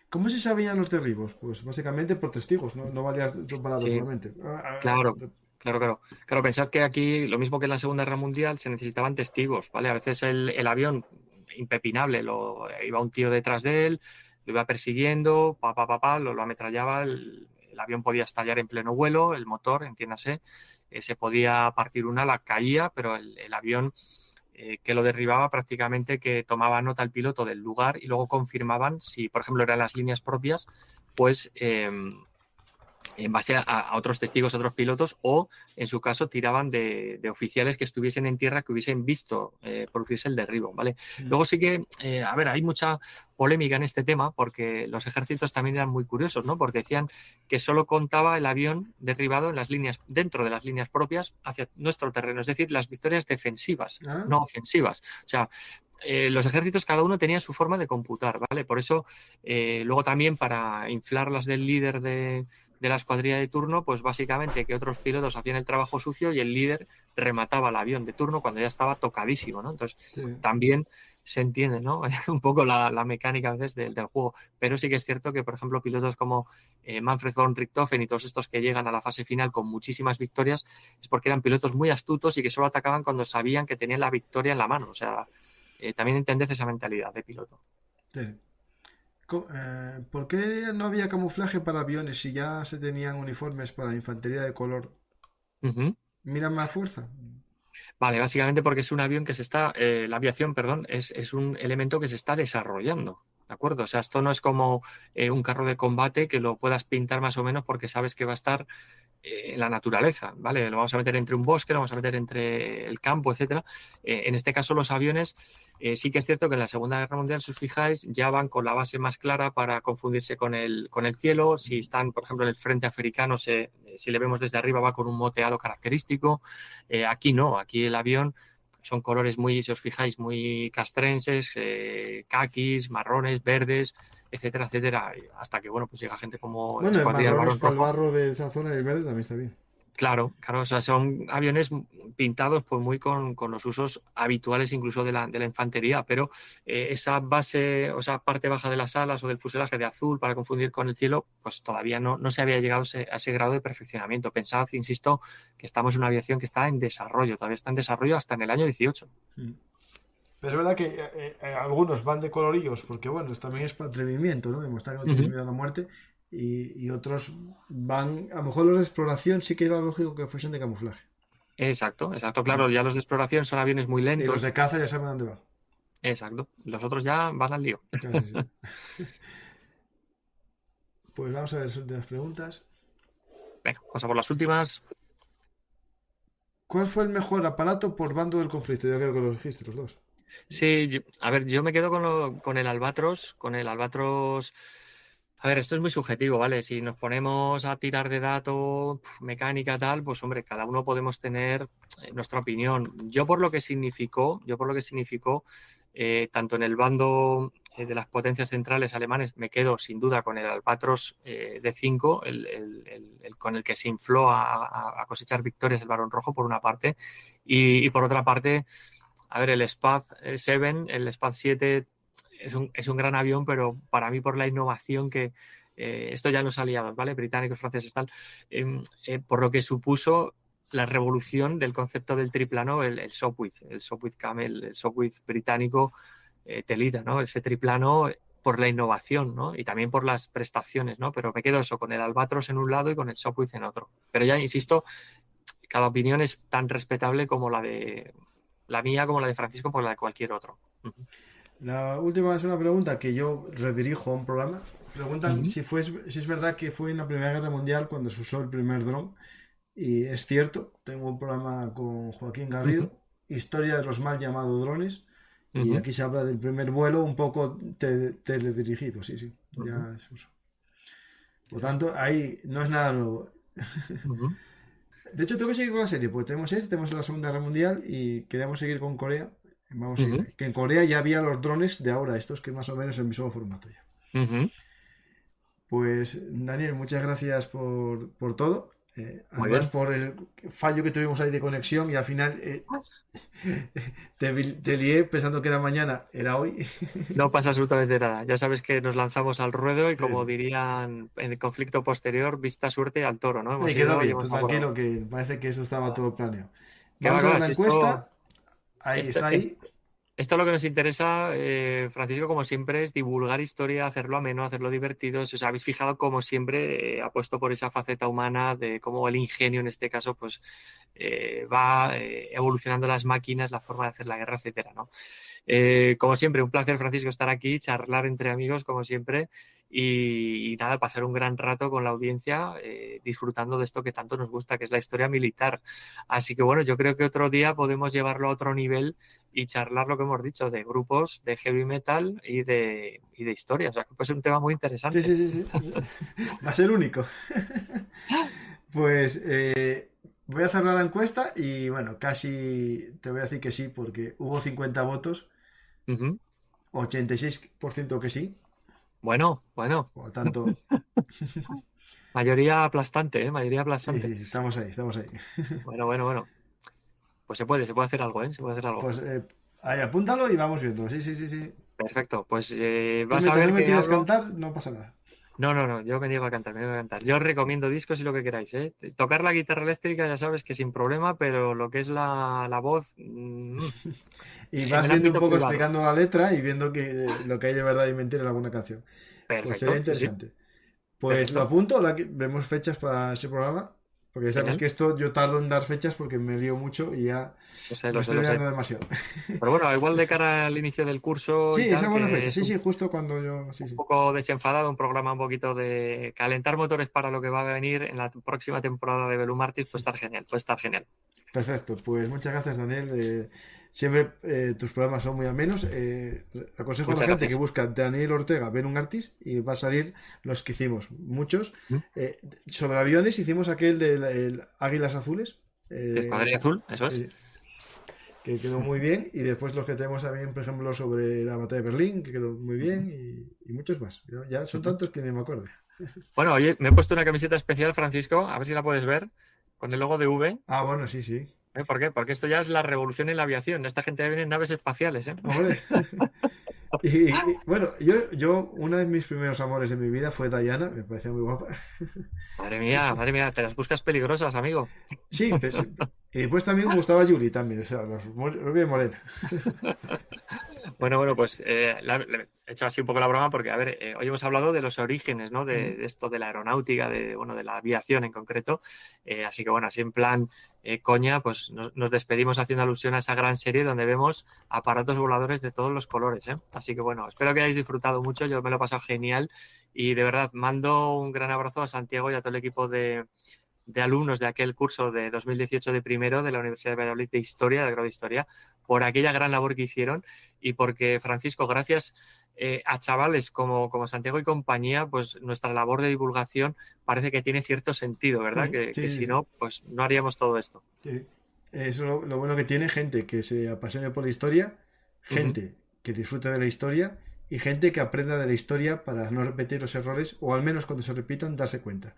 B: ¿Cómo se sabían los derribos? Pues básicamente por testigos, no valía tu palabra
C: Sí,
B: solamente.
C: claro, claro. Claro, pensad que aquí, lo mismo que en la Segunda Guerra Mundial, se necesitaban testigos, ¿vale? A veces el avión, impepinable, iba un tío detrás de él, lo iba persiguiendo, lo ametrallaba, el avión podía estallar en pleno vuelo, el motor, entiéndase, se podía partir un ala, caía, pero el avión que lo derribaba prácticamente, que tomaba nota el piloto del lugar y luego confirmaban si, por ejemplo, eran las líneas propias, pues en base a otros testigos, a otros pilotos, o en su caso tiraban de oficiales que estuviesen en tierra, que hubiesen visto producirse el derribo, ¿vale? Luego sí que, a ver, hay mucha polémica en este tema porque los ejércitos también eran muy curiosos, ¿no? Porque decían que solo contaba el avión derribado en las líneas, dentro de las líneas propias hacia nuestro terreno, es decir, las victorias defensivas, no ofensivas. O sea, los ejércitos cada uno tenía su forma de computar, ¿vale? Por eso, luego también para inflar las del líder de la escuadrilla de turno, pues básicamente que otros pilotos hacían el trabajo sucio y el líder remataba el avión de turno cuando ya estaba tocadísimo, ¿no? Entonces, también se entiende, ¿no? Un poco la mecánica a veces del juego. Pero sí que es cierto que, por ejemplo, pilotos como Manfred von Richthofen y todos estos que llegan a la fase final con muchísimas victorias, es porque eran pilotos muy astutos y que solo atacaban cuando sabían que tenían la victoria en la mano. O sea, también entendés esa mentalidad de piloto.
B: Sí. ¿Por qué no había camuflaje para aviones si ya se tenían uniformes para infantería de color? ¿Mira más fuerza?
C: Vale, básicamente porque es un avión que se está, la aviación, perdón, es un elemento que se está desarrollando, ¿de acuerdo? O sea, esto no es como un carro de combate que lo puedas pintar más o menos porque sabes que va a estar en la naturaleza, ¿vale? Lo vamos a meter entre un bosque, lo vamos a meter entre el campo, etcétera. En este caso, los aviones, sí que es cierto que en la Segunda Guerra Mundial, si os fijáis, ya van con la base más clara para confundirse con el cielo. Si están, por ejemplo, en el frente africano, si le vemos desde arriba, va con un moteado característico. Aquí no, aquí el avión son colores muy, si os fijáis, muy castrenses, caquis, marrones, verdes, etcétera, etcétera, hasta que, bueno, pues llega gente como
B: Bueno, el
C: Escuadrilla del
B: marrón es
C: Barón
B: para el
C: Rojo.
B: barro de esa zona y el verde también está bien.
C: Claro, o sea, son aviones pintados pues muy con los usos habituales incluso de la infantería, pero esa base, o esa parte baja de las alas o del fuselaje de azul para confundir con el cielo, pues todavía no se había llegado a ese grado de perfeccionamiento. Pensad, insisto, que estamos en una aviación que está en desarrollo, todavía está en desarrollo hasta en el año 18.
B: Pero es verdad que algunos van de colorillos porque, bueno, también es para atrevimiento, ¿no? Demostrar que no tienes miedo a la muerte. Y otros van, a lo mejor los de exploración sí que era lógico que fuesen de camuflaje.
C: Exacto, claro, ya los de exploración son aviones muy lentos.
B: Y los de caza ya saben dónde van.
C: Exacto, los otros ya van al lío.
B: Casi, sí. Pues vamos a ver las últimas preguntas.
C: Venga, vamos a por las últimas.
B: ¿Cuál fue el mejor aparato por bando del conflicto? Yo creo que lo dijiste los dos.
C: Sí, a ver, yo me quedo con el Albatros, A ver, esto es muy subjetivo, ¿vale? Si nos ponemos a tirar de datos, mecánica, tal, pues hombre, cada uno podemos tener nuestra opinión. Yo por lo que significó, tanto en el bando de las potencias centrales alemanes, me quedo sin duda con el Albatros D5, el con el que se infló a cosechar victorias el Barón Rojo, por una parte, y por otra parte, a ver, el Spad 7, el Spad 7 es un gran avión, pero para mí por la innovación que esto ya en los aliados, ¿vale? Británicos, franceses, tal, por lo que supuso la revolución del concepto del triplano, el Sopwith Camel, el Sopwith británico Telida, ¿no? Ese triplano por la innovación, ¿no? Y también por las prestaciones, ¿no? Pero me quedo eso, con el Albatros en un lado y con el Sopwith en otro. Pero ya, insisto, cada opinión es tan respetable como la mía, como la de Francisco, como la de cualquier otro.
B: La última es una pregunta que yo redirijo a un programa. Preguntan si es verdad que fue en la Primera Guerra Mundial cuando se usó el primer dron. Y es cierto, tengo un programa con Joaquín Garrido, Historia de los mal llamados drones. Y aquí se habla del primer vuelo un poco teledirigido, sí, ya se usó. Por lo tanto, ahí no es nada nuevo. De hecho, tengo que seguir con la serie, porque tenemos la Segunda Guerra Mundial y queríamos seguir con Corea. Vamos a ir. Que en Corea ya había los drones de ahora, estos que más o menos el mismo formato ya. Pues, Daniel, muchas gracias por todo. Además, por el fallo que tuvimos ahí de conexión y al final te lié pensando que era mañana, era hoy.
C: No pasa absolutamente nada. Ya sabes que nos lanzamos al ruedo y como dirían en el conflicto posterior, vista suerte al toro, ¿no?
B: Y quedó bien, tú tranquilo, que parece que eso estaba todo planeado. Vamos a ver la encuesta. Ahí está.
C: Esto lo que nos interesa, Francisco, como siempre, es divulgar historia, hacerlo ameno, hacerlo divertido. Si os habéis fijado, como siempre, apuesto por esa faceta humana de cómo el ingenio, en este caso, pues va evolucionando las máquinas, la forma de hacer la guerra, etcétera, ¿no? Como siempre, un placer, Francisco, estar aquí, charlar entre amigos, como siempre, y nada, pasar un gran rato con la audiencia, disfrutando de esto que tanto nos gusta, que es la historia militar. Así que bueno, yo creo que otro día podemos llevarlo a otro nivel y charlar lo que hemos dicho de grupos de heavy metal y de historia. O sea, que puede ser un tema muy
B: Sí,
C: interesante.
B: sí, sí, sí. Va a ser único. Pues voy a cerrar la encuesta y bueno, casi te voy a decir que sí, porque hubo 50 votos,
C: Ujú.
B: 86% que sí,
C: Bueno, bueno,
B: por lo tanto,
C: mayoría aplastante, ¿eh? Mayoría
B: sí,
C: aplastante.
B: sí, sí, estamos ahí, estamos ahí.
C: Bueno, bueno, bueno. Pues se puede hacer algo, ¿eh? Se puede hacer algo.
B: Pues ahí apúntalo y vamos viendo. Sí, sí, sí, sí.
C: Perfecto. Pues
B: Tú
C: vas a
B: mientras no
C: ver
B: me
C: que
B: pidas
C: hablo.
B: cantar, no pasa nada.
C: No, no, no, yo me niego a cantar, me niego a cantar. Yo os recomiendo discos y lo que queráis, ¿eh? Tocar la guitarra eléctrica ya sabes que sin problema, pero lo que es la voz,
B: Y
C: en
B: vas
C: el
B: viendo un
C: ámbito
B: poco
C: privado.
B: explicando la letra y viendo que lo que hay de verdad y mentira en alguna canción. Pues sería
C: Perfecto, sí, sí,
B: interesante. Pues lo
C: perfecto.
B: apunto, vemos fechas para ese programa, porque ya sabes
C: Genial.
B: que esto yo tardo en dar fechas porque me lío mucho y ya
C: Lo sé,
B: me
C: lo sé,
B: estoy
C: lo sé.
B: liando demasiado.
C: Pero bueno, igual de cara al inicio del curso
B: Sí,
C: y
B: esa
C: tal,
B: buena
C: que
B: fecha,
C: es
B: sí, sí, justo cuando yo, sí,
C: un
B: sí.
C: poco desenfadado, un programa un poquito de calentar motores para lo que va a venir en la próxima temporada de Belum Martis, puede estar genial, puede estar genial.
B: Perfecto, pues muchas gracias Daniel. Siempre tus programas son muy amenos. Aconsejo a la
C: Muchas
B: gente que
C: gracias.
B: busca Daniel Ortega, Ven un Artist y va a salir los que hicimos, muchos.
C: ¿Mm?
B: Sobre aviones hicimos aquel de Águilas Azules.
C: De Escuadrilla
B: eh,
C: Azul, eso es.
B: sí, que quedó muy bien. Y después los que tenemos también, por ejemplo, sobre la batalla de Berlín, que quedó muy bien. Y muchos más. Ya son
C: Ujú.
B: tantos que ni me acuerdo.
C: Bueno, oye, me he puesto una camiseta especial, Francisco, a ver si la puedes ver, con el logo de V.
B: Ah, bueno, sí, sí.
C: ¿Por qué? Porque esto ya es la revolución en la aviación. Esta gente viene en naves espaciales, ¿eh?
B: Hombre. Bueno, yo, uno de mis primeros amores de mi vida fue Diana, me parecía muy guapa.
C: Madre mía, te las buscas peligrosas, amigo.
B: Sí, pues, y después también me gustaba Yuri también, o sea, rubia y morena.
C: Bueno, bueno, pues he hecho así un poco la broma porque, a ver, hoy hemos hablado de los orígenes, ¿no?
B: Mm.
C: De esto de la aeronáutica, bueno, de la aviación en concreto. Así que, bueno, así en plan coña, pues nos despedimos haciendo alusión a esa gran serie donde vemos aparatos voladores de todos los colores, ¿eh? Así que, bueno, espero que hayáis disfrutado mucho. Yo me lo he pasado genial y de verdad mando un gran abrazo a Santiago y a todo el equipo de alumnos de aquel curso de 2018 de primero de la Universidad de Valladolid de Historia, del grado de Historia, por aquella gran labor que hicieron y porque, Francisco, gracias a chavales como Santiago y compañía, pues nuestra labor de divulgación parece que tiene cierto sentido, ¿verdad?
B: Mm.
C: Que
B: Sí, sí,
C: si
B: sí.
C: no, pues no haríamos todo esto.
B: Sí. Eso es lo bueno que tiene gente que se apasione por la historia,
C: Uh -huh.
B: gente que disfrute de la historia y gente que aprenda de la historia para no repetir los errores o al menos cuando se repitan darse cuenta.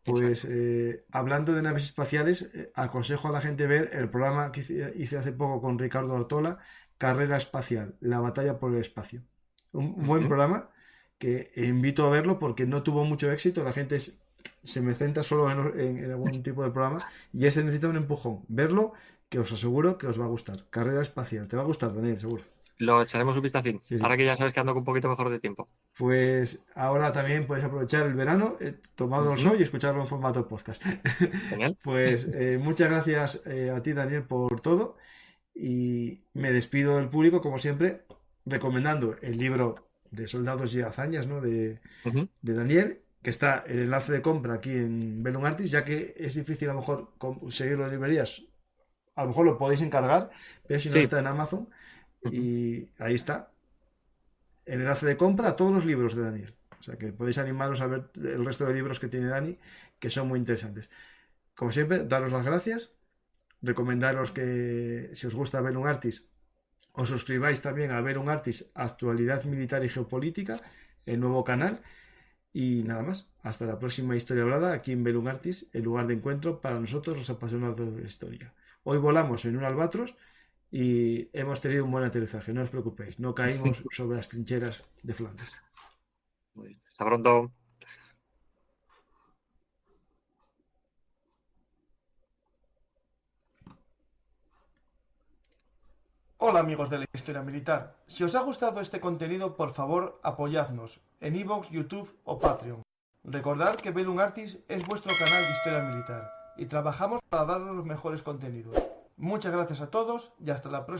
B: Pues
C: Exacto.
B: hablando de naves espaciales, aconsejo a la gente ver el programa que hice hace poco con Ricardo Ortola, Carrera Espacial, la batalla por el espacio. Un
C: Uh
B: buen
C: -huh.
B: programa que invito a verlo porque no tuvo mucho éxito, la gente se me centra solo en algún tipo de programa y este necesita un empujón. Verlo, que os aseguro que os va a gustar. Carrera Espacial, te va a gustar, Daniel, seguro.
C: Lo echaremos un vistacín.
B: Sí, sí.
C: Ahora que ya sabes que ando con un poquito mejor de tiempo.
B: Pues ahora también puedes aprovechar el verano,
C: Uh
B: tomado el
C: -huh.
B: sol y escucharlo en formato podcast.
C: Genial.
B: Pues muchas gracias a ti, Daniel, por todo. Y me despido del público, como siempre, recomendando el libro de Soldados y Hazañas, ¿no?
C: Uh -huh.
B: de Daniel, que está el enlace de compra aquí en Bellum Artis, ya que es difícil a lo mejor conseguirlo en librerías. A lo mejor lo podéis encargar, pero si no
C: Sí.
B: está en Amazon.
C: Uh -huh.
B: Y ahí está el enlace de compra a todos los libros de Daniel. O sea que podéis animaros a ver el resto de libros que tiene Dani, que son muy interesantes. Como siempre, daros las gracias, recomendaros que si os gusta Ver un Artis, os suscribáis también a Ver un Artis Actualidad Militar y Geopolítica, el nuevo canal. Y nada más, hasta la próxima historia hablada aquí en Ver un Artis, el lugar de encuentro para nosotros los apasionados de la historia. Hoy volamos en un albatros y hemos tenido un buen aterrizaje, no os preocupéis, no caímos sobre las trincheras de Flandes.
C: Muy bien. Hasta pronto.
D: Hola amigos de la Historia Militar. Si os ha gustado este contenido, por favor apoyadnos en iVoox, YouTube o Patreon. Recordad que Bellum Artis es vuestro canal de Historia Militar y trabajamos para daros los mejores contenidos. Muchas gracias a todos y hasta la próxima.